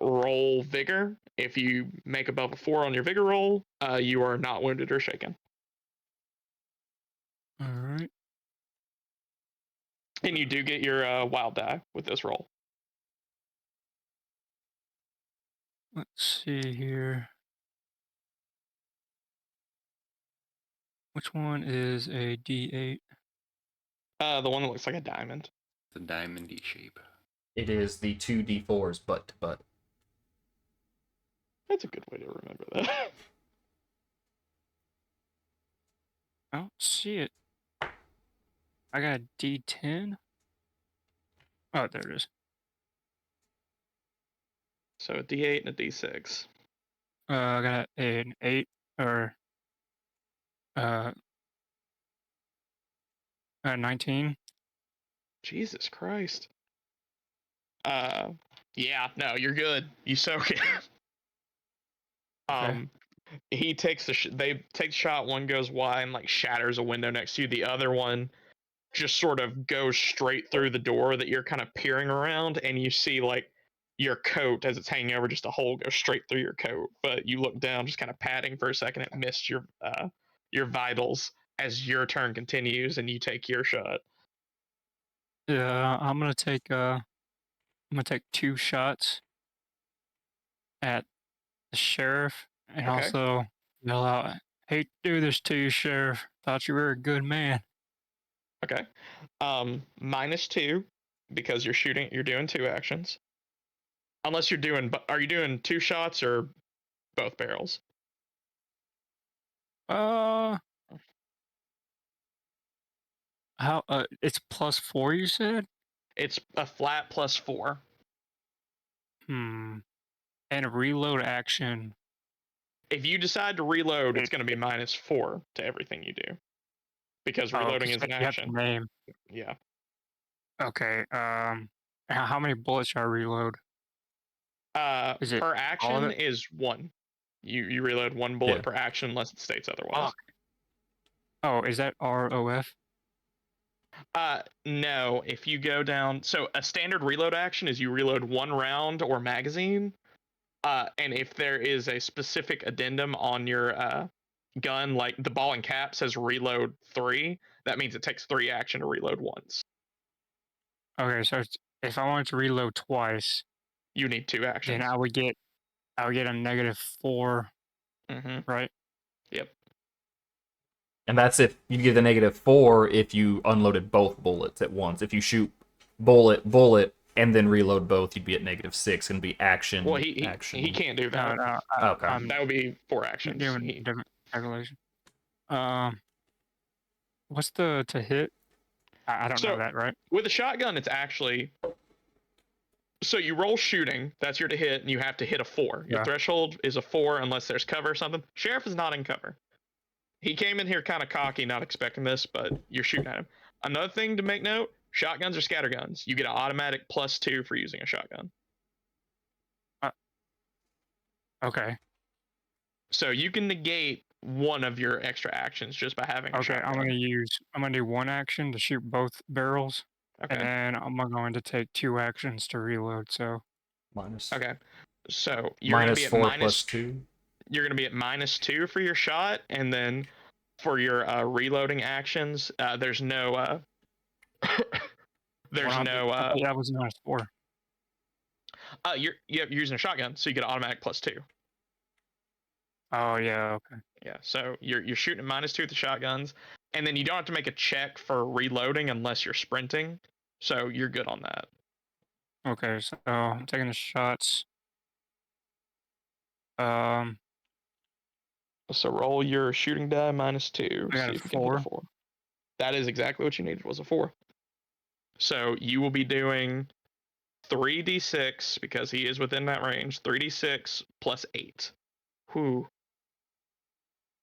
roll vigor. If you make above a 4 on your vigor roll, you are not wounded or shaken. All right. And you do get your wild die with this roll. Let's see here. Which one is a D8? The one that looks like a diamond. The diamondy shape. It is the 2d4s butt to butt. That's a good way to remember that. I don't see it. I got a D10. Oh, there it is. So a D8 and a D6. I got an 8 or 19. Jesus Christ. Yeah, no, you're good. You soak it. Okay. He takes they take the shot. One goes wide and like shatters a window next to you. The other one just sort of goes straight through the door that you're kind of peering around, and you see like your coat as it's hanging over, just a hole goes straight through your coat. But you look down, just kind of patting for a second. It missed your vitals as your turn continues, and you take your shot. Yeah, I'm gonna take 2 shots at the sheriff, and Okay. also yell out, "Hate to do this to you, Sheriff. Thought you were a good man." Okay. -2 because you're doing 2 actions. Unless you're doing, are you doing 2 shots or both barrels? Uh, how? It's +4. You said. It's a flat +4. And a reload action. If you decide to reload, it's It, going to be -4 to everything you do because reloading is an you have to action. name. Yeah. Okay. How many bullets should I reload? Is it Per all of action it? is 1. You reload 1 bullet Yeah. per action unless it states otherwise. Fuck. Oh, is that ROF? No. If you go down, so a standard reload action is you reload 1 round or magazine. And if there is a specific addendum on your gun, like the ball and cap says reload 3, that means it takes 3 action to reload once. Okay, so if I wanted to reload twice, You need 2 actions. then I would get a -4, Mm-hmm. right? Yep. And that's if you get the -4 if you unloaded both bullets at once. If you shoot bullet, and then reload both, you'd be at -6 and be action. Well, he action. can't do that. No, Okay. That would be 4 actions. doing different calculation. What's the to hit? I don't know So that, right? with a shotgun, it's actually, so you roll shooting. That's your to hit, and you have to hit a 4. Your Yeah. threshold is a 4 unless there's cover or something. Sheriff is not in cover. He came in here kind of cocky, not expecting this, but you're shooting at him. Another thing to make note: shotguns are scatter guns. You get an automatic +2 for using a shotgun. Okay. So you can negate one of your extra actions just by having a Okay, shotgun. I'm gonna do 1 action to shoot both barrels, and Okay. then I'm going to take 2 actions to reload. So Minus. Okay. So you're gonna be at -4 plus 2. You're gonna be at -2 for your shot, and then for your reloading actions, there's no there's no I thought that was -4. you're using a shotgun, so you get an automatic +2. Oh yeah, okay. Yeah, so you're shooting at -2 with the shotguns, and then you don't have to make a check for reloading unless you're sprinting, so you're good on that. Okay, so I'm taking the shots. Um, So roll your shooting die -2. I got See a if you can hit a 4. 4. That is exactly what you needed. Was a 4. So you will be doing 3d6 because he is within that range. 3d6 plus 8. Whew.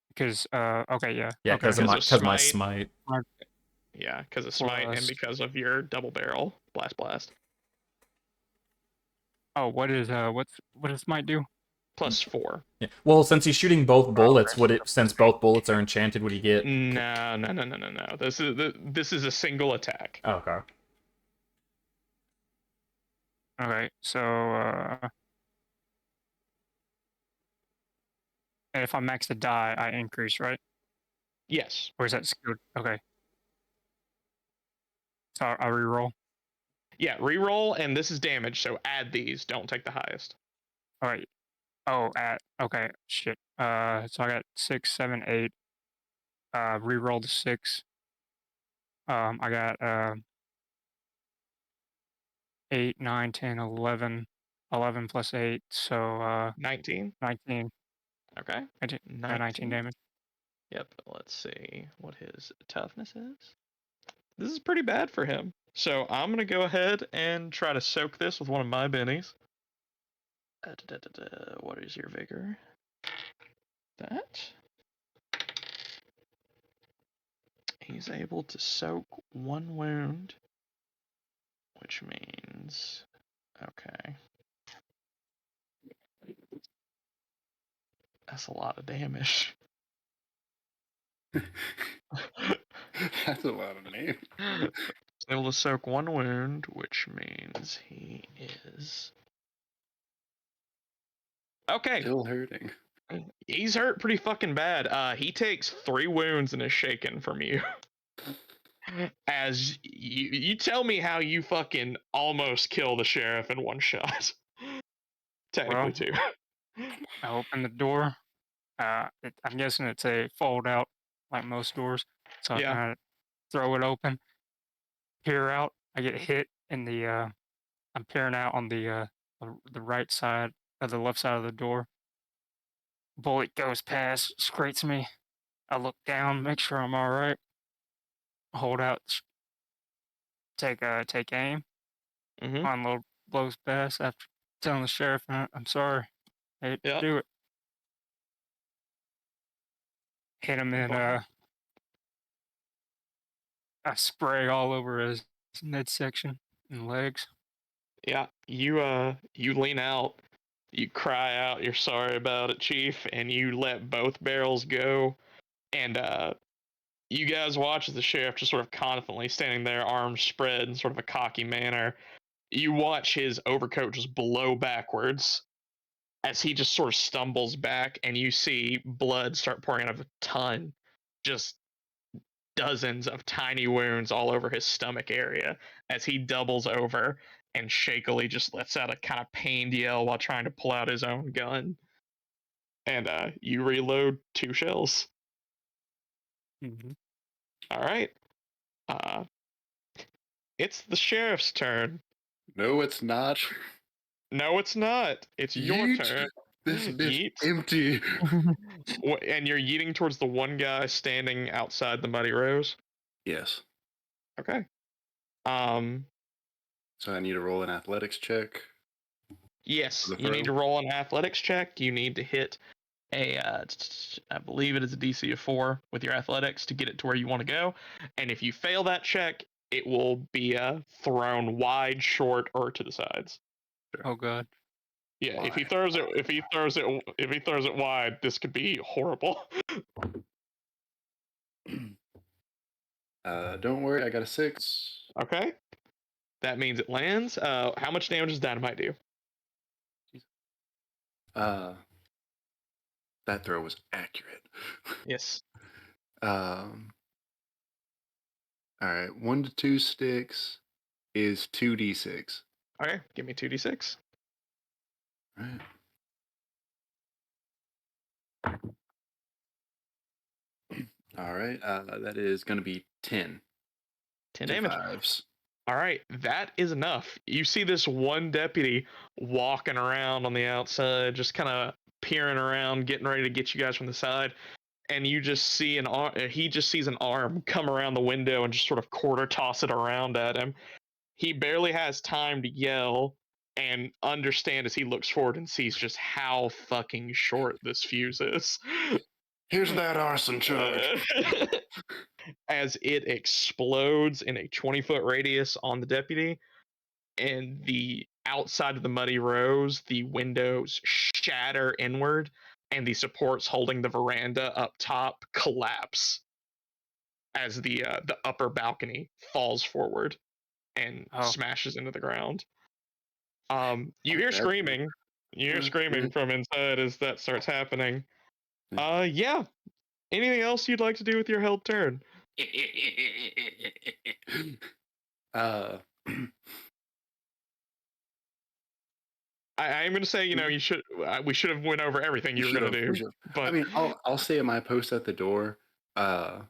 Because okay, yeah. Yeah, Okay. because of my smite. Yeah, because of smite and because of your double barrel blast. Oh, what does smite do? +4. Yeah. Well, since he's shooting both bullets, since both bullets are enchanted, would he get? No. This is a single attack. Oh, okay. Okay, so and if I max the die, I increase, right? Yes. Or is that skilled? Okay. So I reroll. Yeah, reroll, and this is damage, so add these. Don't take the highest. All right. Oh, okay. Shit. So I got 6, 7, 8. Reroll the 6. I got 8, 9, 10, 11. 11 plus 8, so 19. 19. Okay. 19 damage. Yep. Let's see what his toughness is. This is pretty bad for him. So I'm gonna go ahead and try to soak this with one of my bennies. What is your vigor? That. He's able to soak 1 wound, which means, okay, that's a lot of damage. That's a lot of names. He's able to soak 1 wound, which means he is okay. Still hurting. He's hurt pretty fucking bad. He takes 3 wounds and is shaken from you. As you tell me how you fucking almost kill the sheriff in 1 shot. Technically, Well, 2. I open the door. I'm guessing it's a fold out like most doors. So I Yeah. kind of throw it open, peer out. I get hit in the. I'm peering out on the right side of the left side of the door. Bullet goes past, scrapes me. I look down, make sure I'm all right. Hold out, take aim. Mm-hmm. Unload blows past after telling the sheriff, I'm sorry, I hate to Yeah. do it. Hit him in I spray all over his midsection and legs. Yeah. You lean out, you cry out, you're sorry about it, Chief, and you let both barrels go. And you guys watch as the sheriff just sort of confidently standing there, arms spread in sort of a cocky manner. You watch his overcoat just blow backwards as he just sort of stumbles back, and you see blood start pouring out of a ton, just dozens of tiny wounds all over his stomach area as he doubles over and shakily just lets out a kind of pained yell while trying to pull out his own gun. And you reload 2 shells. Mm-hmm. All right. Uh, it's the sheriff's turn. No, it's not. No, it's not. It's your Yeet. turn. This bitch Yeet. empty. And you're yeeting towards the one guy standing outside the Muddy Rose. Yes. Okay. So I need to roll an athletics check. Yes, The you need to throw? roll an athletics check. You need to hit a, I believe it is a DC of 4 with your athletics to get it to where you want to go. And if you fail that check, it will be thrown wide, short, or to the sides. Oh god. Yeah, if he Wide. throws it, if he throws it wide, this could be horrible. Don't worry, I got a 6. Okay, that means it lands. How much damage does dynamite do? That throw was accurate. Yes. All right, 1 to 2 sticks is 2d6. Okay, give me 2d6. Right. All right, that is going to be 10. 10 to damage. 5s. All right, that is enough. You see this one deputy walking around on the outside, just kind of peering around, getting ready to get you guys from the side, and you just see an arm. He just sees an arm come around the window and just sort of quarter toss it around at him. He barely has time to yell and understand as he looks forward and sees just how fucking short this fuse is. Here's that arson charge. As it explodes in a 20-foot radius on the deputy, and the outside of the Muddy Rose, the windows shatter inward, and the supports holding the veranda up top collapse as the upper balcony falls forward and Oh. smashes into the ground. You Oh, hear that's screaming. You hear screaming from inside as that starts happening. Yeah. Anything else you'd like to do with your held turn? uh, I'm going to say, you should. We should have went over everything you were going to do. I But mean, I'll stay at my post at the door. I'll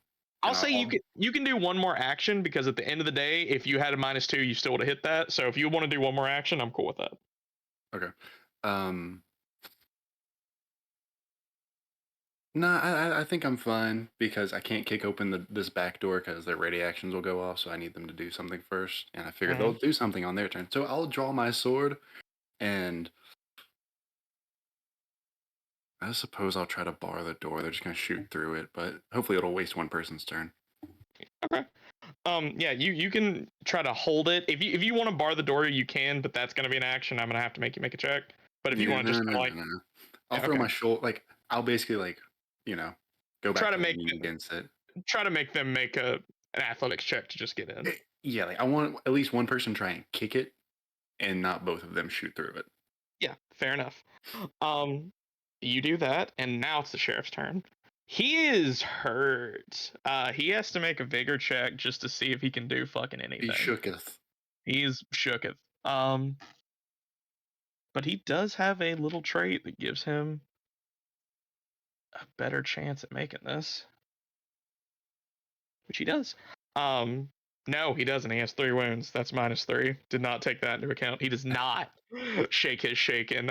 say you can do one more action because at the end of the day, if you had a -2, you still would have hit that. So if you want to do one more action, I'm cool with that. Okay. No, I think I'm fine because I can't kick open this back door because their reactions will go off. So I need them to do something first, and I figured they'll do something on their turn. So I'll draw my sword, and I suppose I'll try to bar the door. They're just gonna shoot through it, but hopefully it'll waste one person's turn. Okay. Yeah, you can try to hold it. If you want to bar the door, you can, but that's gonna be an action. I'm gonna have to make you make a check. But if you want to just no. I'll throw my shoulder. Like I'll basically go back try to to make leaning against it. try to make them make an athletics check to just get in. Yeah, like I want at least one person try and kick it, and not both of them shoot through it. Yeah, fair enough. You do that, and now it's the sheriff's turn. He is hurt. He has to make a vigor check just to see if he can do fucking anything. He shooketh. He's shooketh. But he does have a little trait that gives him a better chance at making this, which he does. No, he doesn't. He has 3 wounds. That's -3. Did not take that into account. He does not shake his shaken.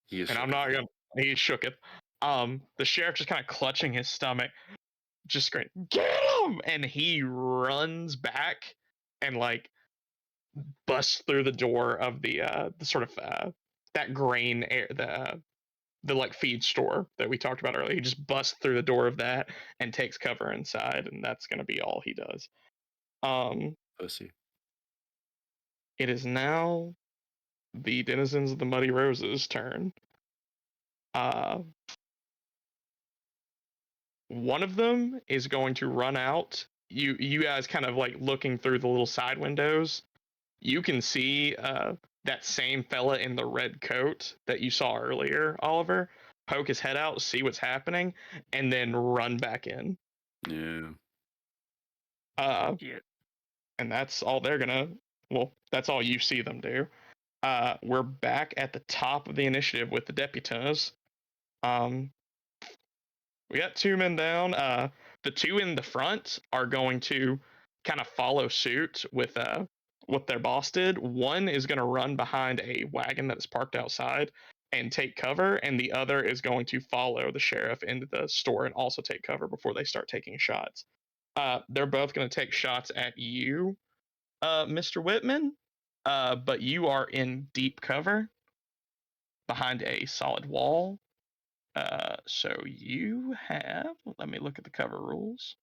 He is And I'm shook. not gonna. He shook it. The sheriff just kind of clutching his stomach, just screaming, "Get him!" And he runs back and like busts through the door of the sort of that grain air the like feed store that we talked about earlier. He just busts through the door of that and takes cover inside, and that's gonna be all he does. Pussy. It is now the denizens of the Muddy Roses' turn. Uh, one of them is going to run out. You guys kind of like looking through the little side windows. You can see that same fella in the red coat that you saw earlier, Oliver, poke his head out, see what's happening, and then run back in. Yeah. Yeah. And that's all they're gonna. Well, that's all you see them do. We're back at the top of the initiative with the deputies. We got 2 men down. The 2 in the front are going to kind of follow suit with what their boss did. One is going to run behind a wagon that is parked outside and take cover, and the other is going to follow the sheriff into the store and also take cover before they start taking shots. They're both going to take shots at you, Mr. Whitman, but you are in deep cover behind a solid wall. So you have, let me look at the cover rules.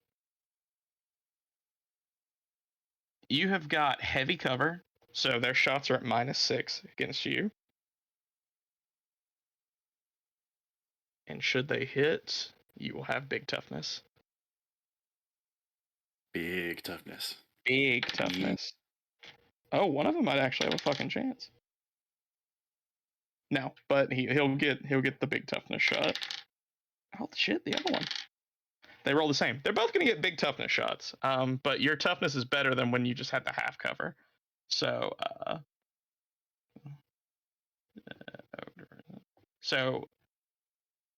You have got heavy cover, so their shots are at -6 against you. And should they hit, you will have big toughness. Big toughness. Big toughness. Oh, one of them might actually have a fucking chance. No, but he'll get the big toughness shot. Oh shit, the other one. They roll the same. They're both gonna get big toughness shots. But your toughness is better than when you just had the half cover. So so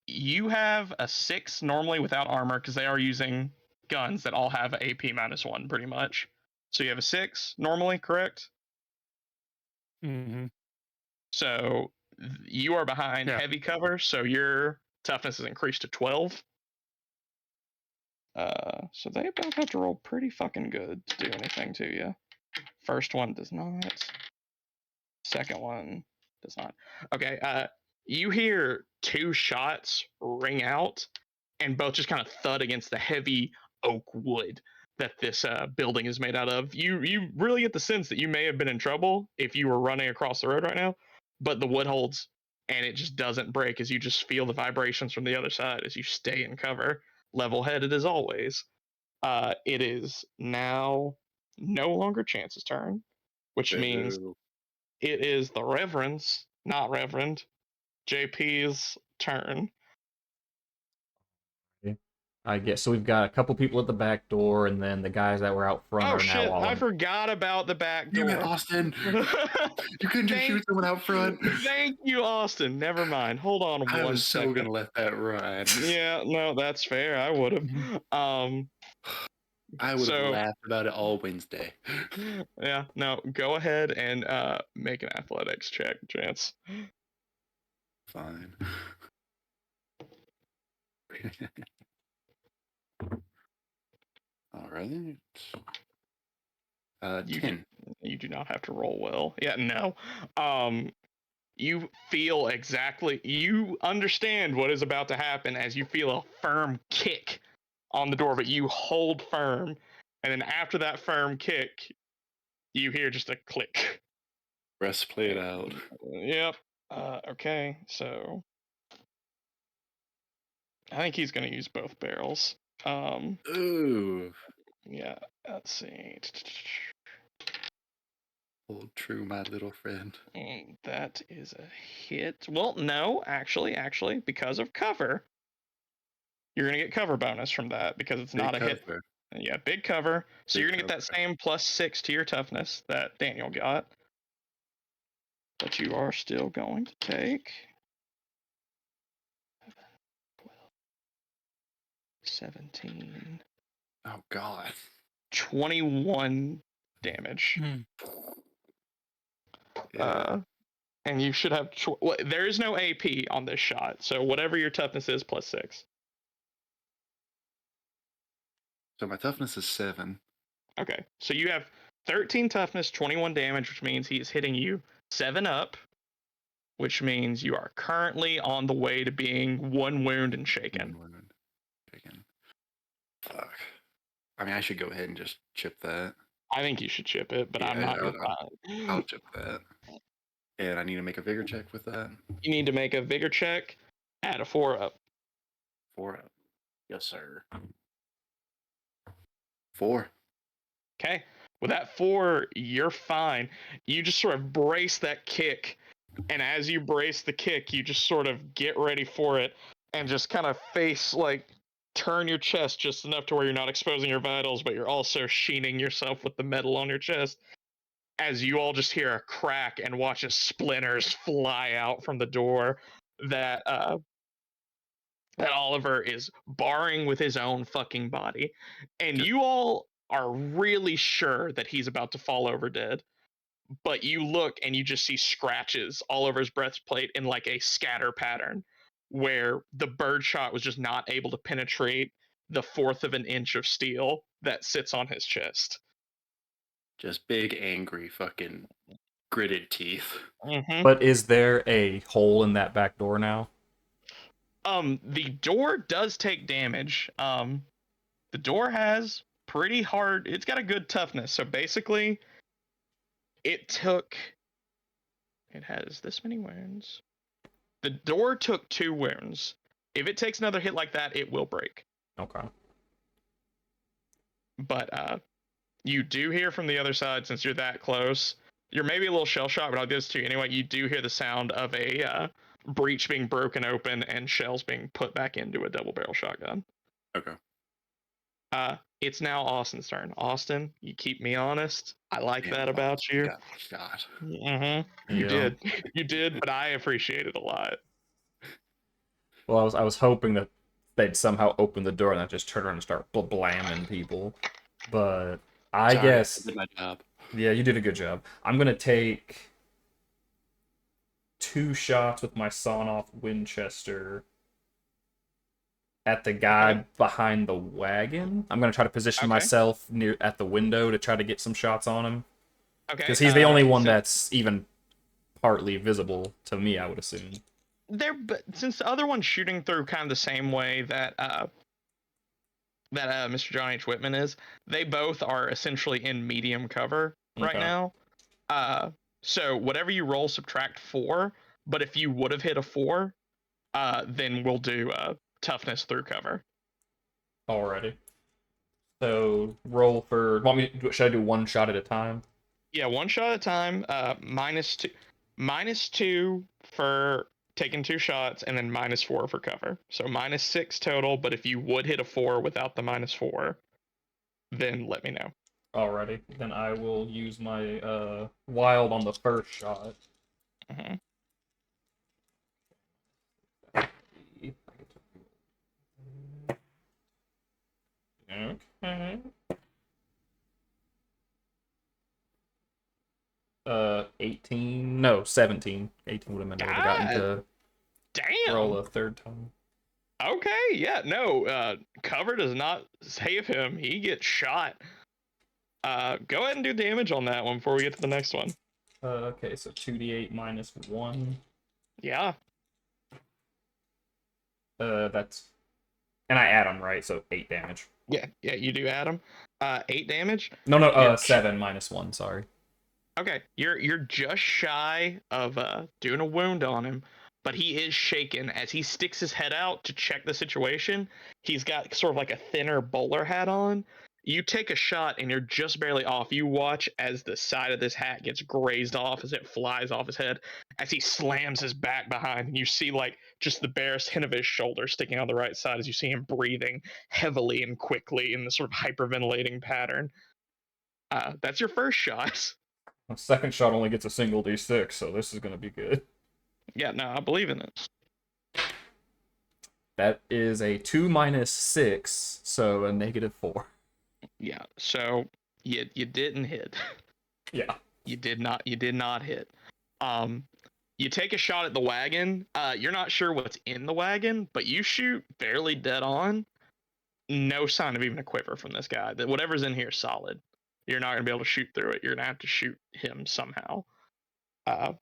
you have a 6 normally without armor because they are using guns that all have AP -1 pretty much. So you have a 6 normally, correct? Mm-hmm. So you are behind Yeah. heavy cover, so your toughness is increased to 12. So they both have to roll pretty fucking good to do anything to you. First one does not. Second one does not. Okay, you hear 2 shots ring out, and both just kind of thud against the heavy oak wood that this building is made out of. You really get the sense that you may have been in trouble if you were running across the road right now, but the wood holds and it just doesn't break as you just feel the vibrations from the other side as you stay in cover, level-headed as always. It is now no longer Chance's turn, which means Boo. it is the Reverend's, not Reverend, JP's turn. I guess so. We've got a couple people at the back door, and then the guys that were out front Oh are now shit, all I in. forgot about the back Damn it, door. Austin! You couldn't just shoot someone out front. Thank you, Austin. Never mind. Hold on I one was so second. gonna let that ride. Yeah, no, that's fair. I would have. I would have So laughed about it all Wednesday. yeah, no, go ahead and make an athletics check, Chance. Fine. All right. 10. You do not have to roll well. Yeah, no. You feel exactly, you understand what is about to happen as you feel a firm kick on the door, but you hold firm. And then after that firm kick, you hear just a click. Rest played out. Yep. Okay, so I think he's going to use both barrels. Ooh. Yeah, let's see. Hold true, my little friend. That is a hit. Well, no, actually, because of cover, you're going to get cover bonus from that because it's Big not a hit. cover. Yeah, big cover. So Big you're going to get that same +6 to your toughness that Daniel got. But you are still going to take 17. Oh God. 21 damage. Yeah. And you should have. Well, there is no AP on this shot, so whatever your toughness is, +6. So my toughness is 7. Okay, so you have 13 toughness, 21 damage, which means he's hitting you 7 up, which means you are currently on the way to being 1 wound and shaken. Shaken. Fuck. I mean, I should go ahead and just chip that. I think you should chip it, but I'm not going to. I'll chip that. And I need to make a vigor check with that. You need to make a vigor check, add a 4 up. 4 up. Yes, sir. 4. Okay. With that 4, you're fine. You just sort of brace that kick, and as you brace the kick, you just sort of get ready for it and just kind of turn your chest just enough to where you're not exposing your vitals, but you're also sheening yourself with the metal on your chest. As you all just hear a crack and watch as splinters fly out from the door that that Oliver is barring with his own fucking body. And you all are really sure that he's about to fall over dead. But you look and you just see scratches all over his breastplate in like a scatter pattern where the birdshot was just not able to penetrate the 1/4 of an inch of steel that sits on his chest. Just big, angry, fucking gritted teeth. Mm-hmm. But is there a hole in that back door now? The door does take damage. The door has pretty hard. It's got a good toughness. So basically, it has this many wounds. The door took 2 wounds. If it takes another hit like that, it will break. Okay. But you do hear from the other side, since you're that close. You're maybe a little shell shocked, but I'll do this to you anyway. You do hear the sound of a breach being broken open and shells being put back into a double barrel shotgun. Okay. It's now Austin's turn. Austin, you keep me honest. I like that about you. God. Mm-hmm. You Yeah. did, but I appreciate it a lot. Well, I was hoping that they'd somehow open the door and not just turn around and start blamming people. But I Sorry, guess. I did my job. Yeah, you did a good job. I'm gonna take 2 shots with my sawn-off Winchester at the guy behind the wagon. I'm gonna try to position myself near at the window to try to get some shots on him. Okay. Because he's the only one that's even partly visible to me, I would assume. But since the other one's shooting through kind of the same way that Mr. John H. Whitman is, they both are essentially in medium cover right now. So whatever you roll, subtract 4. But if you would have hit a 4, then we'll do toughness through cover. Alrighty. So roll for. Should I do 1 shot at a time? Yeah, 1 shot at a time. -2 for taking 2 shots, and then -4 for cover. So -6 total. But if you would hit a 4 without the -4, then let me know. Alrighty. Then I will use my wild on the first shot. Mm-hmm. Okay. 18. No, 17. 18 would have meant I would have gotten to roll a 3rd time. Okay, yeah, no, cover does not save him. He gets shot. Go ahead and do damage on that one before we get to the next one. Okay, so 2d8 minus 1. Yeah. That's... And I add them, right? So 8 damage. Yeah, you do add him. 8 damage? No, 7 minus 1, sorry. Okay, you're just shy of doing a wound on him, but he is shaken as he sticks his head out to check the situation. He's got sort of like a thinner bowler hat on. You take a shot and you're just barely off. You watch as the side of this hat gets grazed off as it flies off his head as he slams his back behind, and you see like just the barest hint of his shoulder sticking on the right side as you see him breathing heavily and quickly in this sort of hyperventilating pattern. That's your first shot. My second shot only gets a single d6, so this is going to be good. Yeah, no, I believe in it. That is a 2 minus 6, so a -4. Yeah. So you didn't hit. Yeah. You did not hit. Um, you take a shot at the wagon. You're not sure what's in the wagon, but you shoot barely dead on. No sign of even a quiver from this guy. That whatever's in here is solid. You're not gonna be able to shoot through it. You're gonna have to shoot him somehow. Uh,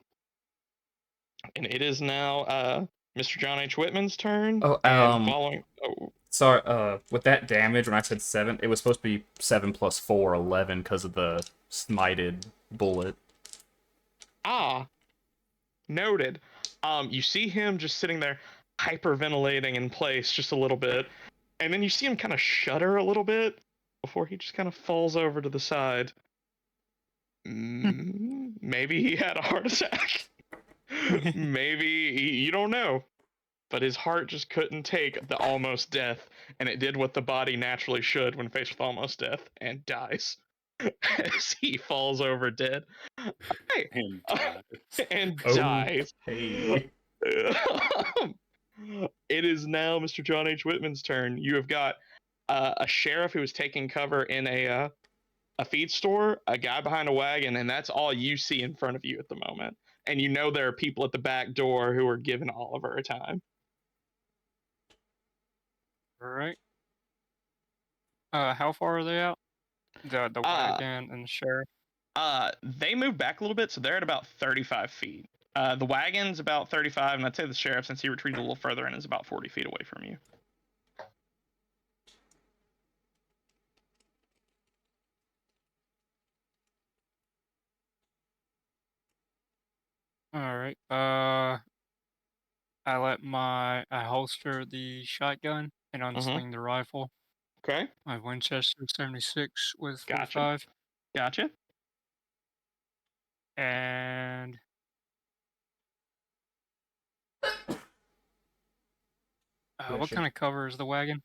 and it is now Mr. John H. Whitman's turn. Oh, And following. Oh, sorry, with that damage, when I said 7, it was supposed to be 7 plus 4, 11, because of the smited bullet. noted. You see him just sitting there, hyperventilating in place just a little bit, and then you see him kind of shudder a little bit before he just kind of falls over to the side. Maybe he had a heart attack. Maybe you don't know, but his heart just couldn't take the almost death, and it did what the body naturally should when faced with almost death, and dies as he falls over dead. Hey, And dies. and Oh, dies. hey. It is now Mr. John H. Whitman's turn. You have got a sheriff who is taking cover in a feed store, a guy behind a wagon, and that's all you see in front of you at the moment. And you know there are people at the back door who are giving Oliver a time. All right. How far are they out? The Uh, wagon and the sheriff. they moved back a little bit, so they're at about 35 feet. The wagon's about 35, and I'd say the sheriff, since he retreated a little further in, is about 40 feet away from you. All right. I holster the shotgun and Mm-hmm. unsling the rifle. Okay. My Winchester 76 with Gotcha. 45, Gotcha. and what Bless you. kind of cover is the wagon?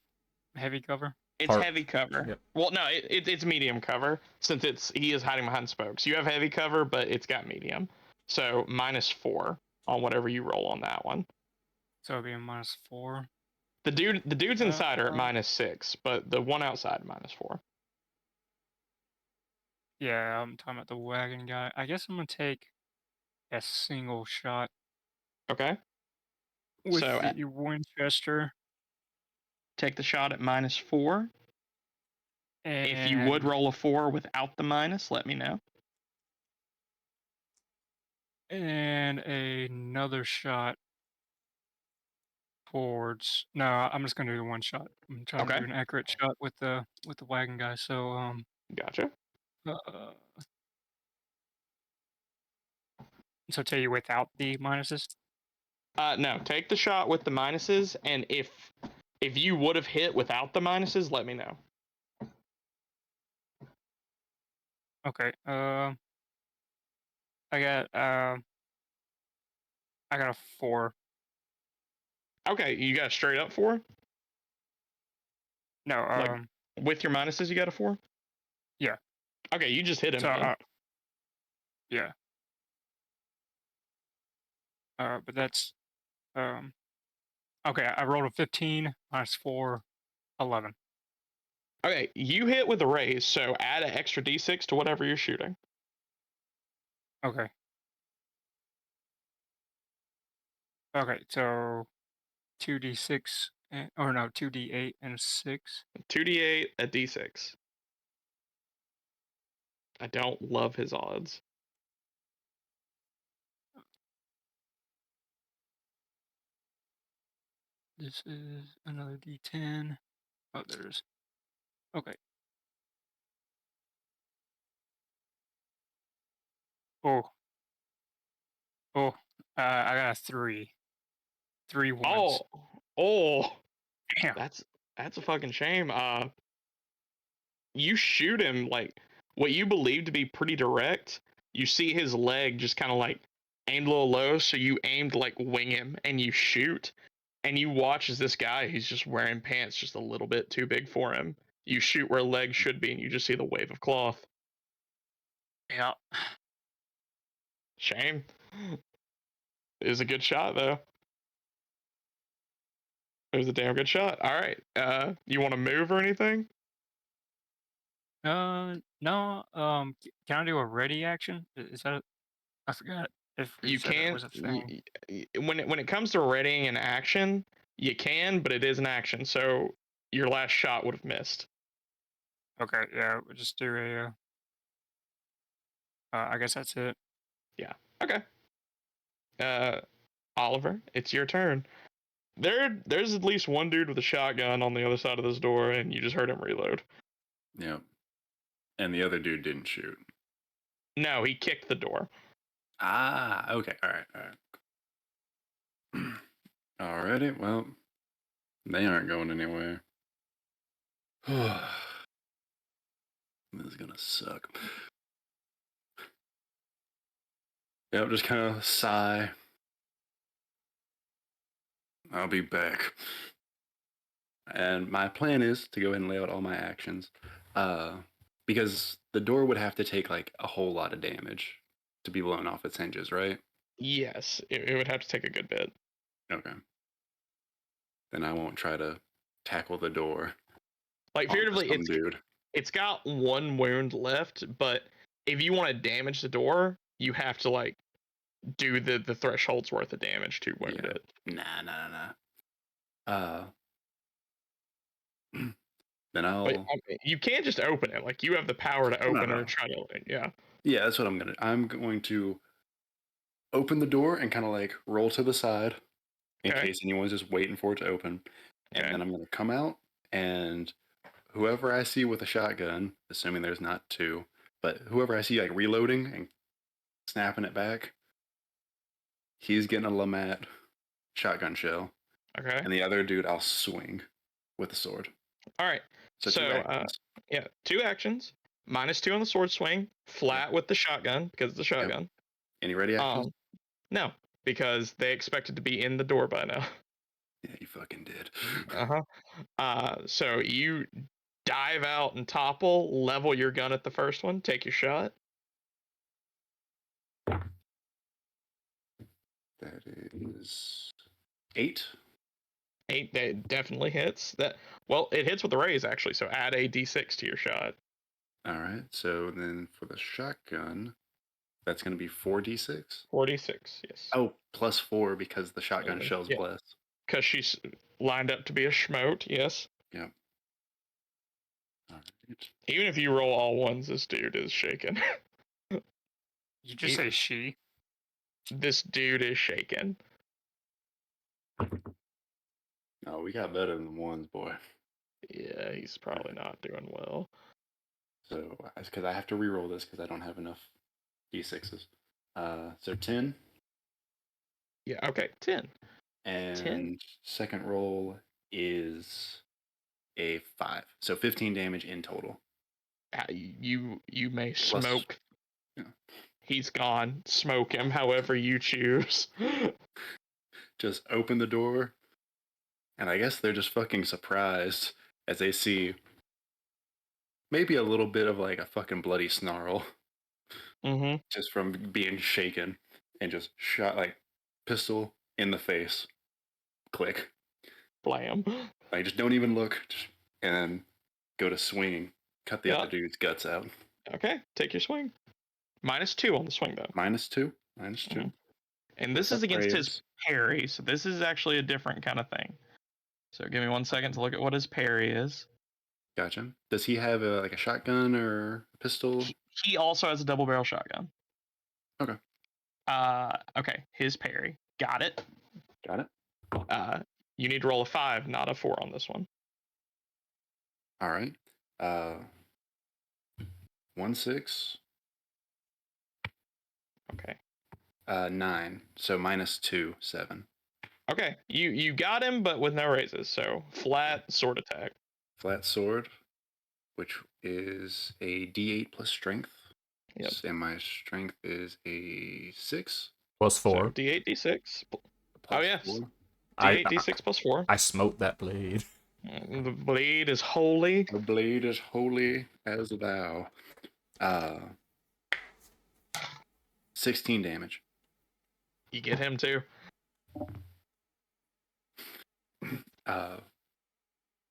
Heavy cover. It's Tarp. heavy cover. Yep. Well, no, it's medium cover since he is hiding behind spokes. You have heavy cover, but it's got medium. So -4 on whatever you roll on that one. So it'll be a -4. The dudes inside are at Uh, -6, but the one outside -4. Yeah, I'm talking about the wagon guy. I guess I'm gonna take a single shot Okay. with So the Winchester, take the shot at -4. If you would and roll a 4 without the minus, let me know. another shot towards. No, I'm just gonna do the one shot. I'm trying to Okay. do an accurate shot with the wagon guy. So Gotcha. uh, so tell you without the minuses. No, take the shot with the minuses, and if you would have hit without the minuses, let me know. Okay. I got I got a 4. Okay, you got a straight up 4? No, Like with your minuses, you got a 4? yeah. Okay, you just hit him So then. yeah. But that's okay. I rolled a 15 -4, 11. Okay, you hit with a raise, so add an extra d6 to whatever you're shooting. Okay. Okay. So 2d6 or no 2d8 and a 6. 2d8, a d6. I don't love his odds. This is another d10. Oh, there's. Okay. Oh, oh. I got a 3. 3 ones. Oh, oh, Damn. that's a fucking shame. You shoot him like what you believe to be pretty direct. You see his leg just kind of like aimed a little low, so you aim to like wing him and you shoot. And you watch as this guy, he's just wearing pants just a little bit too big for him. You shoot where legs should be, and you just see the wave of cloth. Yeah. Shame. It was a good shot though. It was a damn good shot. All right. You want to move or anything? No. Can I do a ready action? Is that? I forgot if you You said that can't. was a thing. When it comes to readying an action, you can, but it is an action. So your last shot would have missed. Okay, yeah, we'll just do a. I guess that's it. Yeah. Okay. Oliver, it's your turn. There's at least one dude with a shotgun on the other side of this door, and you just heard him reload. Yep. And the other dude didn't shoot. No, he kicked the door. Ah, okay. All right. Alrighty. Well, they aren't going anywhere. This is gonna suck. Yep, just kind of sigh. I'll be back. And my plan is to go ahead and lay out all my actions. Because the door would have to take like a whole lot of damage to be blown off its hinges, right? Yes, it would have to take a good bit. Okay. Then I won't try to tackle the door. Like, onto figuratively, some dude. it's got one wound left, but if you want to damage the door, you have to like do the threshold's worth of damage to wound Yeah. it. Nah. Then I'll. But I mean, you can't just open it. Like, you have the power to open No. or try to. Yeah. Yeah, that's what I'm gonna. I'm going to open the door and kind of like roll to the side in Okay. case anyone's just waiting for it to open. And Okay. then I'm gonna come out and whoever I see with a shotgun, assuming there's not two, but whoever I see like reloading and snapping it back, he's getting a Lamat shotgun shell. Okay. And the other dude I'll swing with the sword. All right. So, So, two actions. yeah, 2 actions. -2 on the sword swing. Flat with the shotgun because of the shotgun. Any ready actions? No, because they expected to be in the door by now. Yeah, you fucking did. So you dive out and topple, level your gun at the first one, take your shot. That is 8. 8 that definitely hits. It hits with the raise actually, so add a d6 to your shot. All right. So then for the shotgun, that's going to be 4d6. 46, yes. Oh, plus 4 because the shotgun shell's yeah. blessed. Because she's lined up to be a schmote, yes. Yep. All right. Even if you roll all ones, this dude is shaken. You just say she? This dude is shaken. Oh, we got better than ones, boy. Yeah, he's probably not doing well. So, because I have to re-roll this because I don't have enough d6s. So 10. Yeah, okay, 10. And 10? second roll is a 5. So 15 damage in total. You may Plus- smoke. Yeah. He's gone. Smoke him however you choose. Just open the door, and I guess they're just fucking surprised as they see maybe a little bit of like a fucking bloody snarl Mm-hmm. just from being shaken and just shot like pistol in the face. Click. Blam. Like just don't even look, and then go to swinging. Cut the other dude's guts out. Okay, take your swing. -2 on the swing though. -2. -2. Mhm. And this is against his parry, so this is actually a different kind of thing. So give me 1 second to look at what his parry is. Gotcha. Does he have a shotgun or a pistol? He also has a double barrel shotgun. Okay. Okay, his parry. Got it. Got it. You need to roll a 5, not a 4 on this one. All right. 1 6. Okay. 9. So -2, 7. Okay, you got him, but with no raises. So flat sword attack. Flat sword, which is a D8 plus strength. Yep. And my strength is a 6. Plus 4. So D8, D6. Plus yes. 4. D8, D6 plus 4. I smote that blade. The blade is holy. The blade is holy as thou. 16 damage. You get him too. Uh,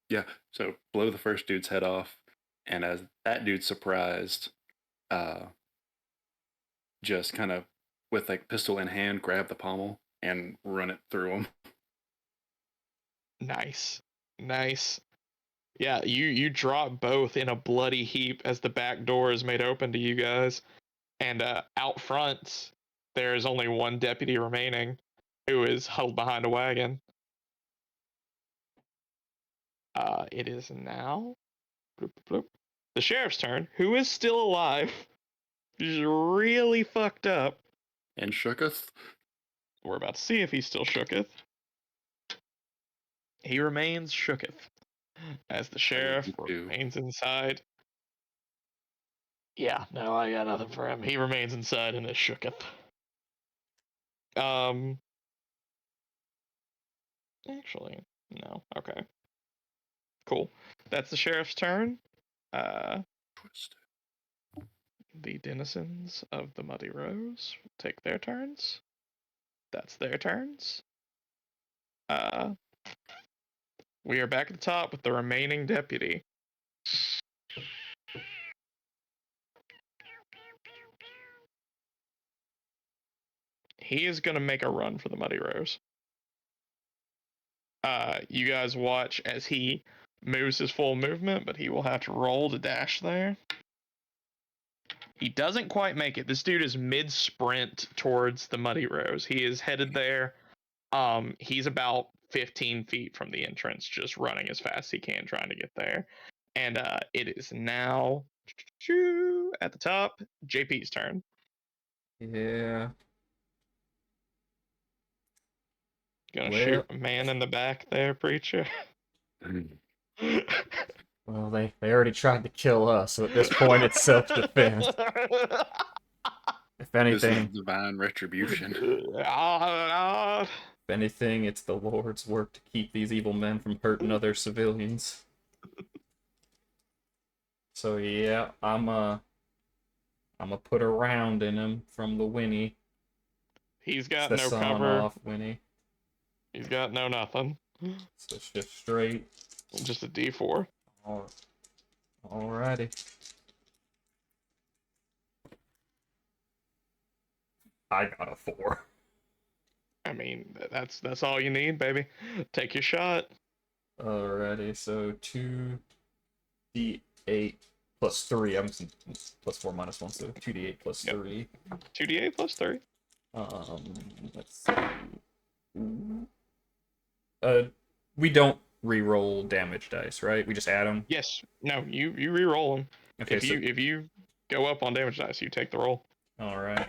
yeah. So blow the first dude's head off, and as that dude's surprised, uh, just kind of with like pistol in hand, grab the pommel and run it through him. Nice. Nice. Yeah, you drop both in a bloody heap as the back door is made open to you guys. And out front, there is only one deputy remaining who is huddled behind a wagon. It is now bloop, bloop, bloop, the sheriff's turn, who is still alive. He's really fucked up. And shooketh. We're about to see if he's still shooketh. He remains shooketh as the sheriff remains inside. Yeah, no, I got nothing for him. He remains inside and is shooketh. Actually, no. Okay. Cool. That's the sheriff's turn. The denizens of the Muddy Rose take their turns. That's their turns. We are back at the top with the remaining deputy. He is going to make a run for the Muddy Rose. You guys watch as he moves his full movement, but he will have to roll to dash there. He doesn't quite make it. This dude is mid-sprint towards the Muddy Rose. He is headed there. He's about 15 feet from the entrance, just running as fast as he can, trying to get there. And it is now at the top, JP's turn. Yeah. Gonna shoot a man in the back there, preacher. Well, they already tried to kill us, so at this point it's self-defense. If This is anything, divine retribution. if anything, it's the Lord's work to keep these evil men from hurting other civilians. So yeah, I'm put a round in him from the Winnie. He's got It's the no cover. Off Winnie. He's got no nothing. So shift straight. Just a D4. Alrighty. I got a 4. I mean, that's all you need, baby. Take your shot. Alrighty, so 2d8 plus 3. I'm plus 4 minus 1, so 2d8 plus 3. 2d8 plus 3. Let's see. We don't re-roll damage dice, right? We just add them. Yes. No, you re-roll them. Okay, if you go up on damage dice, you take the roll. All right.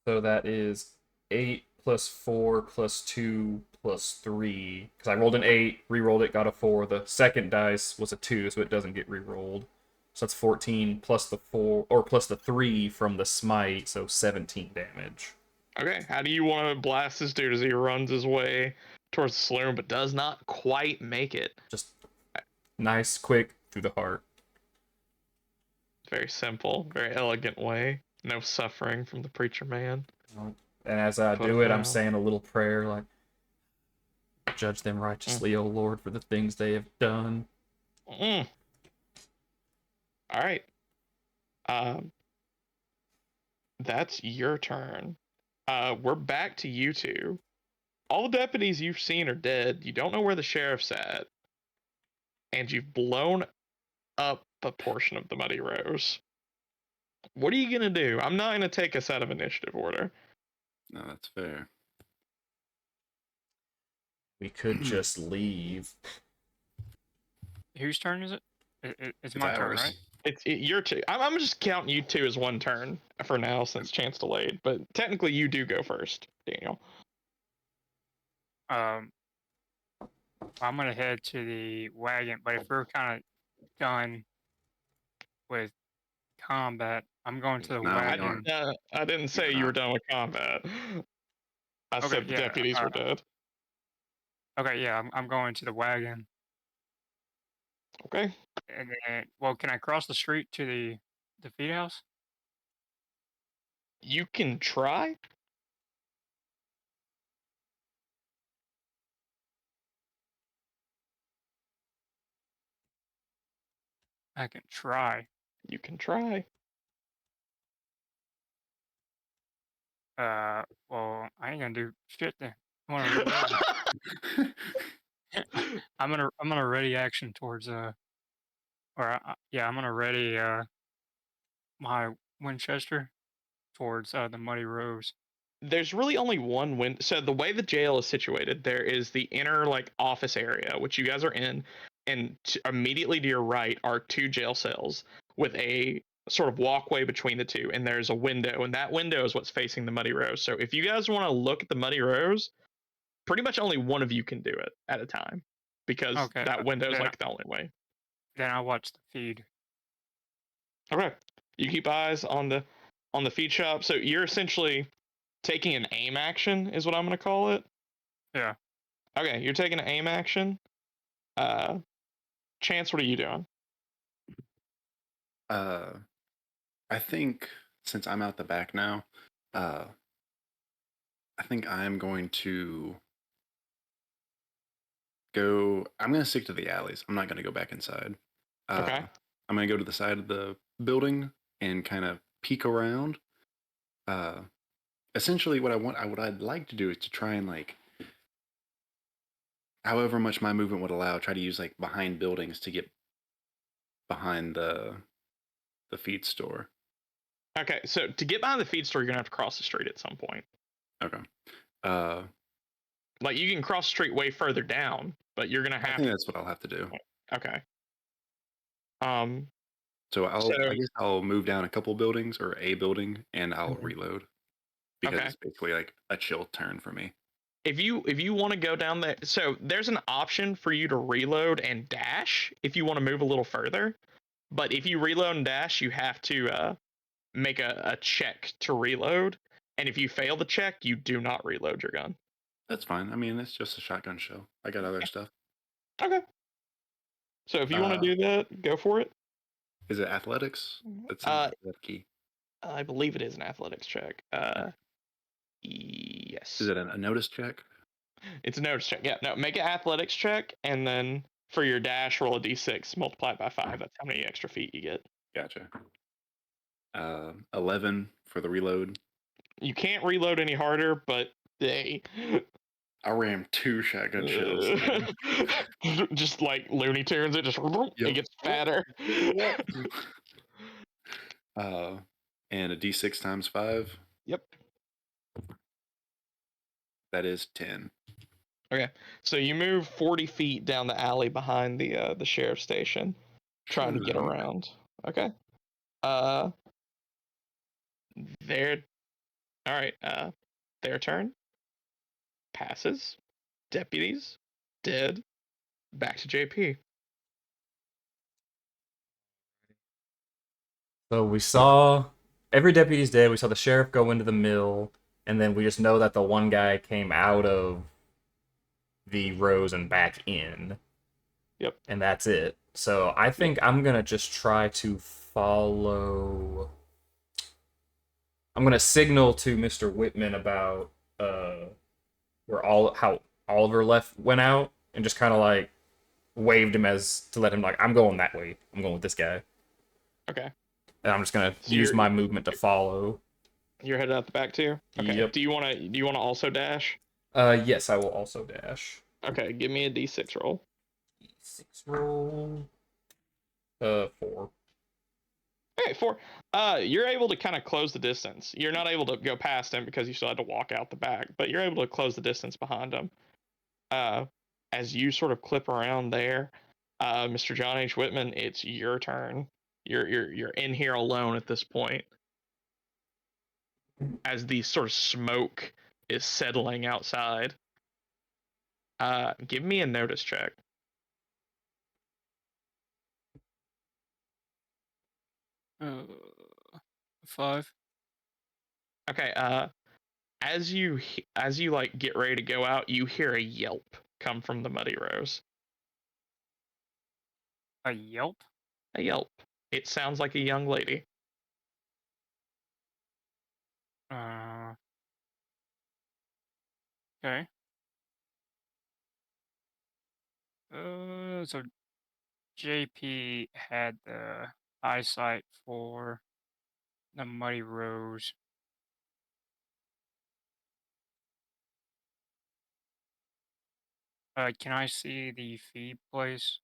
So that is 8 plus 4 plus 2 plus 3. Because I rolled an 8, re-rolled it, got a 4. The second dice was a 2, so it doesn't get re-rolled. So that's 14 plus the 4 or plus the 3 from the smite, so 17 damage. Okay, how do you want to blast this dude as he runs his way towards the saloon but does not quite make it? Just nice, quick, through the heart. Very simple, very elegant way. No suffering from the preacher man. And as I do it, I'm saying a little prayer like, judge them righteously, O Lord, for the things they have done. All right. That's your turn. We're back to you two. All the deputies you've seen are dead. You don't know where the sheriff's at. And you've blown up a portion of the Muddy Rose. What are you going to do? I'm not going to take us out of initiative order. No, that's fair. We could just leave. Whose turn is it? It's my turn, right? It's your two. I'm just counting you two as one turn for now since chance delayed. But technically, you do go first, Daniel. I'm gonna head to the wagon, but if we're kind of done with combat, I'm going to the wagon. I didn't say you were done with combat. I said the deputies were dead. Okay, yeah, I'm going to the wagon. Okay. And then, well, can I cross the street to the feed house? You can try. I can try. You can try. Well, I ain't gonna do shit then. I'm gonna reload. I'm gonna ready action towards I'm gonna ready my Winchester towards the Muddy Rose. There's really only one window. So the way the jail is situated, there is the inner like office area, which you guys are in, and immediately to your right are two jail cells with a sort of walkway between the two, and there's a window, and that window is what's facing the Muddy Rose. So if you guys want to look at the Muddy Rose, pretty much only one of you can do it at a time, because Okay, that window is then like the only way. then I watch the feed. Okay, you keep eyes on the feed shop. So you're essentially taking an aim action, is what I'm going to call it. Yeah. Okay, you're taking an aim action. Chance, what are you doing? I think since I'm out the back now, uh, I think I'm going to go. I'm going to stick to the alleys. I'm not going to go back inside. Okay. I'm going to go to the side of the building and kind of peek around. Essentially, what I'd like to do is to try and like, however much my movement would allow, try to use like behind buildings to get behind the feed store. Okay, so to get behind the feed store, you're gonna have to cross the street at some point. Okay. Like you can cross the street way further down, but you're gonna I have think to. that's what I'll have to do. Okay. Um. So So I guess I'll move down a couple buildings or a building and I'll Mhm. reload because Okay. it's basically like a chill turn for me. If you want to go down there, so there's an option for you to reload and dash if you want to move a little further. But if you reload and dash, you have to make a check to reload. And if you fail the check, you do not reload your gun. That's fine. I mean, it's just a shotgun shell. I got other stuff. Okay. So if you want to do that, go for it. Is it athletics? That's Uh, that key. I believe it is an athletics check. Okay. Yes. Is it a notice check? It's a notice check. Yeah, no, make an athletics check, and then for your dash, roll a d6, multiply it by 5. That's how many extra feet you get. Gotcha. 11 for the reload. You can't reload any harder, but they I rammed 2 shotgun shells. just like Looney Tunes, it Yep. gets fatter. And a d6 times 5. Yep. That is 10. Okay, so you move 40 feet down the alley behind the sheriff's station, trying to get around. Okay. Uh, their all right. Their turn passes. Deputies dead. Back to JP. So we saw every deputy's dead. We saw the sheriff go into the mill, and then we just know that the one guy came out of the rows and back in. Yep. And that's it. So I think I'm gonna just try to follow. I'm gonna signal to Mr. Whitman about where how Oliver went out, and just kind of like waved him as to let him like I'm going that way. I'm going with this guy. Okay. And I'm just gonna So use my movement to follow. You're headed out the back too. Okay. Yep. Do you wanna also dash? Yes, I will also dash. Okay. Give me a d6 roll. D6 roll. 4. Okay, 4. You're able to kind of close the distance. You're not able to go past him because you still had to walk out the back, but you're able to close the distance behind him. As you sort of clip around there, Mr. John H. Whitman, it's your turn. You're in here alone at this point. As the sort of smoke is settling outside. Give me a notice check. Uh, 5. Okay. As you like get ready to go out, you hear a yelp come from the Muddy Rose. A yelp? A yelp. It sounds like a young lady. Okay. So JP had the eyesight for the Muddy Rose. Can I see the feed place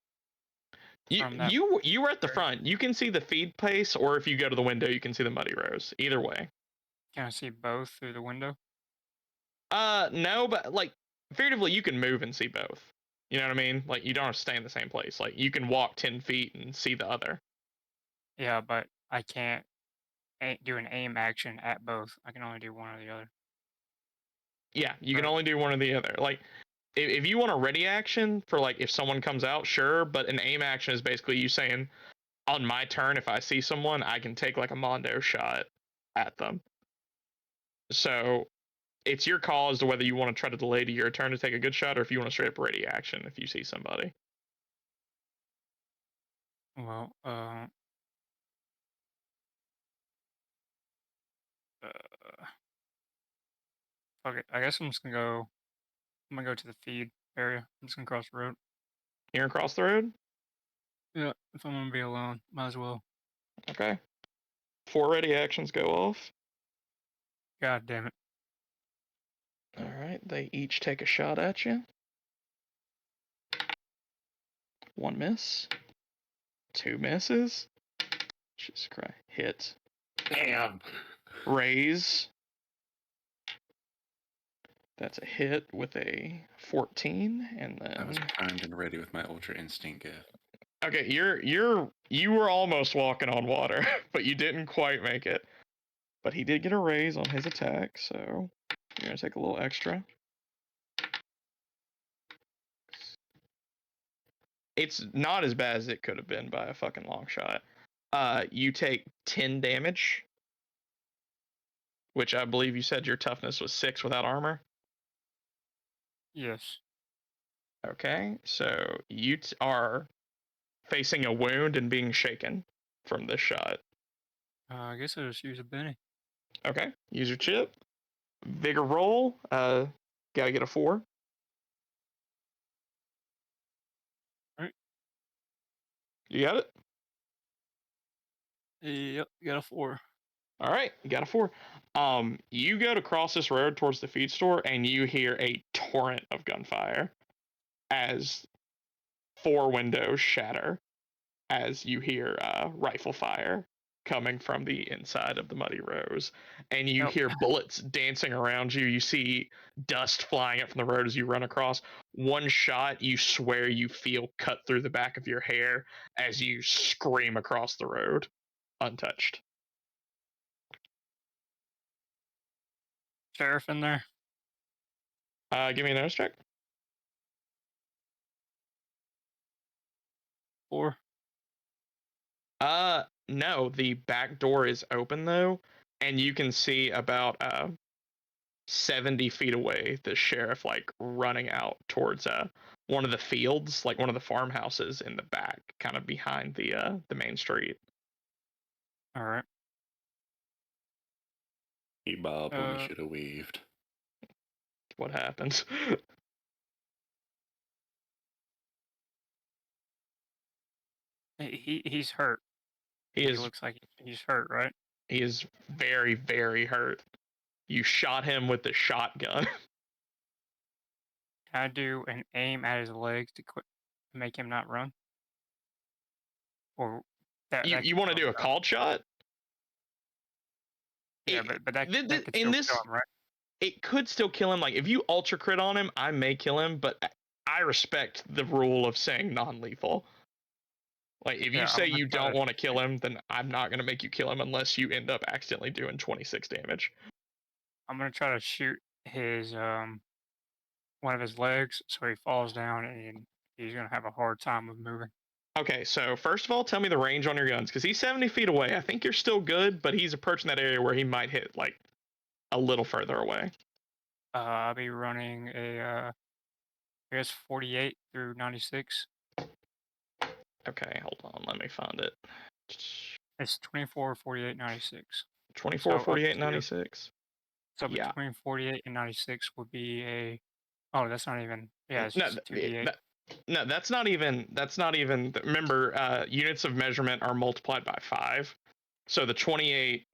from that? You were at the front. You can see the feed place, or if you go to the window, you can see the Muddy Rose. Either way. Can I see both through the window? No, but like figuratively, you can move and see both. You know what I mean? Like you don't have to stay in the same place. Like you can walk 10 feet and see the other. Yeah, but I can't do an aim action at both. I can only do one or the other. Yeah, you can Right. only do one or the other. Like if you want a ready action for like if someone comes out, sure. But an aim action is basically you saying on my turn, if I see someone, I can take like a Mondo shot at them. So it's your call as to whether you want to try to delay to your turn to take a good shot, or if you want to straight up ready action if you see somebody. Well, okay. I guess I'm just gonna go. I'm gonna go to the feed area. I'm just gonna cross the road. You're across the road. Yeah, if I'm gonna be alone, might as well. Okay. 4 ready actions go off. God damn it. All right. They each take a shot at you. 1 miss. 2 misses. Jesus Christ. Hit. Damn. Raise. That's a hit with a 14, and I was then primed and ready with my Ultra Instinct gift. okay, you were almost walking on water, but you didn't quite make it. But he did get a raise on his attack, so you're gonna take a little extra. It's not as bad as it could have been by a fucking long shot. You take 10 damage, which I believe you said your toughness was 6 without armor. Yes. Okay, so you are facing a wound and being shaken from this shot. I guess I'll just use a Benny. Okay, use your chip. Vigor roll. Gotta get a 4. Alright. You got it? Yep, got a 4. All right, you got a 4. You go to cross this road towards the feed store, and you hear a torrent of gunfire as 4 windows shatter. As you hear rifle fire coming from the inside of the Muddy Rose, and you Nope. hear bullets dancing around you. You see dust flying up from the road as you run across. One shot, you swear you feel cut through the back of your hair as you scream across the road, untouched. Sheriff in there. Give me a notice check. 4. No, the back door is open though, and you can see about 70 feet away the sheriff like running out towards one of the fields, like one of the farmhouses in the back, kind of behind the main street. Alright. Hey, Bob, when we should have weaved. What happens? He's hurt. He is looks like he's hurt, right? he is very, very hurt. You shot him with the shotgun. Can I do an aim at his legs to make him not run? Or You want to do a called shot? Yeah, but that could In still this, kill him, right? it could still kill him. Like if you ultra crit on him, I may kill him, but I respect the rule of saying non-lethal. Like if you Yeah, say I'm gonna you try don't to want to kill him, then I'm not gonna make you kill him unless you end up accidentally doing 26 damage. I'm gonna try to shoot his one of his legs so he falls down and he's gonna have a hard time with moving. Okay, so first of all, tell me the range on your guns, because he's 70 feet away. I think you're still good, but he's approaching that area where he might hit like a little further away. I'll be running a I guess 48 through 96. Okay, hold on, let me find it. It's 24, 48, 96. 24, So 48, 96. So Yeah. between 48 and 96 would be a. Oh, that's not even. Yeah, it's No, just 2d8. No, that's not even. That's not even. Remember, units of measurement are multiplied by 5. So the 28,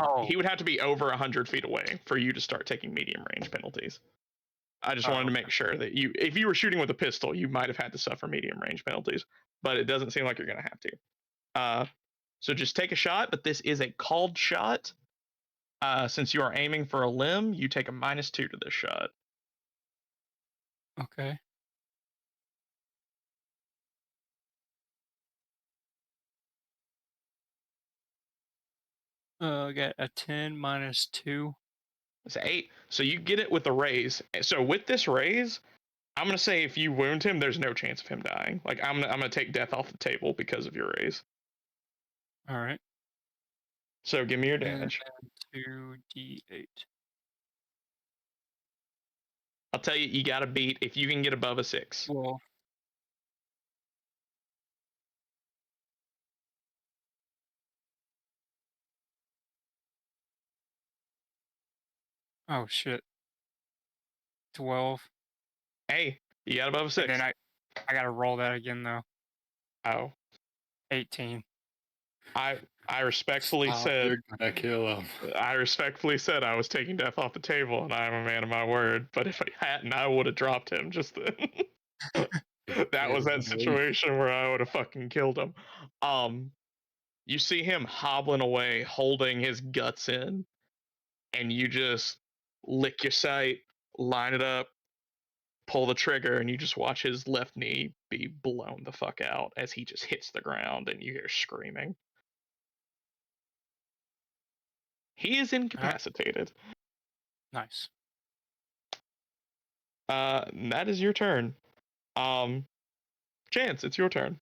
Oh. he would have to be over 100 feet away for you to start taking medium range penalties. I just wanted to Okay. make sure that if you were shooting with a pistol, you might have had to suffer medium range penalties, but it doesn't seem like you're going to have to. So just take a shot, but this is a called shot. Since you are aiming for a limb, you take a -2 to this shot. Okay. I got a 10 minus 2. It's 8. So you get it with the raise. So with this raise, I'm gonna say if you wound him, there's no chance of him dying. Like I'm gonna take death off the table because of your raise. All right. So give me your And damage. 2d8. I'll tell you, you gotta beat if you can get above a 6. Well. Oh shit. 12. Hey, you got above a And 6. then I gotta roll that again though. Oh, 18. I respectfully Stop, said you're gonna kill him. I respectfully said I was taking death off the table, and I'm a man of my word. But if I hadn't, I would have dropped him just then. That was that situation where I would have fucking killed him. You see him hobbling away, holding his guts in, and you just lick your sight, line it up, pull the trigger, and you just watch his left knee be blown the fuck out as he just hits the ground, and you hear screaming. He is All right. incapacitated. Nice. That is your turn. Chance, it's your turn.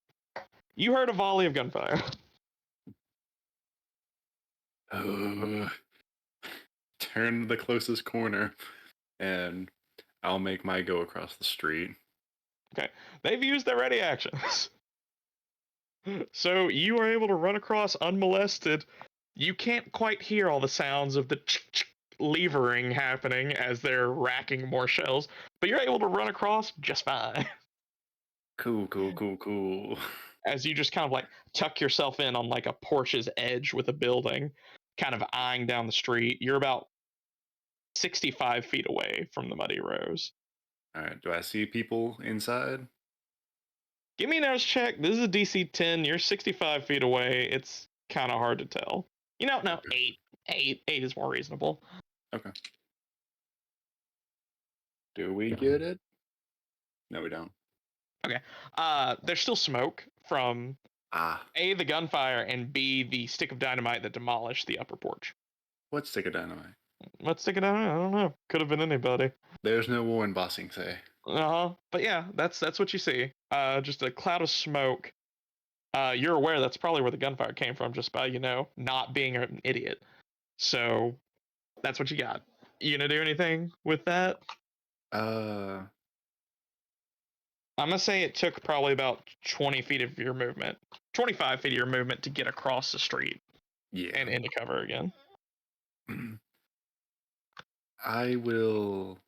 You heard a volley of gunfire. Turn the closest corner, and I'll make my go across the street. Okay, they've used their ready actions. So you are able to run across unmolested. You can't quite hear all the sounds of the levering happening as they're racking more shells, but you're able to run across just fine. Cool, cool, cool, cool. As you just kind of like tuck yourself in on like a porch's edge with a building, kind of eyeing down the street. You're about 65 feet away from the Muddy Rose. All right, do I see people inside? Give me a nose check. This is a DC 10. You're 65 feet away. It's kind of hard to tell. No, Okay. 8. 8 is more reasonable. Okay. Do we get it? No, we don't. Okay. There's still smoke from Ah, A, the gunfire, and B, the stick of dynamite that demolished the upper porch. what stick of dynamite? What stick of dynamite? I don't know. Could have been anybody. There's no war in Bossing Say. But yeah, that's what you see. Just a cloud of smoke. You're aware that's probably where the gunfire came from, just by not being an idiot. So that's what you got. You gonna do anything with that? I'm gonna say it took probably about 20 feet of your movement, 25 feet of your movement to get across the street Yeah. and into cover again. I will.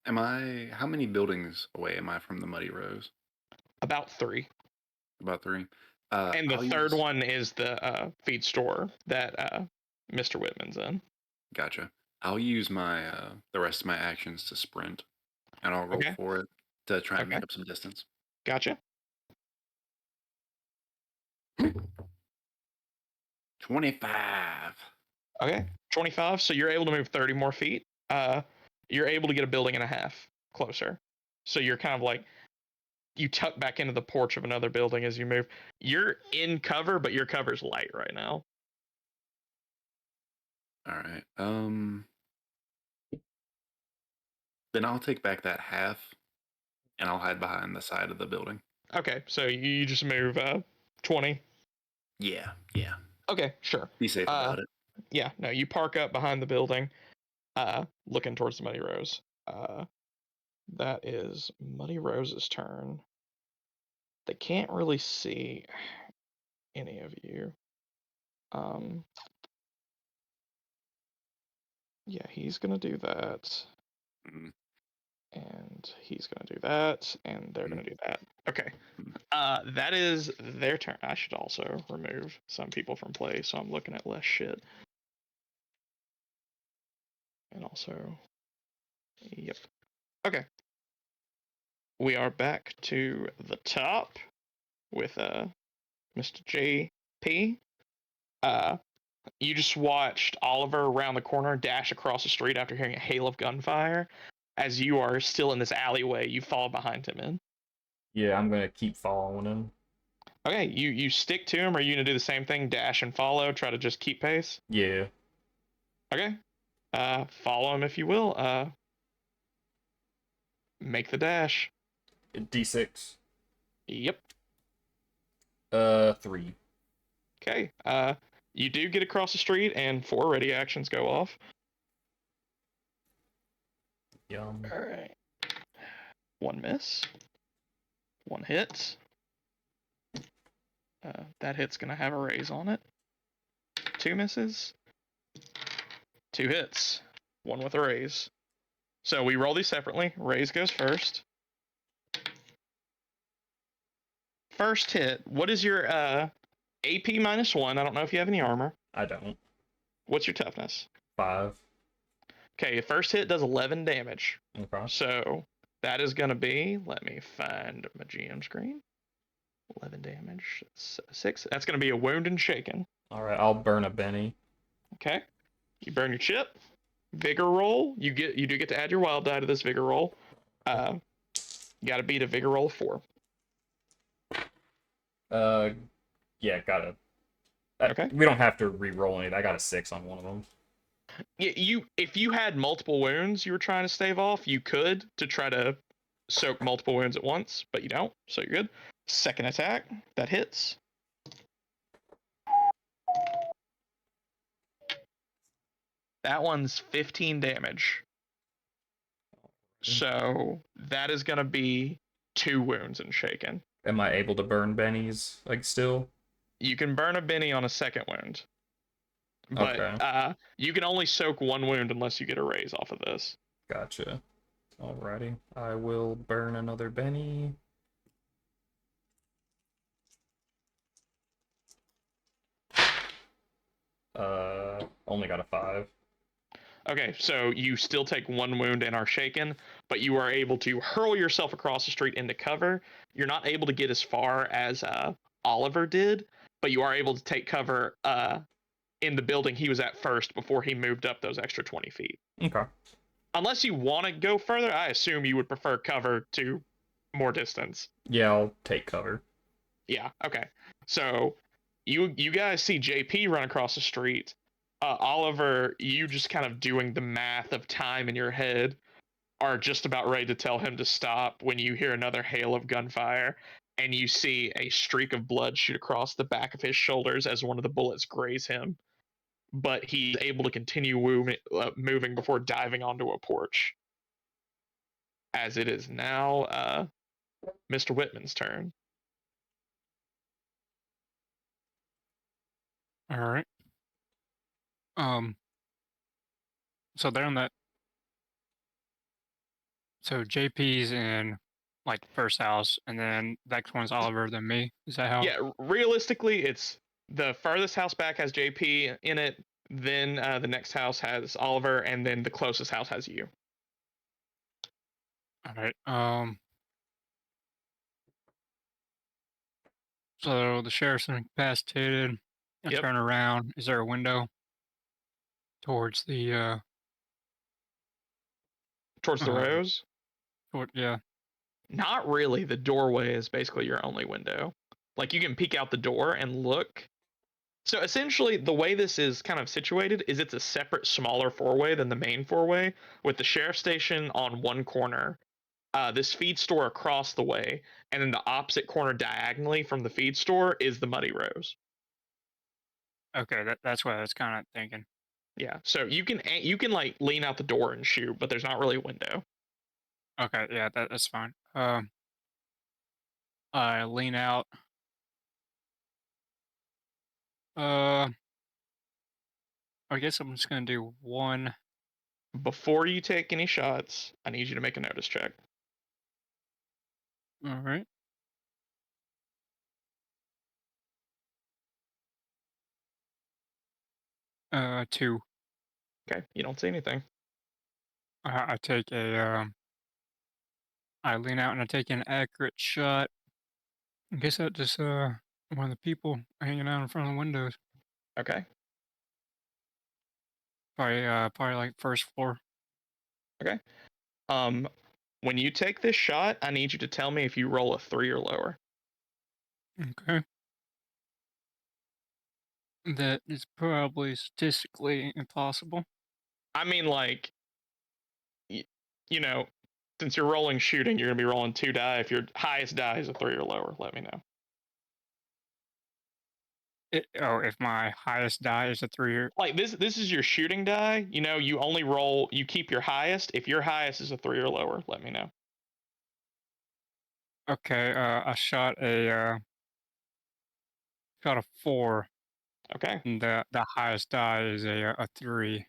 How many buildings away am I from the Muddy Rose? About 3. About 3. And the I'll third use... one is the feed store that Mr. Whitman's in. Gotcha. I'll use my the rest of my actions to sprint, and I'll roll Okay. for it to try and Okay. make up some distance. Gotcha. 25. Okay. 25. So you're able to move 30 more feet. You're able to get a building and a half closer. So you're kind of like you tuck back into the porch of another building as you move. You're in cover, but your cover's light right now. All right. Then I'll take back that half, and I'll hide behind the side of the building. Okay, so you just move 20. Yeah. Okay, sure. Be safe about it. Yeah, no, you park up behind the building, looking towards the Muddy Rose. That is Muddy Rose's turn. They can't really see any of you. Yeah, he's gonna do that. Mm. And he's gonna do that, and they're gonna do that. Okay. That is their turn. I should also remove some people from play, so I'm looking at less shit. And also, yep. Okay. We are back to the top with Mr. JP. You just watched Oliver around the corner dash across the street after hearing a hail of gunfire. As you are still in this alleyway, you fall behind him in. Yeah, I'm gonna keep following him. Okay, you stick to him. Are you gonna do the same thing? Dash and follow. Try to just keep pace. Yeah. Okay. Follow him if you will. Make the dash. D6. Yep. 3. Okay. You do get across the street, and 4 ready actions go off. Yum. All right. 1 miss. 1 hit. That hit's gonna have a raise on it. 2 misses. 2 hits. 1 with a raise. So we roll these separately. Raise goes first. First hit. What is your AP -1? I don't know if you have any armor. I don't. What's your toughness? 5. Okay, first hit does 11 damage. Okay. So that is going to be, let me find my GM screen. 11 damage, 6. That's going to be a wound and shaken. Alright, I'll burn a Benny. Okay. You burn your chip. Vigor roll. You do get to add your wild die to this vigor roll. You got to beat a vigor roll of 4. Yeah, got it. Okay. We don't have to re-roll it. I got a 6 on one of them. Yeah, if you had multiple wounds you were trying to stave off, you could to try to soak multiple wounds at once, but you don't, so you're good. Second attack, that hits. That one's 15 damage. So that is going to be 2 wounds and shaken. Am I able to burn Bennies, like, still? You can burn a Benny on a second wound. But Okay. you can only soak 1 wound unless you get a raise off of this. Gotcha. Alrighty. I will burn another Benny. Only got a 5. Okay, so you still take 1 wound and are shaken, but you are able to hurl yourself across the street into cover. You're not able to get as far as Oliver did, but you are able to take cover in the building he was at first before he moved up those extra 20 feet. Okay. Unless you want to go further, I assume you would prefer cover to more distance. Yeah, I'll take cover. Yeah, okay. So you guys see JP run across the street. Oliver, you just kind of doing the math of time in your head are just about ready to tell him to stop when you hear another hail of gunfire and you see a streak of blood shoot across the back of his shoulders as one of the bullets graze him. But he's able to continue moving before diving onto a porch. As it is now Mr. Whitman's turn. All right. So they're on that. So JP's in like the first house, and then next one's Oliver, then me. Is that how? Yeah, realistically, it's the furthest house back has JP in it. Then the next house has Oliver, and then the closest house has you. All right. So the sheriff's incapacitated. I Yep. turn around. Is there a window towards the Towards the rows? yeah. Not really. The doorway is basically your only window. Like you can peek out the door and look. So essentially, the way this is kind of situated is it's a separate, smaller four-way than the main four-way, with the sheriff station on one corner, this feed store across the way, and then the opposite corner diagonally from the feed store is the Muddy Rose. Okay, that's what I was kind of thinking. Yeah, so you can like lean out the door and shoot, but there's not really a window. Okay, yeah, that's fine. I lean out. I guess I'm just gonna do one before you take any shots, I need you to make a notice check. All right. Two. Okay, you don't see anything. I take I lean out and I take an accurate shot. I guess that just one of the people hanging out in front of the windows. Okay. Probably like first floor. Okay. When you take this shot, I need you to tell me if you roll a 3 or lower. Okay. That is probably statistically impossible. I mean, like, you know, since you're rolling shooting, you're gonna be rolling 2 die. If your highest die is a 3 or lower, let me know. If my highest die is a 3 or Like this is your shooting die. You only roll. You keep your highest. If your highest is a 3 or lower, let me know. okay, I shot a 4, Okay. and the highest die is a 3.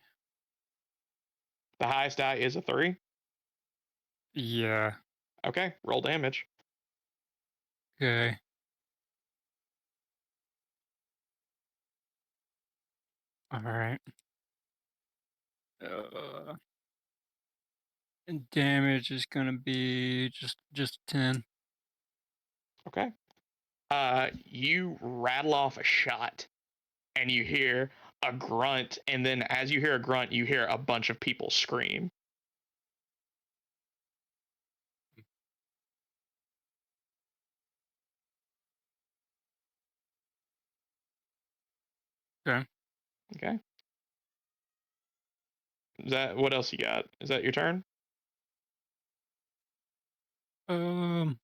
The highest die is a 3. Yeah. Okay. Roll damage. Okay. All right. And damage is gonna be just 10. Okay. You rattle off a shot, and you hear a grunt, and then as you hear a grunt, you hear a bunch of people scream. Okay. Okay. Is that what else you got? Is that your turn? Um.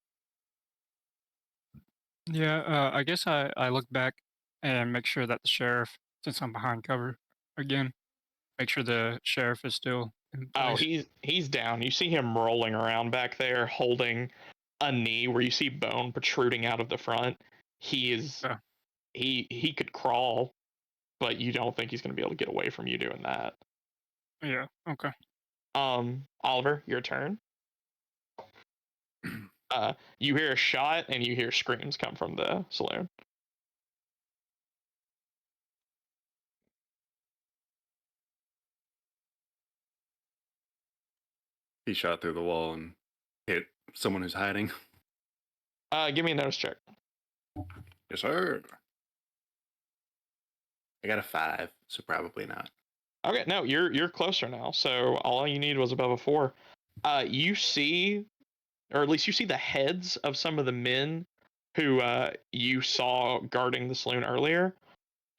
Yeah. I guess I look back and make sure that the sheriff, since I'm behind cover again, make sure the sheriff is still in Oh, place. he's down. You see him rolling around back there, holding a knee where you see bone protruding out of the front. He is Oh, he could crawl, but you don't think he's going to be able to get away from you doing that. yeah. Okay. Oliver, your turn. You hear a shot and you hear screams come from the saloon. He shot through the wall and hit someone who's hiding. Give me a notice check. Yes, sir. I got a 5, so probably not. Okay, no, you're closer now. So all you need was above a 4. You see, or at least you see the heads of some of the men who you saw guarding the saloon earlier.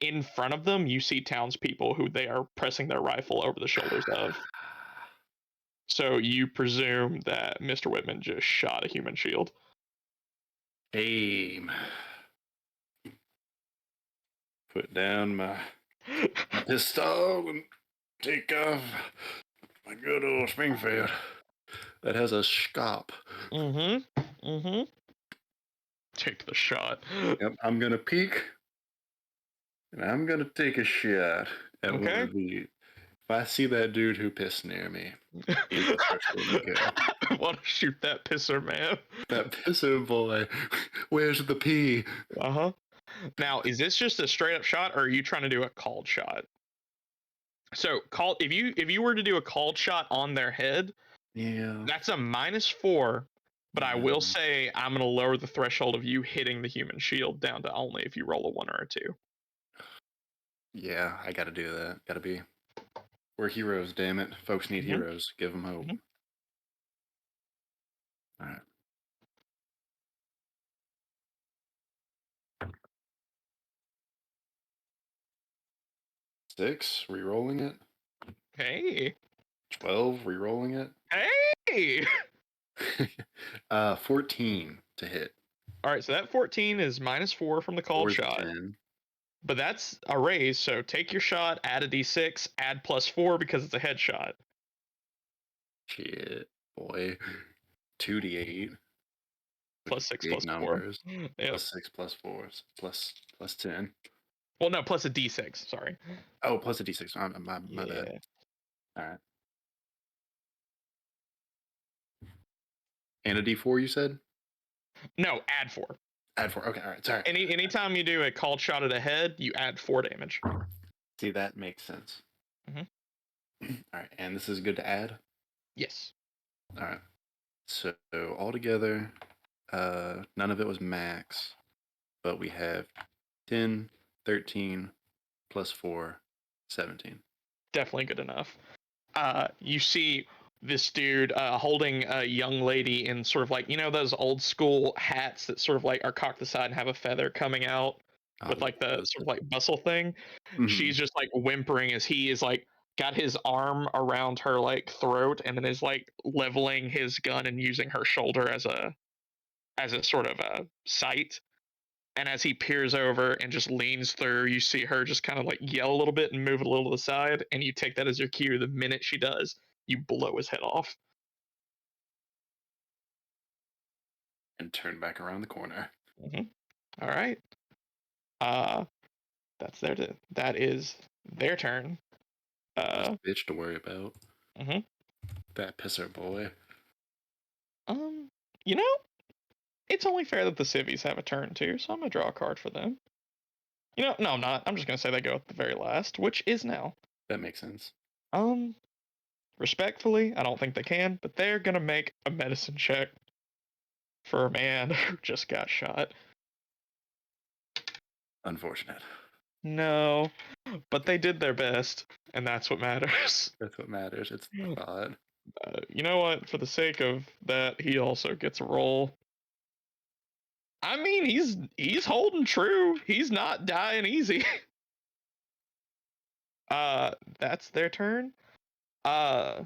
In front of them, you see townspeople who they are pressing their rifle over the shoulders of. So you presume that Mr. Whitman just shot a human shield. Aim. Put down my pistol and take off my good old Springfield that has a scope. Mm-hmm. Take the shot. Yep, I'm gonna peek and I'm gonna take a shot at one Okay. of the. If I see that dude who pissed near me, he's the first one to go. Want to shoot that pisser, man? That pisser boy. Where's the pee? Uh-huh. Now, is this just a straight up shot, or are you trying to do a called shot? So, if you were to do a called shot on their head, Yeah. that's a -4. But I will say I'm going to lower the threshold of you hitting the human shield down to only if you roll a 1 or a 2. Yeah, I gotta do that. Gotta be. We're heroes, damn it. Folks need heroes. Give them hope. Mhm. All right. Six, re-rolling it. Hey. 12, re-rolling it. Hey. 14 to hit. All right, so that 14 is -4 from the called 4 is a shot. 10. But that's a raise, so take your shot, add a d6, add +4 because it's a headshot. Shit, boy. 2d8. +6 Big +4. numbers. Yep. +6 +4. Plus 10. Well, no, plus a d6. Sorry. Oh, plus a d6. My Yeah. bad. All right. And a D4, you said? No, add 4. Add 4. Okay, all right. Sorry. Anytime you do a called shot at a head, you add 4 damage. See, that makes sense. Mhm. All right, and this is good to add? Yes. All right. So altogether, none of it was max, but we have 10, 13, plus 4, 17. Definitely good enough. You see this dude holding a young lady in sort of like, you know, those old school hats that sort of like are cocked aside and have a feather coming out with like the sort of like bustle thing. She's just like whimpering as he is like got his arm around her like throat and then is like leveling his gun and using her shoulder as a sort of a sight. And as he peers over and just leans through, you see her just kind of like yell a little bit and move a little to the side. And you take that as your cue. The minute she does, you blow his head off. And turn back around the corner. All right. Uh, that is their turn. Last bitch to worry about. Mhm. That pisser boy. You know, it's only fair that the civvies have a turn too, so I'm gonna draw a card for them. You know, no, I'm not. I'm just gonna say they go at the very last, which is now. That makes sense. Respectfully, I don't think they can, but they're gonna make a medicine check for a man who just got shot. Unfortunate. No, but they did their best, and that's what matters. That's what matters. It's the thought. You know what? For the sake of that, he also gets a roll. I mean, he's holding true. He's not dying easy. That's their turn. Uh,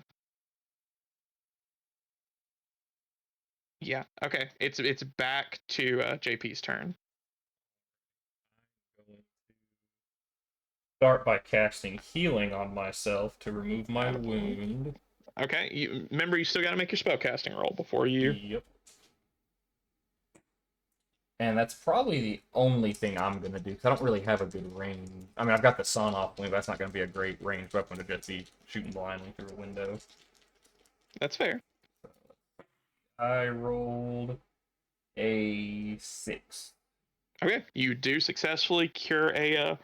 yeah. Okay. It's back to JP's turn. I'm going to start by casting healing on myself to remove my wound. Okay. You remember you still got to make your spellcasting roll before you. Yep. And that's probably the only thing I'm going to do, because I don't really have a good range. I mean, I've got the sun off me, but that's not going to be a great ranged weapon to just be shooting blindly through a window. That's fair. I rolled a 6. Okay. You do successfully cure a.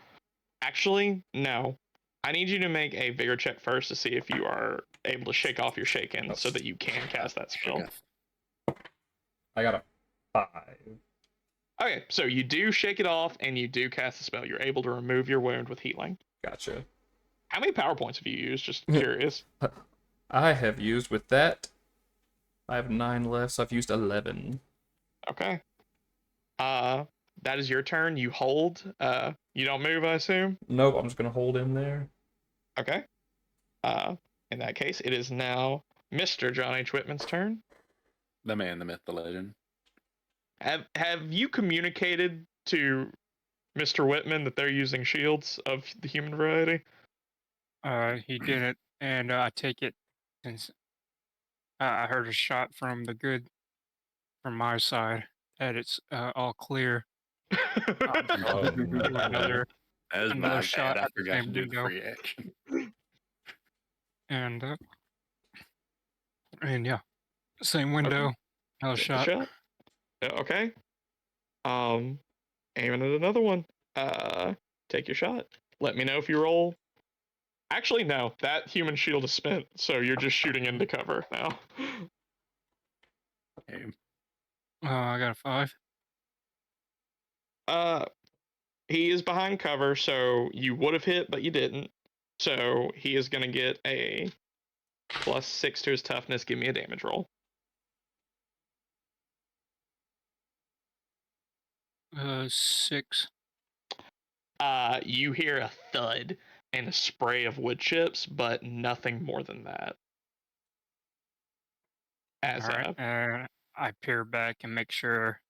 Actually, no. I need you to make a vigor check first to see if you are able to shake off your shaken so that you can cast that spell. I got a 5. Okay, so you do shake it off and you do cast the spell. You're able to remove your wound with healing. Gotcha. How many power points have you used? Just curious. I have used with that. I have 9 left, so I've used 11. Okay. That is your turn. You hold. You don't move, I assume. Nope, I'm just gonna hold in there. Okay. In that case, it is now Mr. John H. Whitman's turn. The man, the myth, the legend. Have you communicated to Mr. Whitman that they're using shields of the human variety? He did it, and I take it since I heard a shot from the good from my side that it's all clear. Oh, Do no. That was another my shot bad. I at the forgot to same do the window, free action. and yeah, same window, another Take the shot. shot. Okay. Aiming at another one. Take your shot. Let me know if you roll. Actually, no. That human shield is spent, so you're just shooting into cover now. Okay. I got a 5. Uh, he is behind cover, so you would have hit, but you didn't. So he is gonna get a +6 to his toughness. Give me a damage roll. 6. You hear a thud and a spray of wood chips, but nothing more than that. All As right, and I peer back and make sure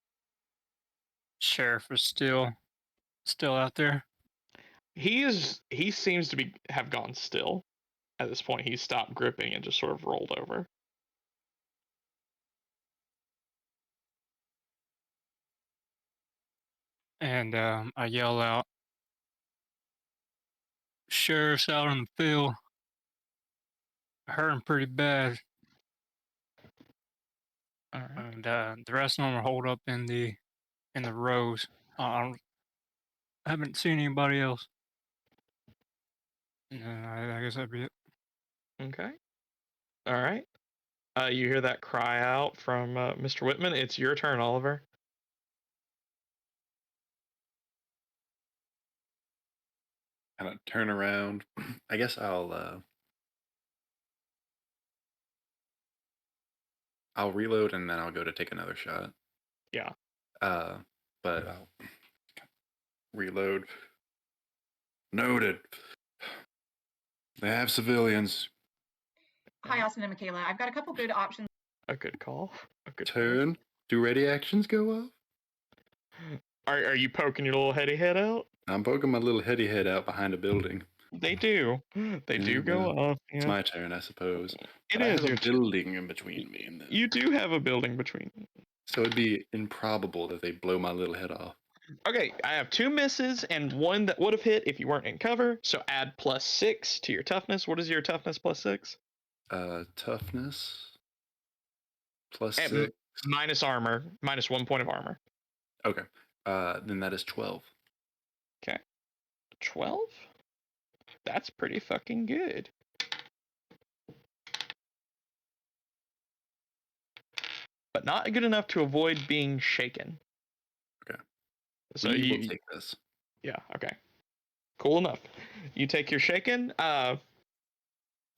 sheriff is still out there. he seems to be have gone still at this point. He's stopped gripping and just sort of rolled over. And I yell out, "Sheriff's out in the field. I hurt him pretty bad." All right. And the rest of them are holed up in the rows. I haven't seen anybody else. I guess that'd be it. Okay. All right. You hear that cry out from Mr. Whitman. It's your turn, Oliver. Kind of turn around. I guess I'll reload and then I'll go to take another shot. Yeah. But I'll reload. Noted. They have civilians. Hi, Austin and Michaela. I've got a couple good options. A good call. A good Turn. Do ready actions go off? call. Are you poking your little heady head out? I'm poking my little heady head out behind a building. They do. They do go off. It's Yeah. my turn, I suppose. It But I is have your a building in between me and them. You do have a building between. So it'd be improbable that they blow my little head off. Okay, I have 2 misses and 1 that would have hit if you weren't in cover. So add +6 to your toughness. What is your toughness +6? Toughness plus And 6. minus armor, minus 1 point of armor. Okay. Then that is 12. Okay. 12? That's pretty fucking good. But not good enough to avoid being shaken. Okay. So We you will take this. Yeah, okay. Cool enough. You take your shaken. As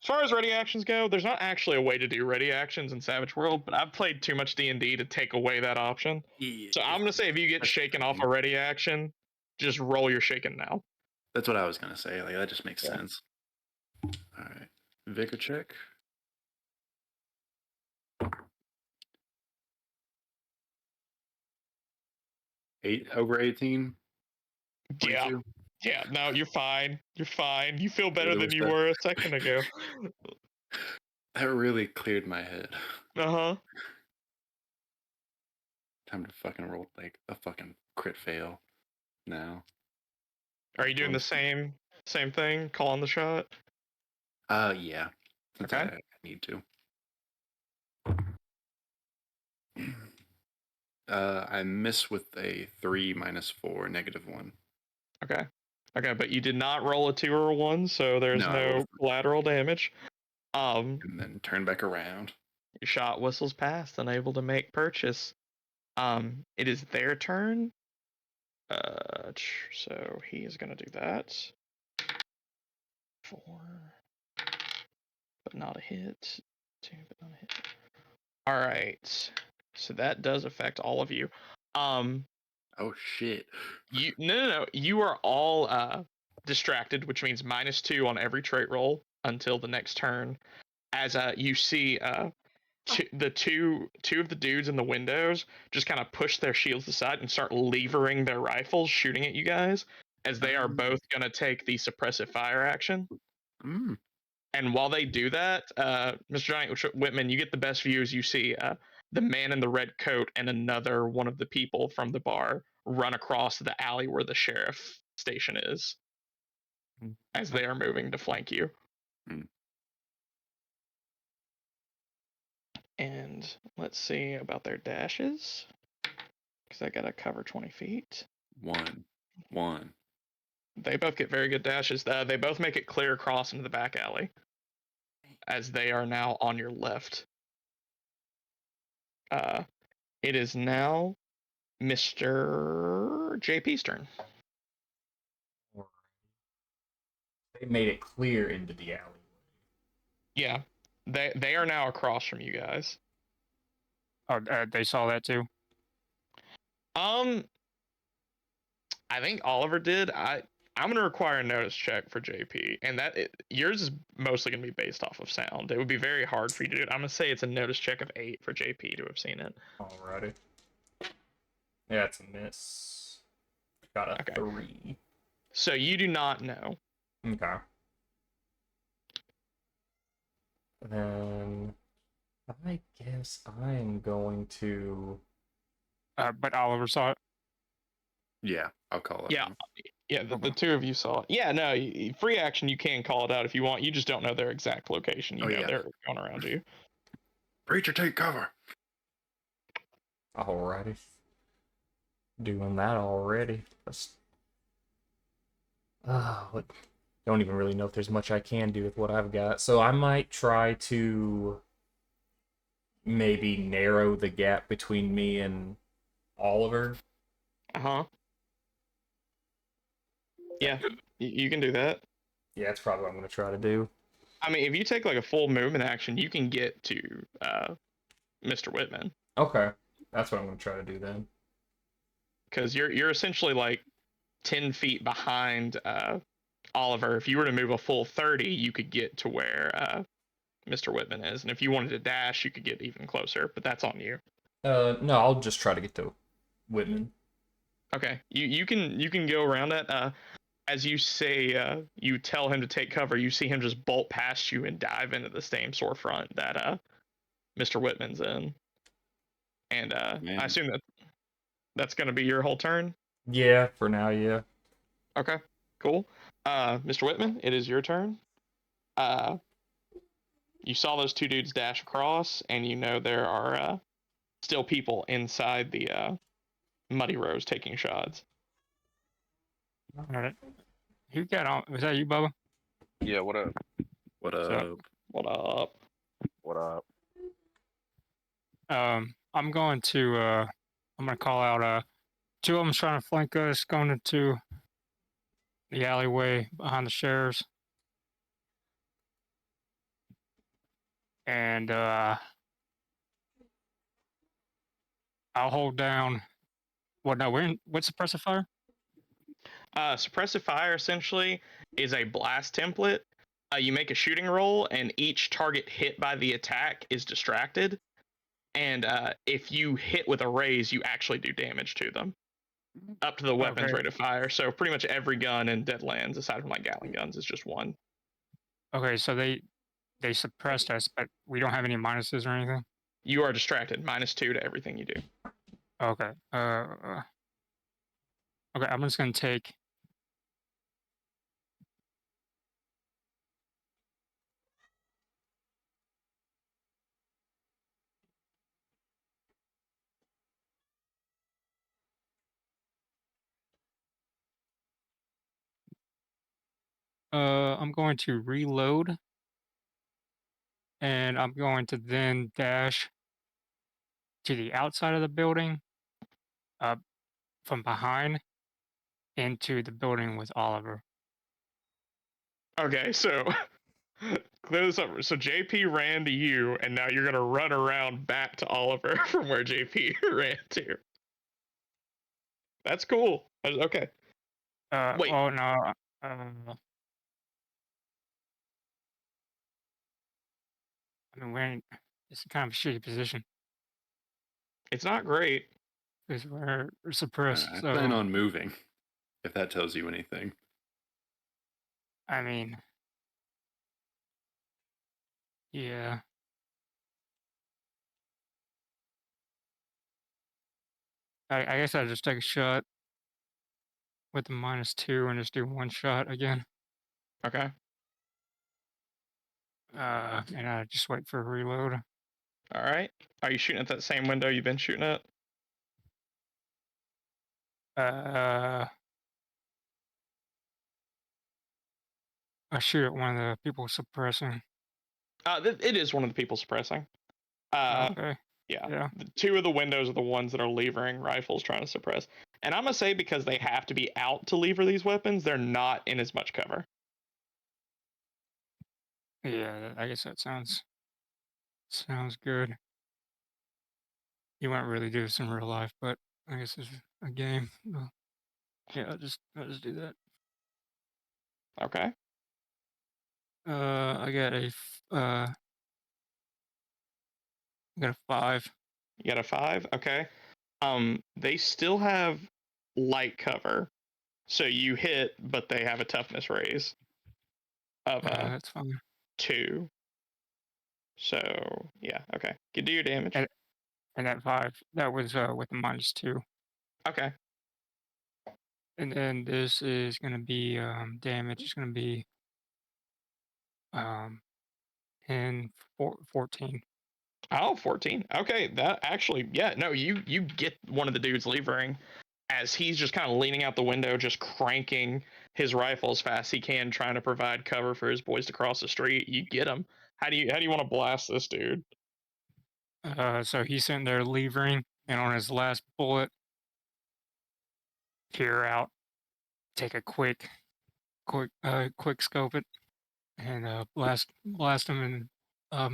far as ready actions go, there's not actually a way to do ready actions in Savage World, but I've played too much D&D to take away that option. Yeah. So I'm going to say if you get shaken off a ready action, just roll your shaken now. That's what I was going to say. Like, that just makes sense. All right. Vigor check. Over 18. Yeah. 22? Yeah, no, you're fine. You're fine. You feel better Really than you respect. were a second ago. That really cleared my head. Uh-huh. Time to fucking roll like a fucking crit fail now. Are you doing the same thing? Calling the shot? Yeah. Since Okay. I need to. I miss with a 3 minus 4, -1. Okay. Okay, but you did not roll a 2 or a 1, so there's No, I rolled no a 3. collateral damage. And then turn back around. Your shot whistles past, unable to make purchase. It is their turn. So he is gonna do that. 4, but not a hit. 2, but not a hit. All right. So that does affect all of you. Oh shit. No. You are all distracted, which means -2 on every trait roll until the next turn. As you see two of the dudes in the windows just kind of push their shields aside and start levering their rifles, shooting at you guys, as they are both gonna take the suppressive fire action. Mm. And while they do that, Mr. Giant Whitman, you get the best view as you see the man in the red coat and another one of the people from the bar run across the alley where the sheriff station is as they are moving to flank you. Mm. And let's see about their dashes, because I gotta cover 20 feet. 1. They both get very good dashes. They both make it clear across into the back alley, as they are now on your left. It is now Mr. JP's turn. They made it clear into the alley. Yeah, they are now across from you guys. Oh, they saw that too. I think Oliver did. I'm gonna require a notice check for JP, and yours is mostly gonna be based off of sound. It would be very hard for you to do it. I'm gonna say it's a notice check of 8 for JP to have seen it. Alrighty. Yeah, it's a miss. Got a 3. So you do not know. Okay. Then I guess I'm going to. But Oliver saw it. Yeah, I'll call it. Yeah. Yeah, the two of you saw it. Yeah, no, free action, you can call it out if you want. You just don't know their exact location. You know they're going around you. Preacher, take cover. Alrighty. Doing that already. That's what don't even really know if there's much I can do with what I've got. So I might try to maybe narrow the gap between me and Oliver. Uh-huh. Yeah, you can do that. Yeah, that's probably what I'm gonna try to do. I mean, if you take like a full movement action, you can get to Mr. Whitman. Okay. That's what I'm gonna try to do then. Because you're essentially like 10 feet behind Oliver. If you were to move a full 30, you could get to where Mr. Whitman is. And if you wanted to dash, you could get even closer, but that's on you. No, I'll just try to get to Whitman. Okay. You can go around that. As you say, you tell him to take cover, you see him just bolt past you and dive into the same storefront that Mr. Whitman's in. And I assume that's going to be your whole turn. Yeah, for now, yeah. Okay, cool. Mr. Whitman, it is your turn. Uh, you saw those two dudes dash across, and you know there are still people inside the Muddy Rose taking shots. All right. Who got on? Was that you, Bubba? Yeah, what up? What So- What up? What up? I'm going to I'm gonna call out two of them trying to flank us going into the alleyway behind the sheriff's. And I'll hold down what no, what's suppressive fire? Suppressive fire essentially is a blast template. You make a shooting roll, and each target hit by the attack is distracted. And if you hit with a raise, you actually do damage to them, up to the weapon's Okay. rate of fire. So pretty much every gun in Deadlands, aside from like Gatling guns, is just one. Okay, so they suppressed us, but we don't have any minuses or anything. You are distracted, -2 to everything you do. Okay. Okay, I'm just gonna take. I'm going to reload, and I'm going to then dash to the outside of the building, up from behind, into the building with Oliver. Okay, so clear this up. So JP ran to you, and now you're gonna run around back to Oliver from where JP ran to. That's cool. Okay. Wait. Oh no. I mean, it's kind of a shitty position It's not great. because we're suppressed. I So plan on moving, if that tells you anything. I mean, yeah. I guess I'll just take a shot with the -2 and just do one shot again. Okay. And I just wait for a reload. All right. Are you shooting at that same window you've been shooting at? I shoot at one of the people suppressing. It is one of the people suppressing. Okay. Yeah. Yeah. The two of the windows are the ones that are levering rifles trying to suppress. And I'm gonna say because they have to be out to lever these weapons, they're not in as much cover. Yeah, I guess that sounds good. You won't really do this in real life, but I guess it's a game. Well, yeah, I'll just do that. Okay. I got a 5. You got a 5. Okay. They still have light cover, so you hit, but they have a toughness raise of That's fine. 2. So yeah, okay. You do your damage. And that 5, that was with the -2. Okay. And then this is gonna be damage is gonna be um 10, 14. Oh, 14. Okay, that actually, yeah, no, you get one of the dudes levering as he's just kind of leaning out the window, just cranking his rifle as fast as he can, trying to provide cover for his boys to cross the street. You get him. How do you want to blast this dude? So he's sitting there levering, and on his last bullet, peer out, take a quick scope it, and blast him in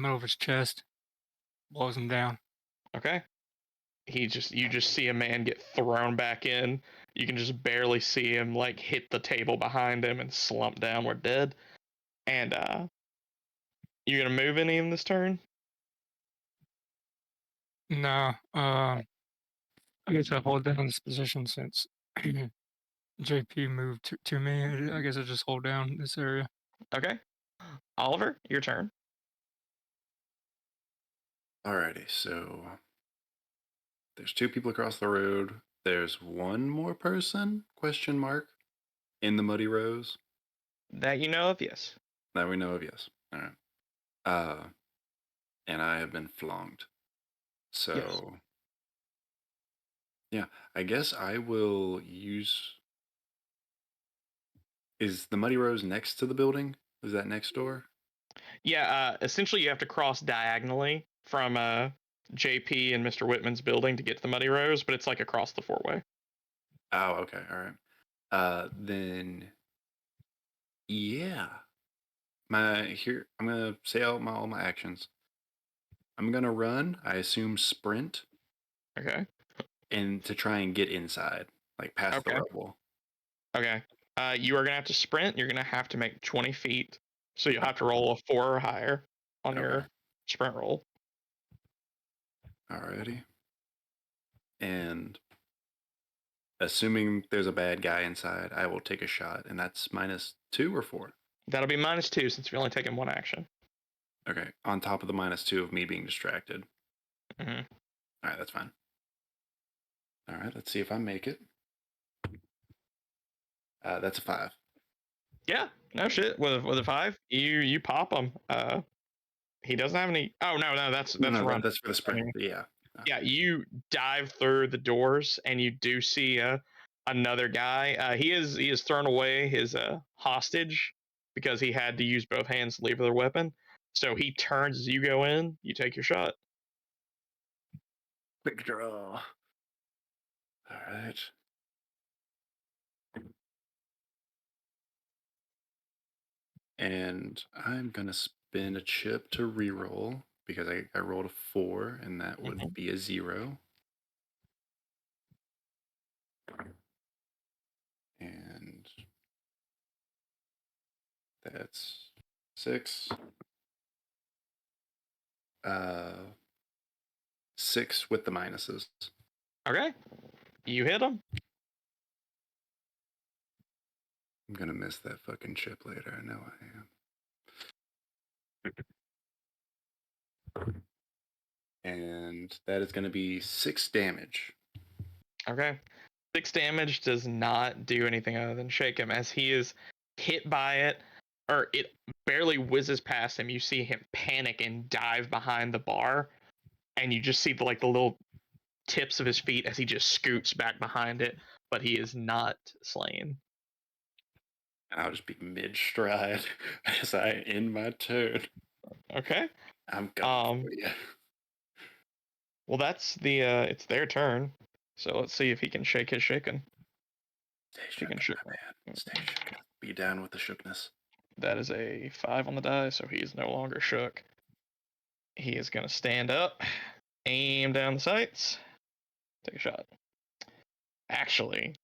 middle of his chest, blows him down. Okay. You just see a man get thrown back in. You can just barely see him like hit the table behind him and slump downward dead. And you gonna move any in this turn? No, I guess I hold down this position since JP moved to me. I guess I just hold down this area. Okay. Oliver, your turn. Alrighty, so there's 2 people across the road. There's one more person, question mark, in the Muddy Rose That you know of, yes. that we know of, yes. Alright. And I have been flogged. Yes. So, yeah, I guess I will use. Is the Muddy Rose next to the building? Is that next door? Yeah, essentially you have to cross diagonally from JP and Mr. Whitman's building to get to the Muddy Rose, but it's like across the four-way. Oh, okay, all right. Then, yeah. I'm gonna say out all my actions. I'm gonna run. I assume sprint, Okay. and to try and get inside, like past the Okay. rubble. Okay. You are gonna have to sprint. You're gonna have to make 20 feet, so you'll have to roll a 4 or higher on Okay. your sprint roll. Alrighty. And assuming there's a bad guy inside, I will take a shot, and that's -2 or 4. That'll be -2 since you're only taking 1 action. Okay, on top of the -2 of me being distracted. Mm-hmm. All right, that's fine. All right, let's see if I make it. That's a 5. Yeah. No shit. With a 5, you pop him. He doesn't have any. Oh no, that's No, run. that's for the sprint. Yeah. Yeah, you dive through the doors and you do see another guy. He is thrown away his hostage because he had to use both hands to lever their weapon. So he turns as you go in. You take your shot. Quick draw. All right. And I'm gonna spin a chip to reroll because I rolled a 4, and that would be a 0. And that's 6. 6 with the minuses. Okay, you hit him. I'm gonna miss that fucking chip later. I know I am. And that is gonna be 6 damage. Okay, 6 damage does not do anything other than shake him as he is hit by it, or it barely whizzes past him. You see him panic and dive behind the bar, and you just see the little tips of his feet as he just scoots back behind it, but he is not slain. And I'll just be mid stride as I end my turn. Okay. I'm coming for you. Well, that's the it's their turn. So let's see if he can shake his shaken. Stay shook, my man. Stay shook. Be down with the shookness. That is a 5 on the die, so he is no longer shook. He is gonna stand up, aim down the sights, take a shot. Actually,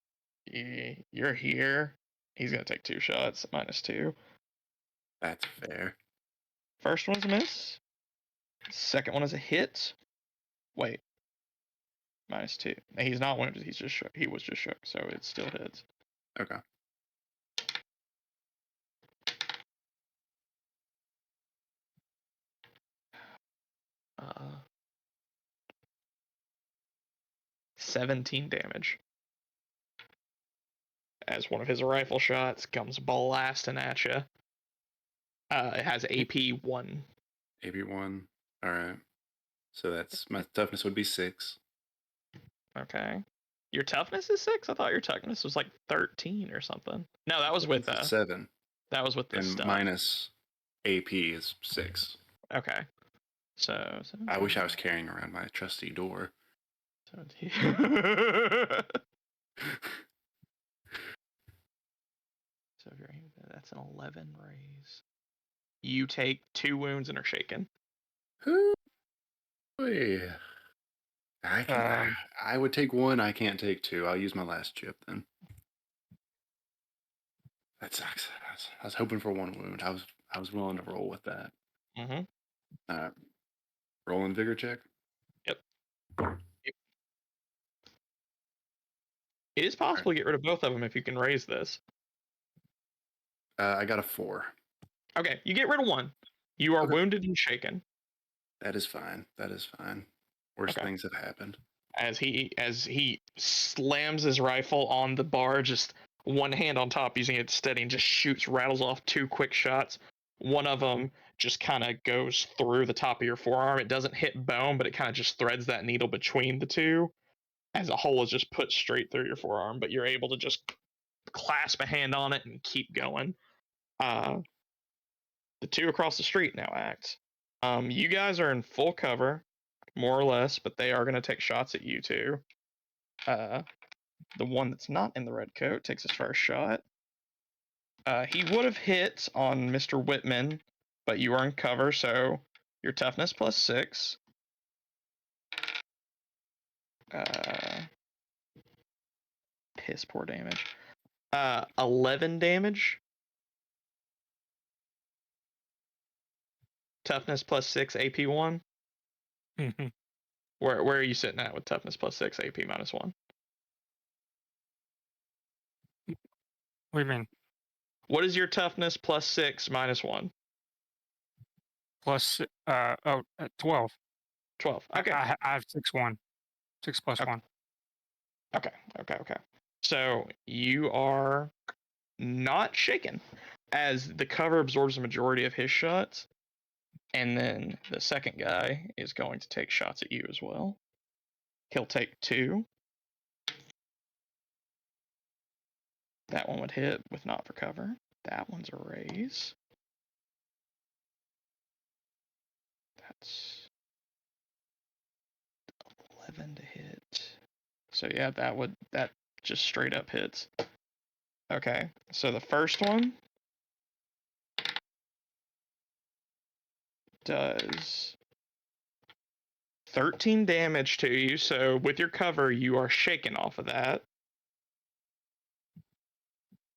you're here. He's gonna take 2 shots, -2. That's fair. First one's a miss. Second one is a hit. Wait. -2. He's not wounded. He's just shook. He was just shook, so it still hits. Okay. Uh, 17 damage. As one of his rifle shots comes blasting at you. It has AP 1. AP 1. All right. So that's my toughness would be 6. Okay. Your toughness is 6? I thought your toughness was like 13 or something. No, that was with Toughness is 7, the and stuff. minus AP is 6. Okay. So I wish I was carrying around my trusty door. 17. So if you're aiming, that's an 11 raise. You take 2 wounds and are shaken. Hoo-wee. I would take 1. I can't take 2. I'll use my last chip then. That sucks. I was hoping for 1 wound. I was willing to roll with that. Mm-hmm. Rolling vigor check. Yep. It is possible to get rid of both of them if you can raise this. I got a 4. Okay, you get rid of 1. You are Okay. wounded and shaken. That is fine. That is fine. Worse things have happened. As he slams his rifle on the bar, just one hand on top, using it steady, and just rattles off 2 quick shots. One of them just kind of goes through the top of your forearm. It doesn't hit bone, but it kind of just threads that needle between the 2, as a hole is just put straight through your forearm. But you're able to just clasp a hand on it and keep going. The 2 across the street now act. You guys are in full cover, more or less, but they are going to take shots at you 2. The one that's not in the red coat takes his first shot. He would have hit on Mr. Whitman, but you are in cover, so your toughness plus 6. Piss poor damage. 11 damage. Toughness plus 6, AP 1. Mm-hmm. Where are you sitting at with toughness plus 6, AP minus 1? What do you mean? What is your toughness plus 6 minus 1? Plus, 12. 12. Okay. I have 6+1. 6 plus Okay. 1. Okay. So you are not shaken, as the cover absorbs the majority of his shots, and then the second guy is going to take shots at you as well. He'll take 2. That one would hit with not for cover. That one's a raise. That's 11 to hit. So yeah, that just straight up hits. Okay, so the first one does 13 damage to you, so with your cover, you are shaken off of that.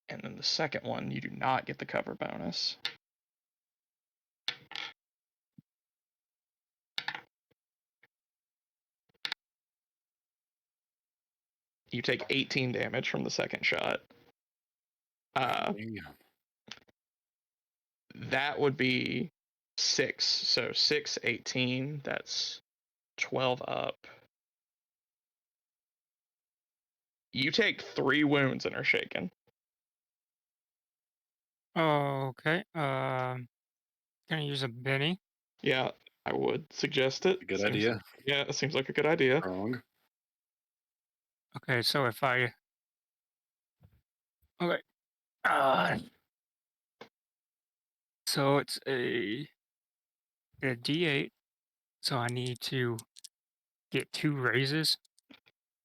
And then the second one, you do not get the cover bonus. You take 18 damage from the second shot. That would be 6. So 6, 18, that's 12 up. You take 3 wounds and are shaken. Okay. Gonna use a Benny. Yeah, I would suggest it. Good idea. Yeah, it seems like a good idea. Wrong. Okay, so if I. Okay. So it's a D8. So I need to get 2 raises.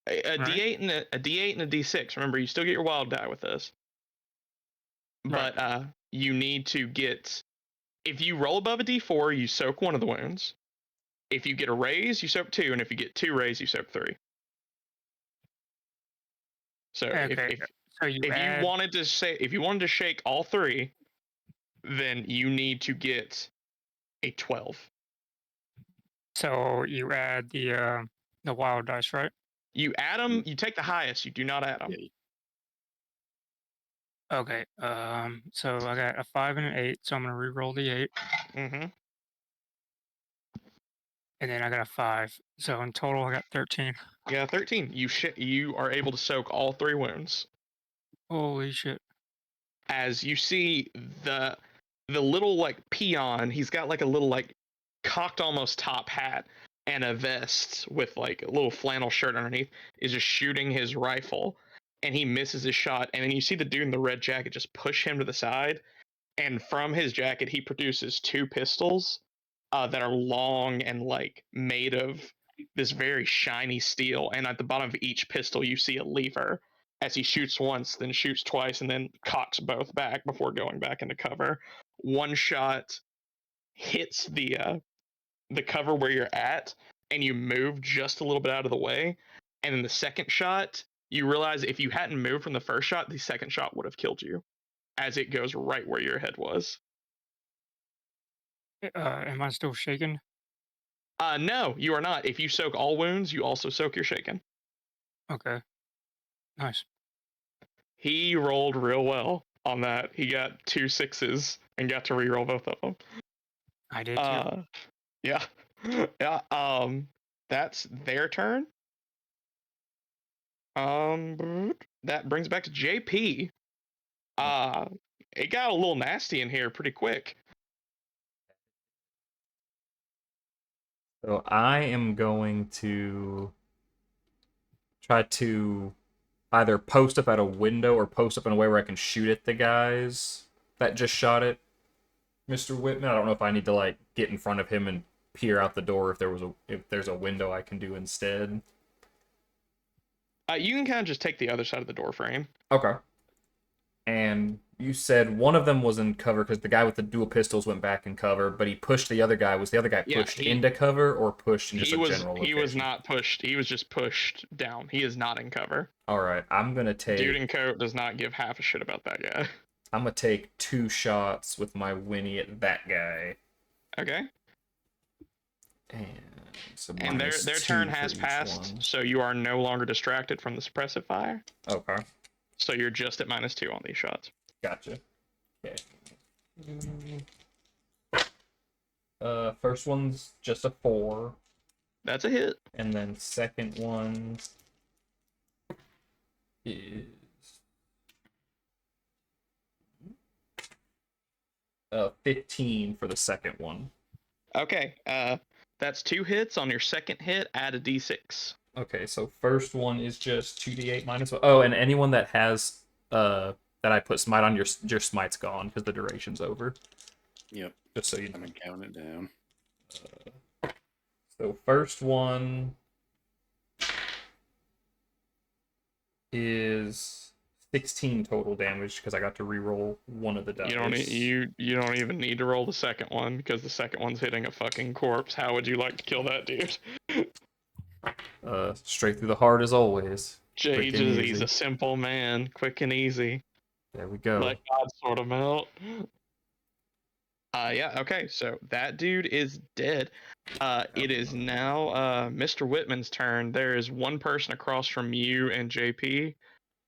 A Right. D8 and a D8 and a D6. Remember, you still get your wild die with this. Right. But you need to get. If you roll above a D4, you soak 1 of the wounds. If you get a raise, you soak 2, and if you get 2 raise, you soak 3. So Okay. you wanted to shake all 3, then you need to get a 12. So you add the wild dice, right? You add them. You take the highest. You do not add them. Yeah. Okay. So I got a 5 and an 8. So I'm gonna re-roll the 8, Mm-hmm. and then I got a 5. So in total, I got 13. Yeah, 13. You are able to soak all 3 wounds. Holy shit! As you see the little like peon, he's got like a little like cocked almost top hat. and a vest with like a little flannel shirt underneath is just shooting his rifle, and he misses his shot, and then you see the dude in the red jacket just push him to the side, and from his jacket he produces two pistols that are long and like made of this very shiny steel, and at the bottom of each pistol you see a lever as he shoots once, then shoots twice, and then cocks both back before going back into cover. One shot hits the cover where you're at, and you move just a little bit out of the way, and then the second shot you realize if you hadn't moved from the first shot, the second shot would have killed you as it goes right where your head was. Am I still shaking? No, you are not. If you soak all wounds, you also soak your shaken. Okay. Nice. He rolled real well on that. He got 2 6s and got to reroll both of them. I did too. Yeah. Yeah. That's their turn. That brings back to JP. It got a little nasty in here pretty quick. So I am going to try to either post up at a window or post up in a way where I can shoot at the guys that just shot at Mr. Whitman. I don't know if I need to like get in front of him and peer out the door if there's a window I can do instead. You can kind of just take the other side of the door frame. Okay. And you said one of them was in cover because the guy with the dual pistols went back in cover, but he pushed the other guy. Was the other guy pushed into cover or pushed in just a general location? He was not pushed. He was just pushed down. He is not in cover. All right, I'm gonna take. Dude in coat does not give half a shit about that guy. I'm gonna take 2 shots with my Winnie at that guy. Okay. And their turn has passed, so you are no longer distracted from the suppressive fire. Okay. So you're just at -2 on these shots. Gotcha. Okay. First one's just a 4. That's a hit. And then second one is 15 for the second one. Okay. That's 2 hits. On your second hit, add a d6. Okay, so first one is just 2d8 -1. Oh, and anyone that has that I put smite on, your smite's gone because the duration's over. Yep. Just so you know. I'm gonna count it down. So first one is 16 total damage because I got to re-roll one of the dice. You don't even need to roll the second one because the second one's hitting a fucking corpse. How would you like to kill that dude? Straight through the heart as always. He's a simple man, quick and easy. There we go. Let God sort him out. Yeah, okay, so that dude is dead. It is now Mr. Whitman's turn. There is one person across from you and JP,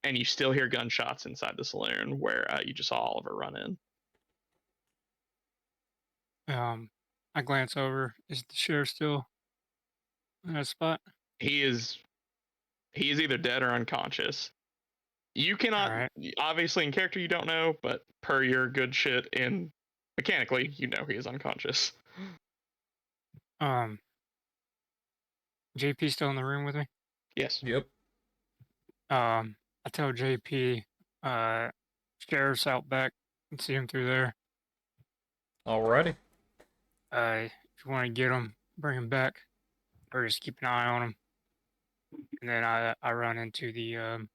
and you still hear gunshots inside the saloon where you just saw Oliver run in. I glance over. Is the sheriff still in that spot? He is either dead or unconscious. You cannot, obviously in character you don't know, but per your good shit in mechanically, you know he is unconscious. JP still in the room with me? Yes. Yep. I tell JP, sheriff's out back. Can see him through there. Alrighty. If you want to get him, bring him back, or just keep an eye on him. And then I run into the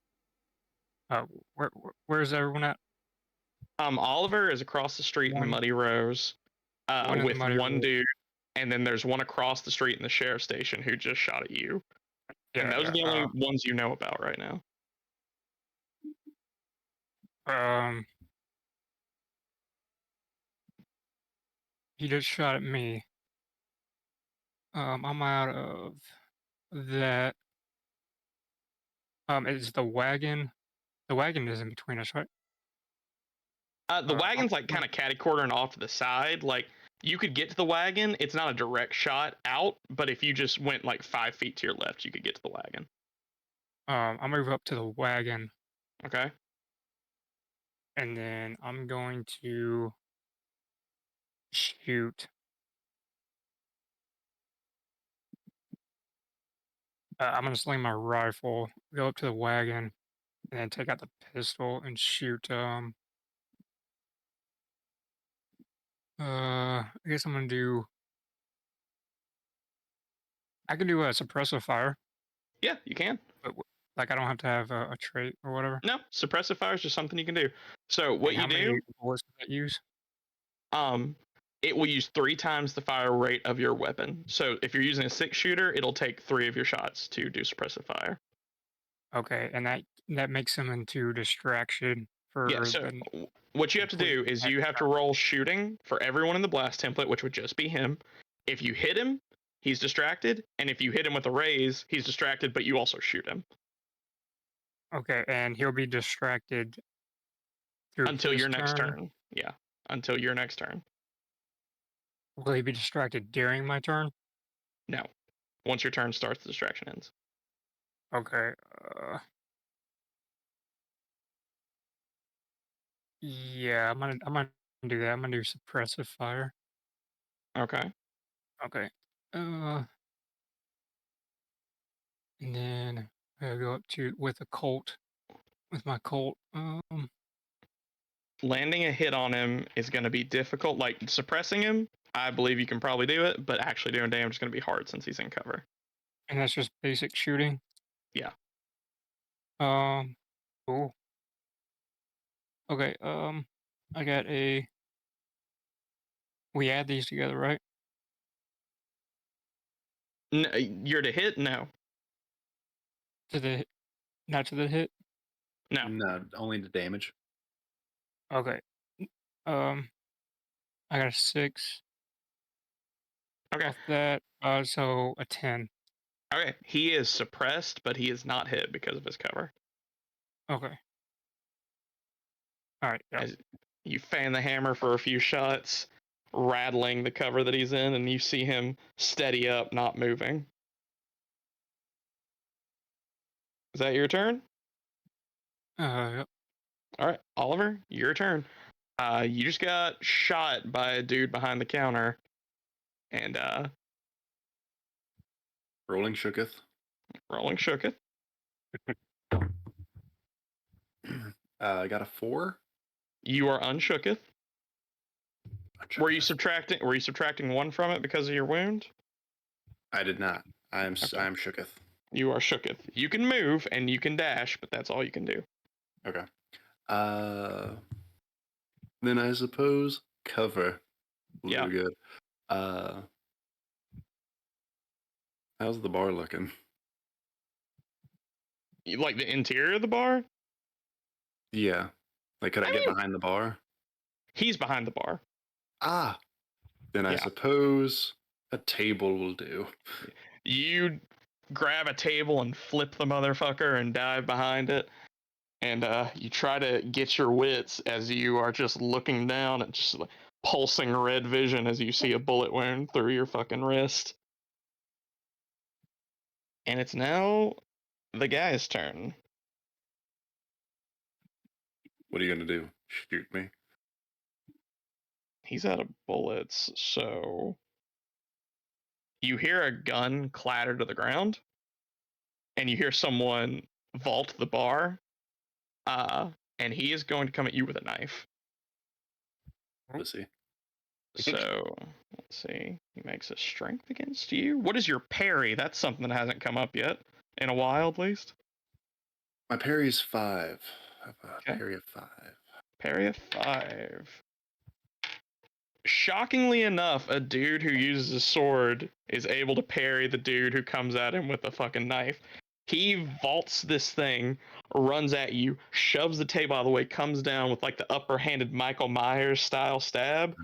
where's everyone at? Oliver is across the street in Muddy Rose, with one dude, and then there's one across the street in the sheriff's station who just shot at you. Yeah, and those are the only ones you know about right now. He just shot at me. I'm out of that. Is the wagon? The wagon is in between us, right? The wagon's like kind of catty-cornering off to the side. Like you could get to the wagon. It's not a direct shot out, but if you just went like 5 feet to your left, you could get to the wagon. I'll move up to the wagon. Okay. And then I'm going to shoot I'm gonna sling my rifle, go up to the wagon, and then take out the pistol and shoot. I guess I'm gonna do. I can do a suppressive fire, Yeah, you can. but like I don't have to have a trait or whatever. No, suppressive fire is just something you can do. So what And you how many do, bullets does that use? um, it will use 3 times the fire rate of your weapon. So if you're using a 6 shooter, it'll take 3 of your shots to do suppressive fire. Okay, and that makes them into distraction Yeah. for So the what you have to complete do is you next have to turn. roll shooting for everyone in the blast template, which would just be him. If you hit him, he's distracted, and if you hit him with a raise, he's distracted, but you also shoot him Okay, and he'll be distracted through until his your next turn. turn. Yeah, until your next turn. Will he be distracted during my turn? No, once your turn starts, the distraction ends. Okay. Yeah, I'm gonna do that. I'm gonna do suppressive fire. Okay. Okay. Uh, and then I go up to with a Colt, with my Colt. Landing a hit on him is going to be difficult. Like suppressing him, I believe you can probably do it, but actually doing damage is going to be hard since he's in cover. And that's just basic shooting. Yeah. Cool. Okay. I got a. We add these together, right? You're to hit? No. To the not to the hit. No. No, only the damage. Okay. Um, I got a 6 Okay. off that. So a 10. Okay. He is suppressed, but he is not hit because of his cover. Okay. All right. Yeah. As you fan the hammer for a few shots, rattling the cover that he's in, and you see him steady up, not moving. Is that your turn? Yep. All right, Oliver, your turn. You just got shot by a dude behind the counter, and Rolling shooketh. rolling shooketh. I got a 4. You are unshooketh. Were you Unshooketh. subtracting 1 from it because of your wound? I did not. I am Okay. shooketh. You are shooketh. You can move and you can dash, but that's all you can do. Okay. Then I suppose cover. A Yeah. little good. How's the bar looking? You like the interior of the bar? Yeah. Like, could I get behind the bar? He's behind the bar. Ah. Then I Yeah. suppose a table will do. You grab a table and flip the motherfucker and dive behind it. And you try to get your wits as you are just looking down at just like pulsing red vision as you see a bullet wound through your fucking wrist. And it's now the guy's turn. What are you gonna do? Shoot me? He's out of bullets, so you hear a gun clatter to the ground, and you hear someone vault the bar, and he is going to come at you with a knife. Pussy. So let's see. He makes a strength against you. What is your parry? That's something that hasn't come up yet in a while, at least. My parry's 5. I have a Okay. parry of 5. Parry of 5. Shockingly enough, a dude who uses a sword is able to parry the dude who comes at him with a fucking knife. He vaults this thing, runs at you, shoves the table out of the way, comes down with like the upper handed Michael Myers style stab,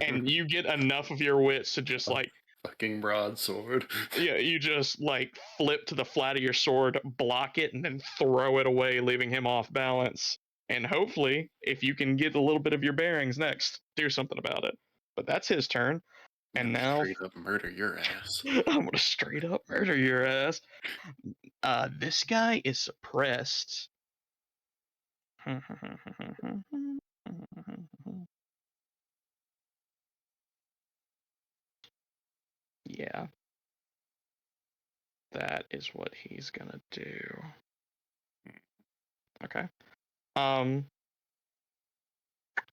and you get enough of your wits to just like Fucking broadsword. yeah, you just like flip to the flat of your sword, block it, and then throw it away, leaving him off balance. And hopefully, if you can get a little bit of your bearings next, do something about it. But that's his turn. I'm And gonna now straight up murder your ass. I'm gonna straight up murder your ass. This guy is suppressed. Yeah. that is what he's gonna do. Okay.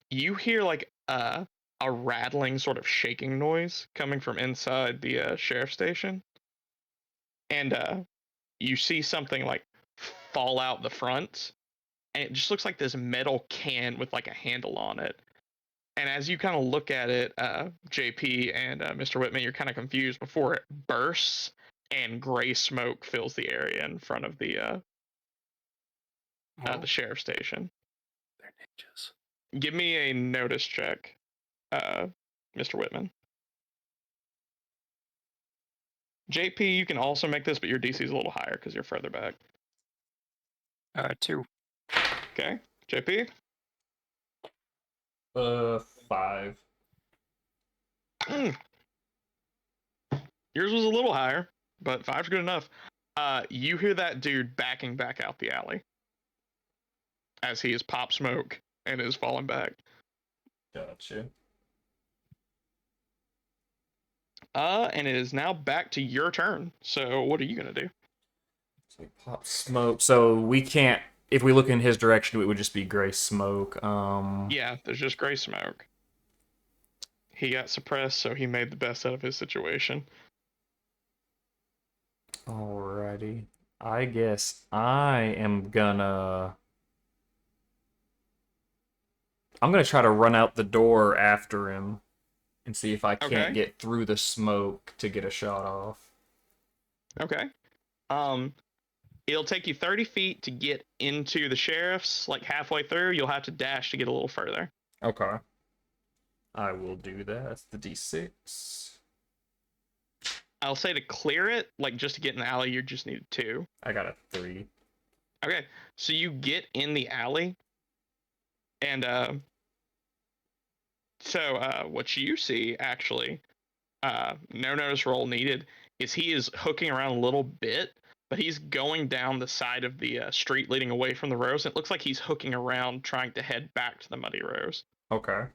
You hear like a rattling sort of shaking noise coming from inside the sheriff's station, and you see something like fall out the front, and it just looks like this metal can with like a handle on it. And as you kind of look at it, JP and Mr. Whitman, you're kind of confused before it bursts and gray smoke fills the area in front of the Oh, sheriff's station. They're ninjas. Give me a notice check, Mr. Whitman. JP, you can also make this, but your DC is a little higher because you're further back. 2. Okay, JP. 5. Yours was a little higher, but 5's good enough. You hear that dude backing back out the alley as he is pop smoke and is falling back. Gotcha. And it is now back to your turn. So what are you gonna do? So pop smoke. So we can't. If we look in his direction, it would just be gray smoke. Yeah, there's just gray smoke. He got suppressed, so he made the best out of his situation. Alrighty. I guess I am gonna. I'm gonna try to run out the door after him and see if I can't get through the smoke to get a shot off. Okay. It'll take you 30 feet to get into the sheriff's. Like halfway through, you'll have to dash to get a little further. Okay. I will do that. That's the D6. I'll say to clear it, like just to get in the alley, you just need 2. I got a 3. Okay, so you get in the alley, and what you see actually, no notice roll needed, is he is hooking around a little bit, but he's going down the side of the street leading away from the rose. It looks like he's hooking around, trying to head back to the muddy rose. Okay.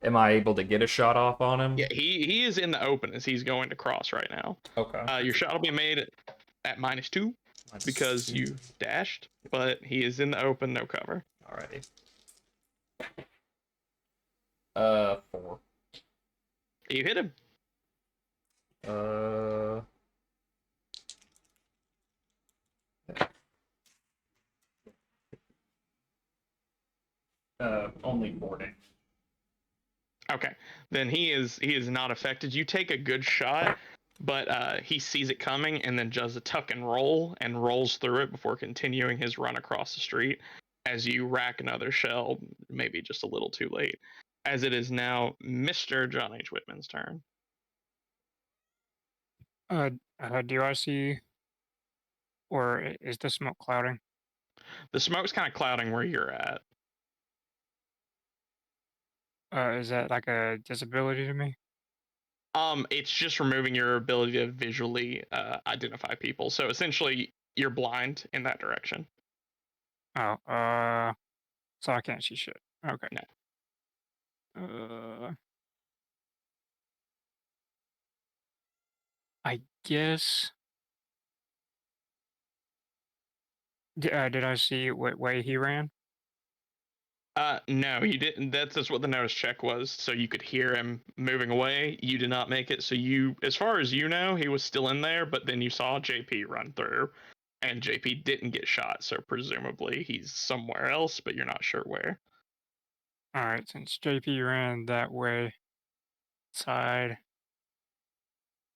Am I able to get a shot off on him? Yeah, he is in the open as he's going to cross right now. Okay. Your shot will be made at -2 because you dashed, but he is in the open, no cover. Alrighty. 4. You hit him. Only 40. Okay, then he is not affected. You take a good shot, but he sees it coming and then does a tuck and roll and rolls through it before continuing his run across the street. As you rack another shell, maybe just a little too late. As it is now Mr. John H. Whitman's turn. Do I see, or is the smoke clouding? The smoke's kind of clouding where you're at. Is that like a disability to me? It's just removing your ability to visually identify people. So essentially, you're blind in that direction. Oh, so I can't see shit. Okay. No. I guess. Did I see what way he ran? No, you didn't. That's just what the notice check was. So you could hear him moving away. You did not make it. So you, as far as you know, he was still in there. But then you saw JP run through, and JP didn't get shot. So presumably he's somewhere else, but you're not sure where. All right, since JP ran that way, side,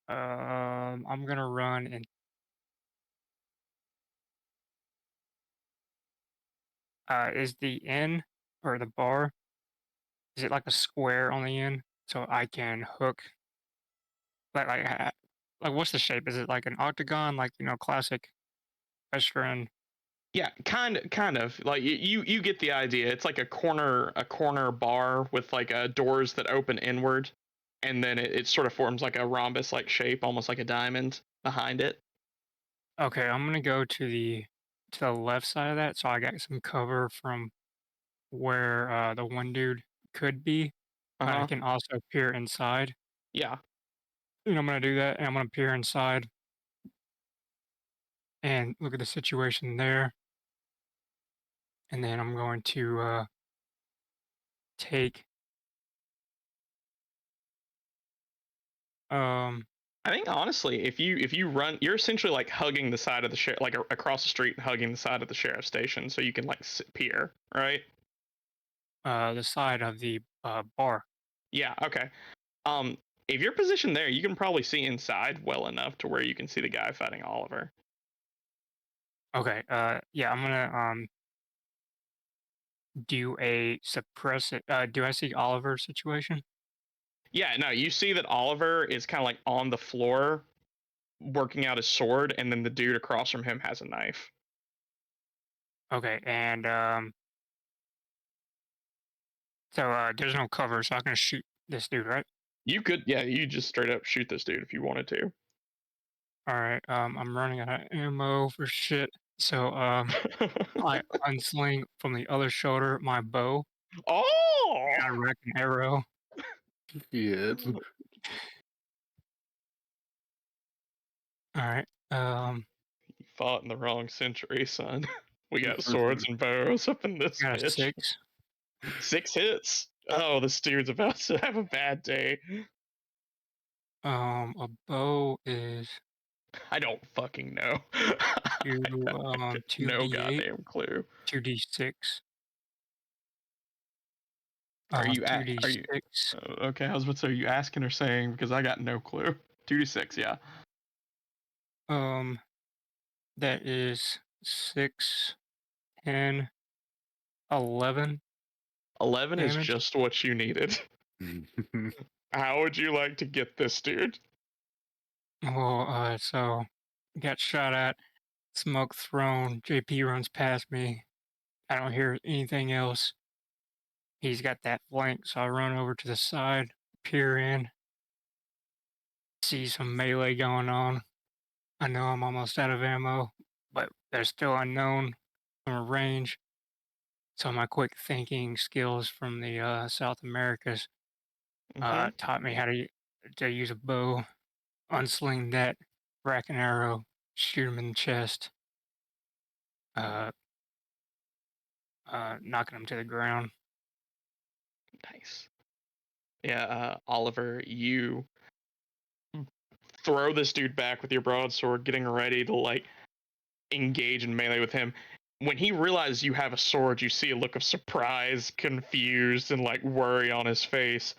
I'm gonna run and is the inn or the bar? Is it like a square on the end so I can hook? Like what's the shape? Is it like an octagon, like classic restaurant? Yeah, kind of. Like you get the idea. It's like a corner bar with like doors that open inward, and then it sort of forms like a rhombus like shape, almost like a diamond behind it. Okay, I'm gonna go to the left side of that, so I got some cover from where the one dude could be. But I can also peer inside. Yeah. And I'm gonna do that, and I'm gonna peer inside. and look at the situation there. And then I'm going to take I think honestly, if you run, you're essentially like hugging the side of the sheriff, like across the street, hugging the side of the sheriff's station, so you can like peer, right? the side of the bar. Yeah. Okay. Um, if you're positioned there, you can probably see inside well enough to where you can see the guy fighting Oliver. Okay. Yeah, I'm gonna do a suppress it. Do I see Oliver's situation? Yeah. No, you see that Oliver is kind of like on the floor, working out his sword, and then the dude across from him has a knife. Okay, and so there's no cover, so I can shoot this dude, right? You could, yeah, you just straight up shoot this dude if you wanted to. All right. I'm running out of ammo for shit, so I unsling from the other shoulder my bow. Oh! I rack an arrow. Yeah. All right. You fought in the wrong century, son. We got swords and bows up in this Got a bitch. 6. 6 hits. Oh, this dude's about to have a bad day. A bow is I don't fucking know. I got no 2d8, goddamn clue. 2d6, Are you are you 2d6. okay? I was about to say, are you asking or saying? Because I got no clue. 2d6, yeah. That is 6, 10, 11 11 is damage. just what you needed. How would you like to get this dude? Well, so got shot at, smoke thrown. JP runs past me. I don't hear anything else. He's got that flank, so I run over to the side, peer in, see some melee going on. I know I'm almost out of ammo, but they're still unknown from a range. So my quick thinking skills from the South Americas Mm-hmm. taught me how to use a bow, unsling that, rack an arrow, shoot him in the chest, uh, knocking him to the ground. Nice. Yeah, Oliver, you throw this dude back with your broadsword, getting ready to like engage in melee with him. When he realizes you have a sword, you see a look of surprise, confused, and like worry on his face.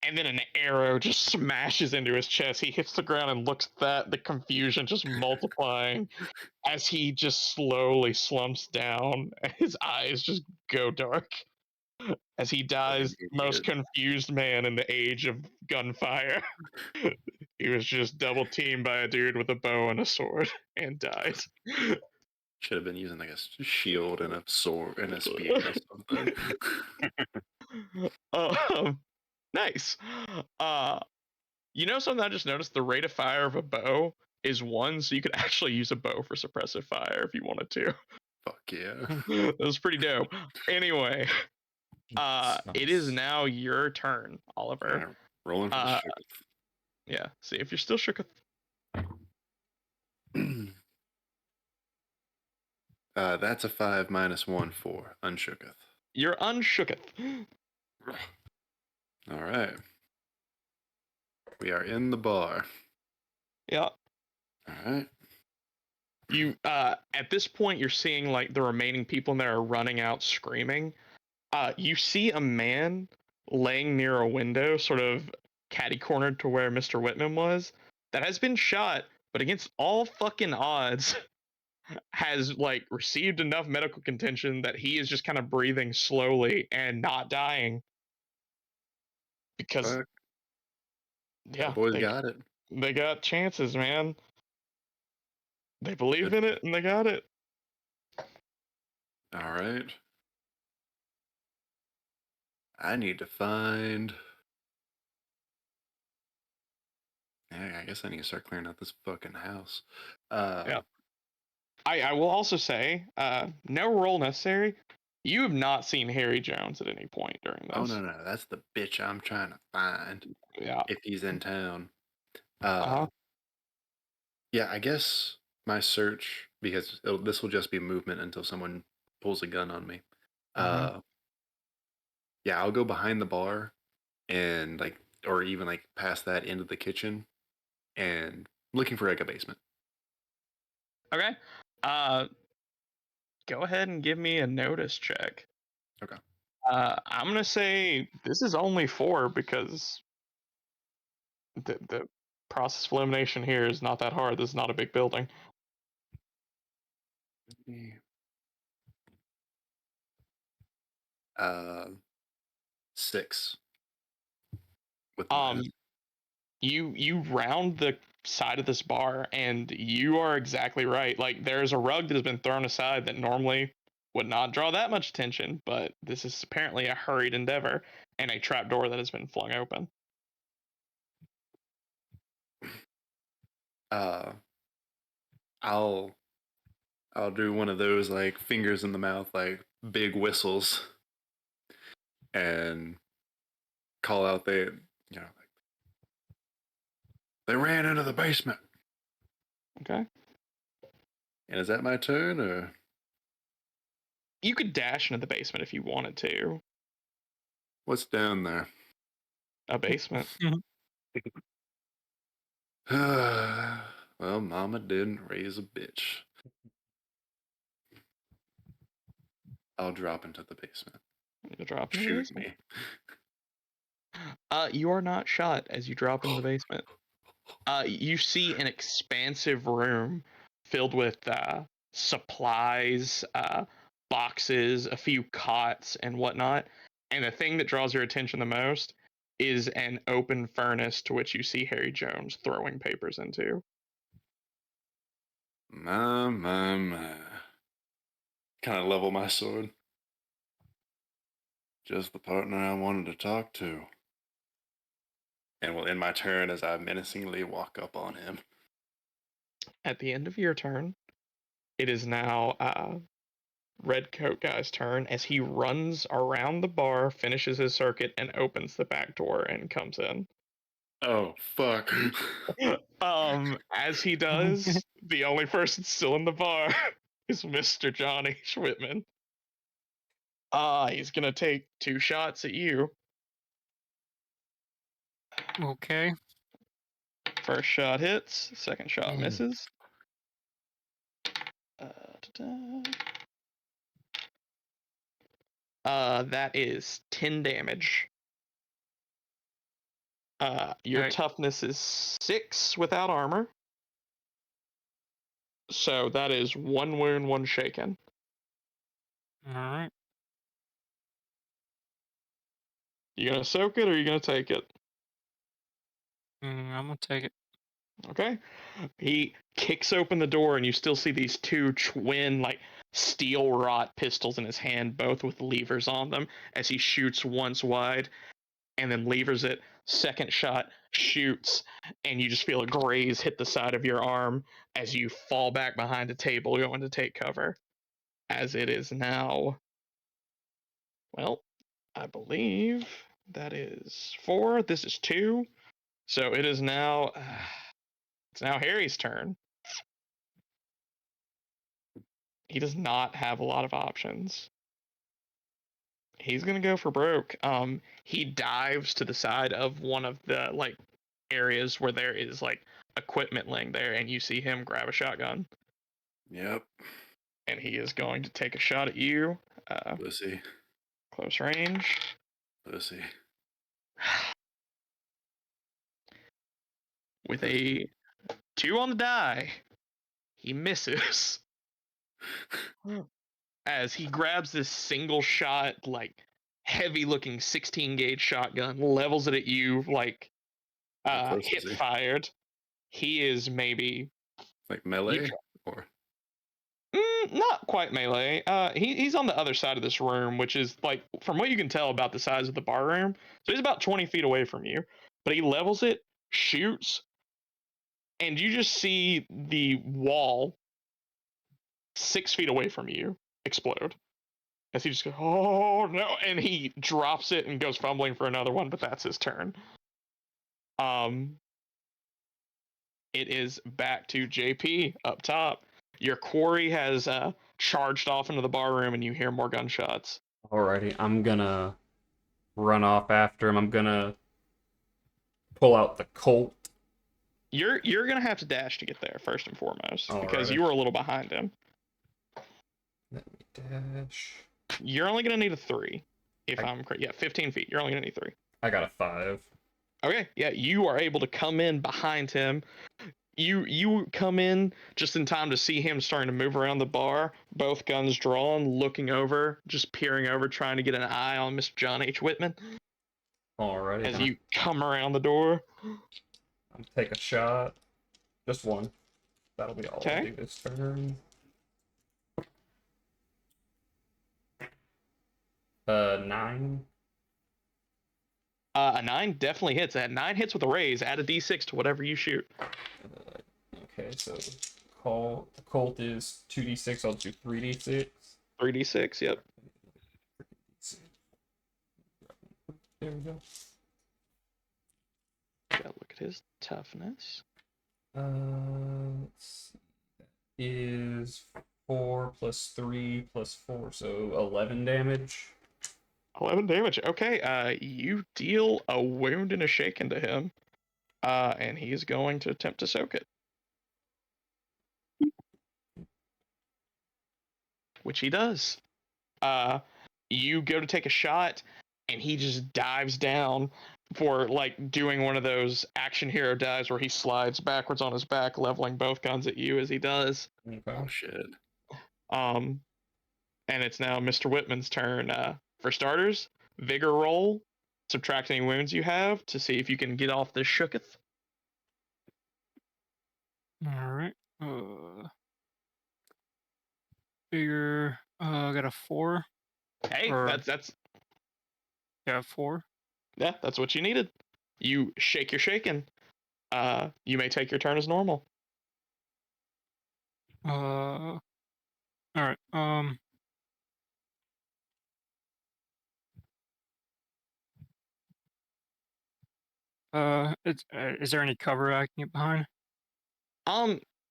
And then an arrow just smashes into his chest. He hits the ground and looks at that, the confusion just multiplying as he just slowly slumps down. His eyes just go dark as he Fucking dies, most idiot. confused man in the age of gunfire. He was just double teamed by a dude with a bow and a sword and dies. Should have been using like a shield and a sword and a spear or something. um, nice. You know something I just noticed? The rate of fire of a bow is 1, so you could actually use a bow for suppressive fire if you wanted to. Fuck yeah. That was pretty dope. Anyway, it is Nice. now your turn, Oliver. Alright, rolling for the Uh, shit. yeah. See if you're still shook. That's a 5 minus 1 4. Unshooketh. You're unshooketh. All right. We are in the bar. Yeah. All right. You at this point you're seeing like the remaining people in there are running out screaming. You see a man laying near a window, sort of catty cornered to where Mr. Whitman was, that has been shot, but against all fucking odds, has like received enough medical contention that he is just kind of breathing slowly and not dying. Because Fuck. That yeah, boy's got it. they got chances, man. They believe Good. in it and they got it. All right. I need to find. Yeah, I guess I need to start clearing out this fucking house. Yeah. I will also say, no roll necessary. You have not seen Harry Jones at any point during Oh this. no, that's the bitch I'm trying to find. Yeah. If he's in town. Uh-huh. Yeah, I guess my search, because this will just be movement until someone pulls a gun on me. Mhm. Yeah, I'll go behind the bar and like, or even like past that into the kitchen and looking for like a basement. Okay. Go ahead and give me a notice check. Okay. I'm gonna say this is only 4 because the process of elimination here is not that hard. This is not a big building. Uh, 6 with Um, mine. you round the side of this bar, and you are exactly right. Like there's a rug that has been thrown aside that normally would not draw that much attention, but this is apparently a hurried endeavor, and a trap door that has been flung open. Uh, I'll do one of those like fingers in the mouth, like big whistles, and call out like, they ran into the basement. Okay. And is that my turn or? You could dash into the basement if you wanted to. What's down there? A basement. Well, Mama didn't raise a bitch. I'll drop into the basement. You drop into the Shoot basement. me. You are not shot as you drop into the basement. You see an expansive room filled with supplies, boxes, a few cots, and whatnot. And the thing that draws your attention the most is an open furnace to which you see Harry Jones throwing papers into. My. Kind of level my sword. Just the partner I wanted to talk to. And will end my turn as I menacingly walk up on him. At the end of your turn, it is now Red Coat Guy's turn as he runs around the bar, finishes his circuit, and opens the back door and comes in. Oh, fuck. As he does, the only person still in the bar is Mr. Johnny Schwitman. He's gonna take 2 shots at you. Okay. First shot hits, second shot misses. That is 10 damage. Your Okay. toughness is 6 without armor. So that is 1 wound, 1 shaken. All right. You gonna soak it or you gonna take it? I'm gonna take it. Okay. He kicks open the door, and you still see these 2 twin, like, steel wrought pistols in his hand, both with levers on them, as he shoots once wide and then levers it. Second shot shoots, and you just feel a graze hit the side of your arm as you fall back behind a table, going to take cover. As it is now, well, I believe that is 4. This is 2. So it is now, it's now Harry's turn. He does not have a lot of options. He's gonna go for broke. He dives to the side of one of the like areas where there is like equipment laying there, and you see him grab a shotgun, Yep. and he is going to take a shot at you. Pussy. Close range. Pussy. With a 2 on the die, he misses. As he grabs this single shot, like heavy looking 16 gauge shotgun, levels it at you like How close is hip he? fired. He is maybe Like melee? Or not quite melee. He's on the other side of this room, which is like from what you can tell about the size of the bar room. So he's about 20 feet away from you. But he levels it, shoots, and you just see the wall 6 feet away from you explode. As he just goes, oh no, and he drops it and goes fumbling for another one, but that's his turn. it is back to JP up top. Your quarry has charged off into the bar room, and you hear more gunshots. Alrighty, I'm gonna run off after him. I'm gonna pull out the Colt. You're gonna have to dash to get there first and foremost because Alrighty. you were a little behind him. Let me dash. You're only gonna need a 3, if I'm correct. Yeah, 15 feet. You're only gonna need 3. I got a 5. Okay, yeah, you are able to come in behind him. You come in just in time to see him starting to move around the bar, both guns drawn, looking over, just peering over, trying to get an eye on Mr. John H. Whitman. Alrighty, As then you come around the door. I'm gonna take a shot. Just one. That'll be all I'll Okay. do this turn. 9. A 9 definitely hits. That 9 hits with a raise. Add a d6 to whatever you shoot. Okay, so the Colt is 2d6. I'll do 3d6. 3d6, yep. There we go. Gotta look at his toughness. Let's see. That is 4 plus 3 plus 4, so 11 damage. 11 damage. Okay, you deal a wound and a shake into him. And he's going to attempt to soak it. Which he does. You go to take a shot, and he just dives down for like doing one of those action hero dives where he slides backwards on his back, leveling both guns at you as he does. Okay. Oh shit. And it's now Mr. Whitman's turn. For starters, vigor roll, subtract any wounds you have to see if you can get off this shooketh. All right. Figure. I got a 4. Hey, Or- that's Yeah, 4. yeah, that's what you needed. You shake your shaking. You may take your turn as normal. All right. Is there any cover I can get behind?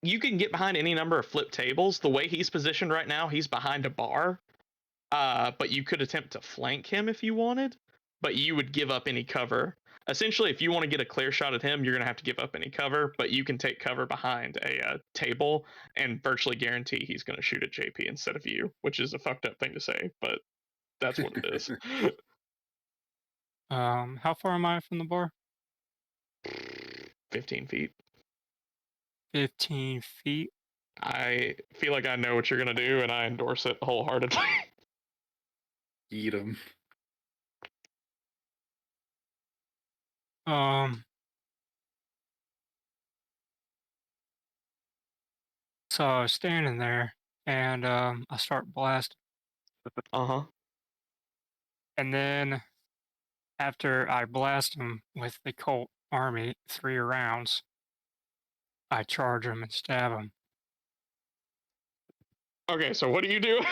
You can get behind any number of flip tables. The way he's positioned right now, he's behind a bar. But you could attempt to flank him if you wanted, but you would give up any cover. Essentially, if you want to get a clear shot at him, you're going to have to give up any cover, but you can take cover behind a table and virtually guarantee he's going to shoot at JP instead of you, which is a fucked up thing to say, but that's what it is. How far am I from the bar? 15 feet. 15 feet. I feel like I know what you're going to do, and I endorse it wholeheartedly. Eat them. So I was standing there, and I start blasting, Uh-huh. and then after I blast him with the Colt Army 3 rounds, I charge him and stab him. Okay, so what do you do?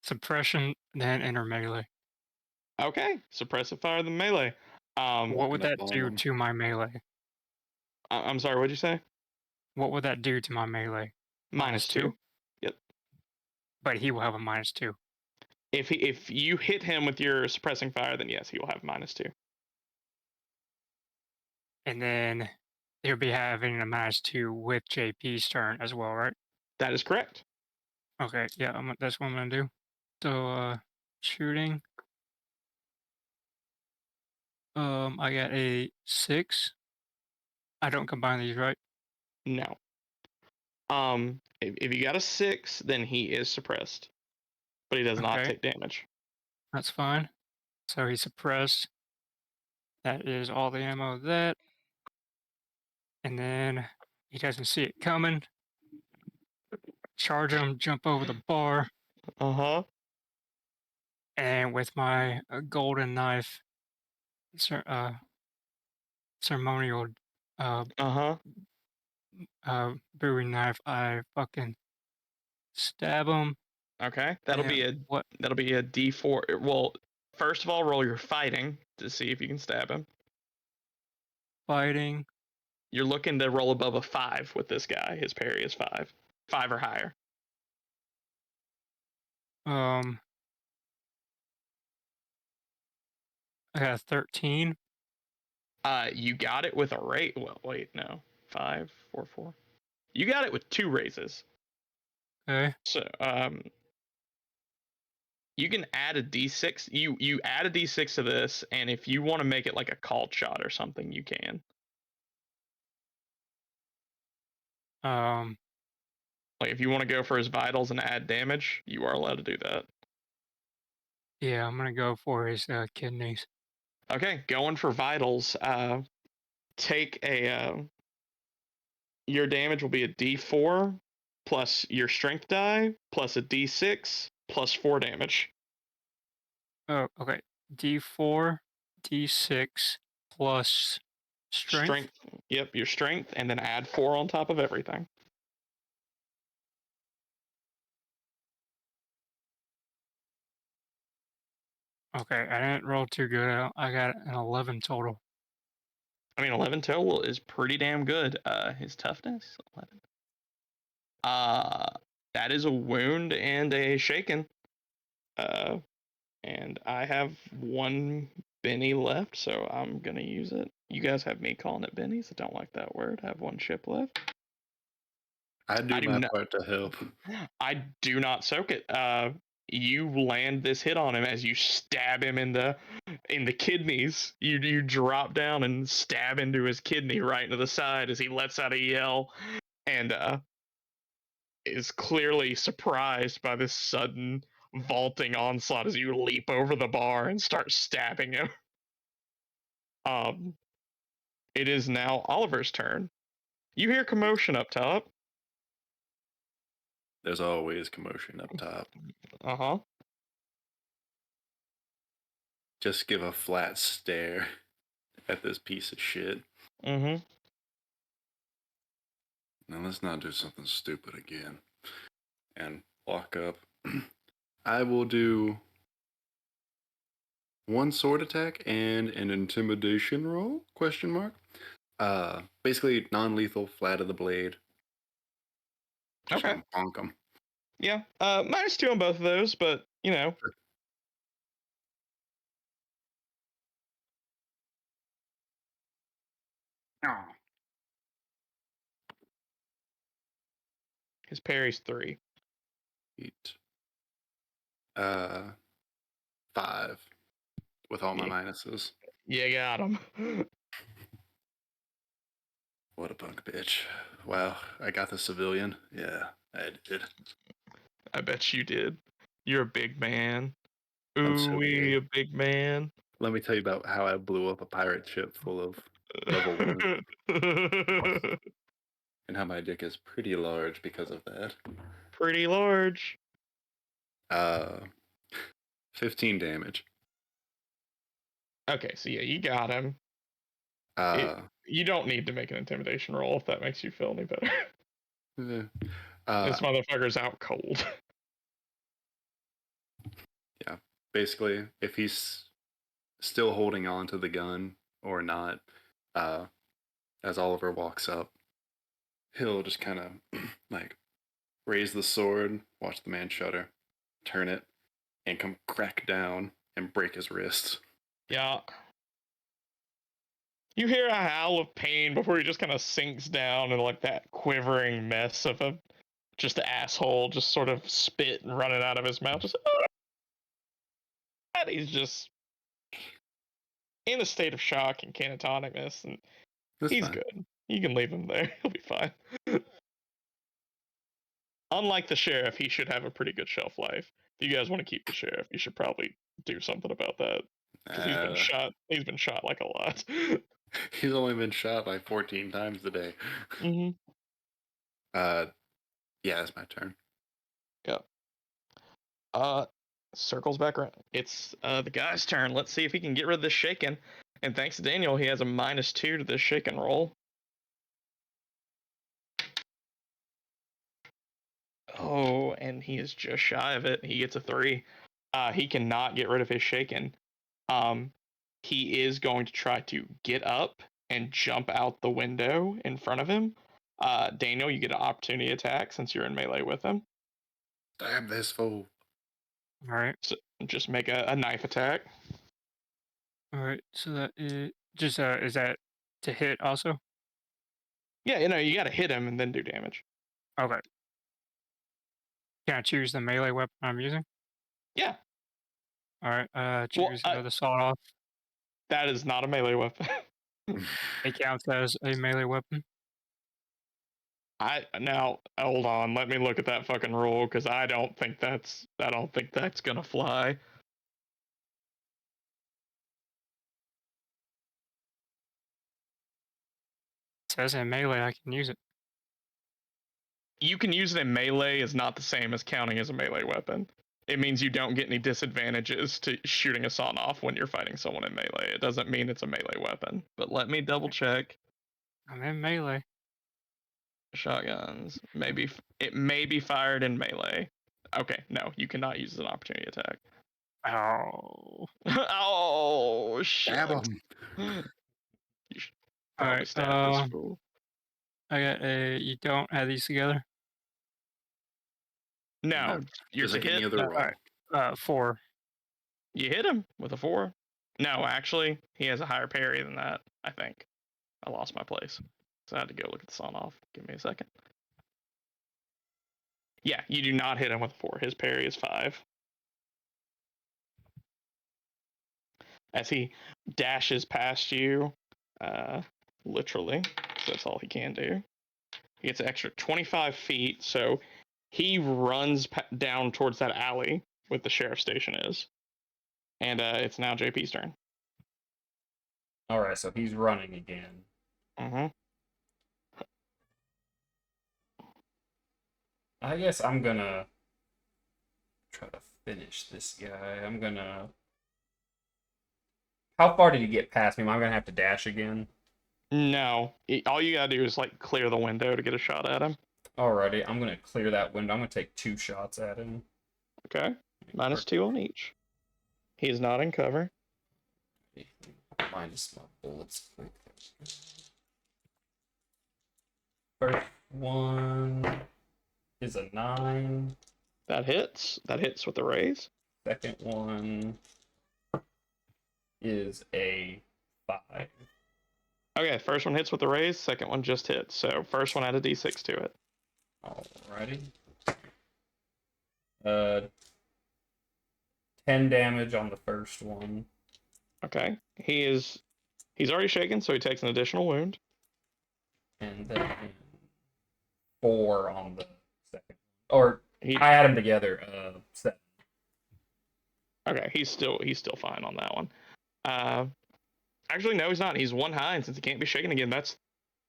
Suppression, then enter melee. Okay, suppressive fire the melee. What would that Walking up do on 'em. to my melee? I'm sorry, what'd you say? What would that do to my melee? -2. Yep. But he will have a -2. If you hit him with your suppressing fire, then yes, he will have -2. And then he'll be having a -2 with JP's turn as well, right? That is correct. Okay, yeah, that's what I'm gonna do. So, shooting. I got a 6. I don't combine these, right? No. If you got a 6, then he is suppressed, but he does not Okay. take damage. That's fine. So he's suppressed. That is all the ammo of that. And then he doesn't see it coming. Charge him, jump over the bar, Uh-huh. and with my golden knife, ceremonial Uh-huh. brewing knife, I fucking stab him. Okay. What? That'll be a D4. Well, first of all, roll your fighting to see if you can stab him. Fighting. You're looking to roll above a 5 with this guy. His parry is 5. 5 or higher. I got 13. You got it with a rate. Well, wait, no. 5, 4, 4. You got it with 2 raises. Okay. So, you can add a d6. You add a d6 to this, and if you want to make it like a called shot or something, you can. Like if you want to go for his vitals and add damage, you are allowed to do that. Yeah, I'm gonna go for his kidneys. Okay, going for vitals. Take a. Your damage will be a d4 plus your strength die plus a d6 plus 4 damage. Oh, okay. D4, D6 plus strength. Yep, your strength, and then add 4 on top of everything. Okay, I didn't roll too good. I got an 11 total. I mean, 11 total is pretty damn good. His toughness, 11. That is a wound and a shaken. And I have 1 Benny left, so I'm gonna use it. You guys have me calling it Bennies. I don't like that word. I have 1 chip left. I do my part to help. I do not soak it. You land this hit on him as you stab him in the kidneys. You drop down and stab into his kidney right into the side as he lets out a yell, and is clearly surprised by this sudden vaulting onslaught as you leap over the bar and start stabbing him. It is now Oliver's turn. You hear commotion up top. There's always commotion up top. Uh-huh. Just give a flat stare at this piece of shit. Mm-hmm. Now let's not do something stupid again. And walk up. I will do 1 sword attack and an intimidation roll? Question mark. Basically non-lethal, flat of the blade. Just Okay. gonna bonk him. Yeah. -2 on both of those, but you know. Sure. Oh. His parry's 3. 8. 5 with all my minuses. You got him. What a punk bitch. Wow, I got the civilian. Yeah, I did. I bet you did. You're a big man. I'm so Ooh-wee, big. a big man. Let me tell you about how I blew up a pirate ship full of level 1. And how my dick is pretty large because of that. Pretty large. 15 damage. Okay, so yeah, you got him. You don't need to make an intimidation roll if that makes you feel any better. This motherfucker's out cold. Yeah, basically, if he's still holding on to the gun or not, as Oliver walks up, he'll just kind of like raise the sword, watch the man shudder, turn it, and come crack down and break his wrist. Yeah. You hear a howl of pain before he just kind of sinks down in like that quivering mess of a just asshole, just sort of spit and running out of his mouth. Just and he's just in a state of shock and catatonicness, and he's good. You can leave him there; he'll be fine. Unlike the sheriff, he should have a pretty good shelf life. If you guys want to keep the sheriff, you should probably do something about that because he's been shot. He's been shot like a lot. He's only been shot like 14 times today. Mm-hmm. Yeah, it's my turn. Yep. Circles back around. It's the guy's turn. Let's see if he can get rid of this shaken. And thanks to Daniel, he has a -2 to this shaken roll. Oh, and he is just shy of it. He gets a 3. He cannot get rid of his shaken. He is going to try to get up and jump out the window in front of him, Daniel, you get an opportunity attack since you're in melee with him. Stab this fool. All right. So just make a knife attack. All right. So that is just is that to hit also? Yeah, you got to hit him and then do damage. Okay. Can I choose the melee weapon I'm using? Yeah. All right. Well, Choose the sawed off. that is not a melee weapon. It counts as a melee weapon. Now hold on, let me look at that fucking rule because I don't think that's gonna fly. It says in melee I can use it. You can use it in melee is not the same as counting as a melee weapon. It means you don't get any disadvantages to shooting a sawn off when you're fighting someone in melee. It doesn't mean it's a melee weapon. But let me double check. I'm in melee. Shotguns. Maybe it may be fired in melee. Okay, no, you cannot use an opportunity attack. Oh. Oh shit. Stab him. You should All probably right. stab this fool. I got a. You don't have these together. No, you're Just to like any hit. other roll. All right. 4. You hit him with a 4. No, actually, he has a higher parry than that. I think. I lost my place, so I had to go look at the sawn off. Give me a second. Yeah, you do not hit him with a 4. His parry is 5. As he dashes past you, literally, so that's all he can do. He gets an extra 25 feet, so he runs down towards that alley where the sheriff station is. And it's now JP's turn. All right, so he's running again. Mm-hmm. I guess I'm gonna try to finish this guy. I'm gonna. How far did he get past me? Am I gonna have to dash again? No, all you gotta do is like clear the window to get a shot at him. Alrighty, I'm gonna clear that window. I'm gonna take 2 shots at him. Okay, -2 on each. He's not in cover. Minus my bullets quick. First one is a 9. That hits. That hits with the raise. Second one is a 5. Okay, first one hits with the raise. Second one just hits. So first one add a d6 to it. Alrighty. 10 damage on the first one. Okay, he's already shaken, so he takes an additional wound. And then 4 on the second. Or He I add them together. 7. okay, he's still fine on that one. Actually, no, he's not. He's 1 high, and since he can't be shaken again, that's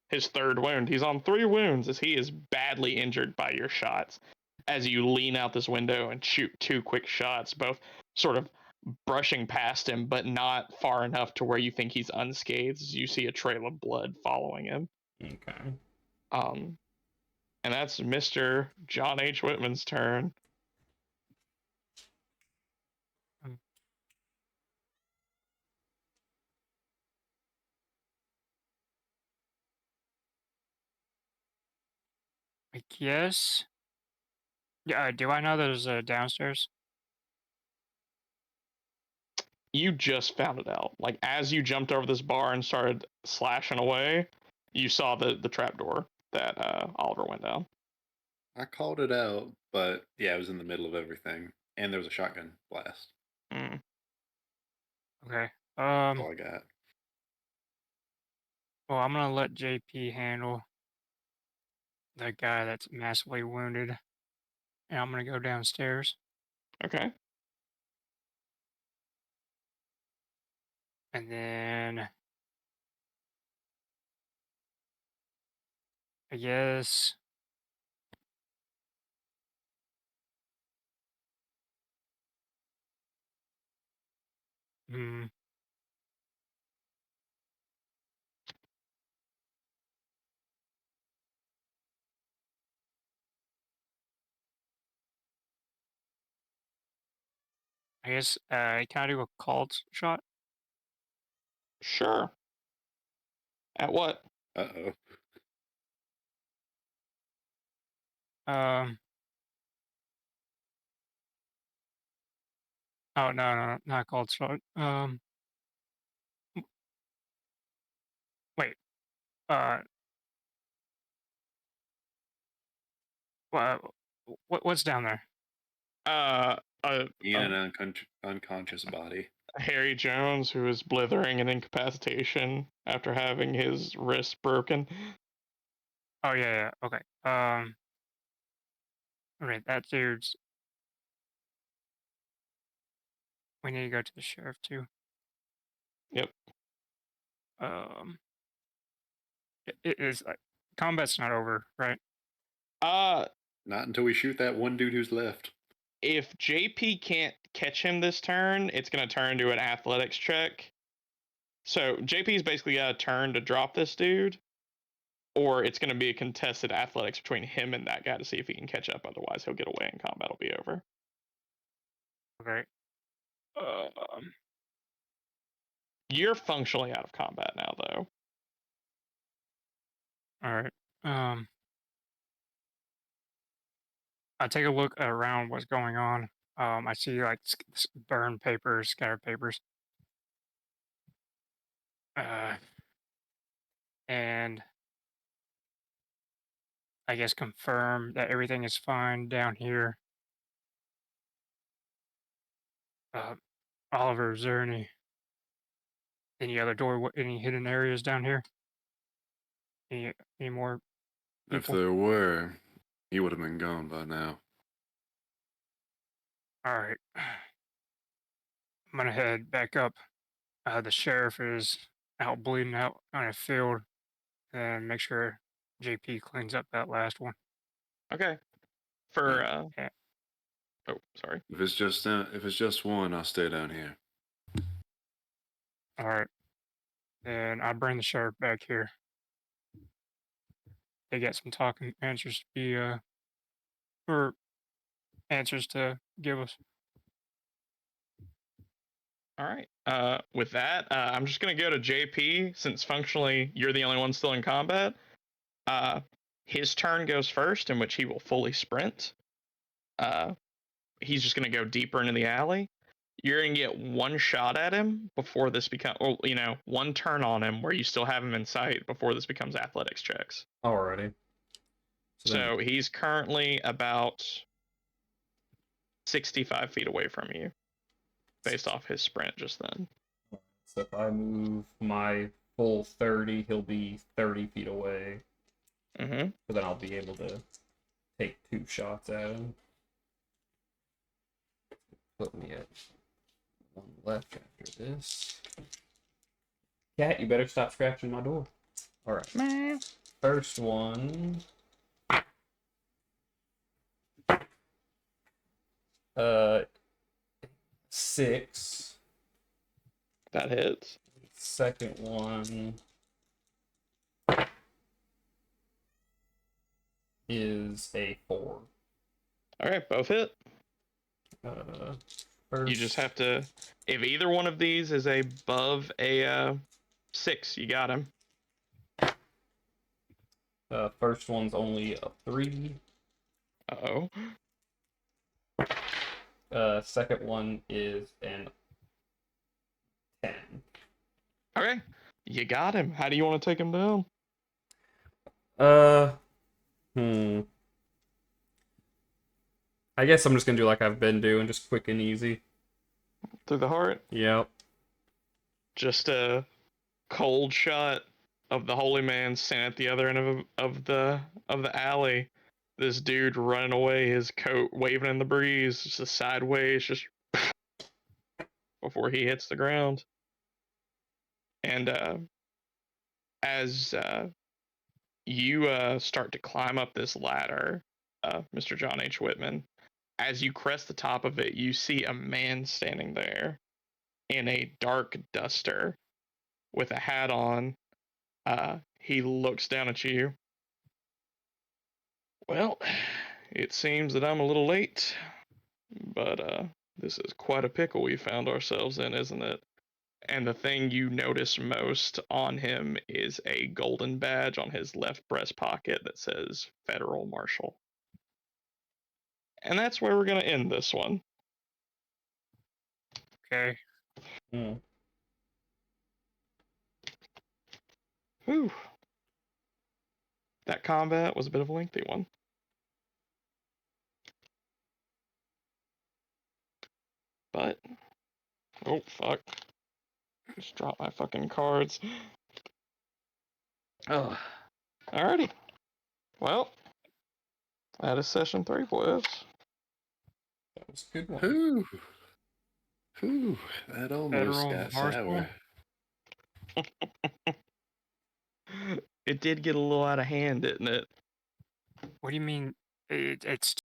his 3rd wound. He's on 3 wounds as he is badly injured by your shots. As you lean out this window and shoot 2 quick shots, both sort of brushing past him, but not far enough to where you think he's unscathed. As you see a trail of blood following him. Okay. And that's Mr. John H. Whitman's turn. I guess. Yeah. Do I know there's a downstairs? You just found it out. Like as you jumped over this bar and started slashing away, you saw the trapdoor that Oliver went down. I called it out, but yeah, it was in the middle of everything, and there was a shotgun blast. Mm. Okay. That's all I got. Well, I'm gonna let JP handle the guy that's massively wounded, and I'm gonna go downstairs. Okay. And then I guess hmm, can I do a called shot? Sure. At what? Uh-oh. Um. Oh no, not called slug. Wait. Uh. What's down there? Uh, a, In a an unconscious body. Harry Jones who is blithering in incapacitation after having his wrist broken. Oh yeah. Okay. Right. That dude's. We need to go to the sheriff too. Yep. Um. It is like combat's not over, right? Uh, Not until we shoot that one dude who's left. if JP can't catch him this turn, it's going to turn into an athletics check. So JP's basically got a turn to drop this dude, or it's going to be a contested athletics between him and that guy to see if he can catch up. Otherwise, he'll get away and combat will be over. Okay. Um. You're functionally out of combat now, though. All right. I take a look around what's going on. I see like burned papers, scattered papers. And I guess confirm that everything is fine down here. Oliver, is there any other door, any hidden areas down here? Any more If people? there were, he would have been gone by now. All right. I'm gonna head back up. The sheriff is out bleeding out on a field, and make sure JP cleans up that last one. Okay. For Yeah. oh, sorry. If it's just one, I'll stay down here. All right. Then I bring the sheriff back here. They got some talking answers to be or answers to give us. All right. With that, I'm just gonna go to JP since functionally you're the only one still in combat. His turn goes first, in which he will fully sprint. He's just gonna go deeper into the alley. You're gonna get one shot at him before this becomes, well, one turn on him where you still have him in sight before this becomes athletics checks. Alrighty. So he's currently about 65 feet away from you, based off his sprint just then. So if I move my full 30, he'll be 30 feet away. Mm-hmm. So then I'll be able to take 2 shots at him. Put me at 1 left after this. Cat, you better stop scratching my door. Alright. First one. 6. That hits. Second one is a 4. All right, both hit. First, You just have to. If either one of these is above a 6, you got him. first one's only a 3. Uh-oh. Second one is an 10. Okay, you got him. How do you want to take him down? I guess I'm just gonna do like I've been doing, just quick and easy. Through the heart? Yep. Just a cold shot of the holy man standing at the other end of the alley. This dude running away, his coat waving in the breeze, just a sideways, just before he hits the ground. And as you start to climb up this ladder, Mr. John H. Whitman, as you crest the top of it, you see a man standing there in a dark duster with a hat on. He looks down at you. Well, it seems that I'm a little late, but this is quite a pickle we found ourselves in, isn't it? And the thing you notice most on him is a golden badge on his left breast pocket that says Federal Marshal. And that's where we're going to end this one. Okay. Hmm. Whew. That combat was a bit of a lengthy one. But, oh fuck. Just dropped my fucking cards. Ugh. Alrighty. Well, that is session 3, boys. That was a good one. Whew. Whew. That almost Federal got Marshal. sour. It did get a little out of hand, didn't it? What do you mean? It's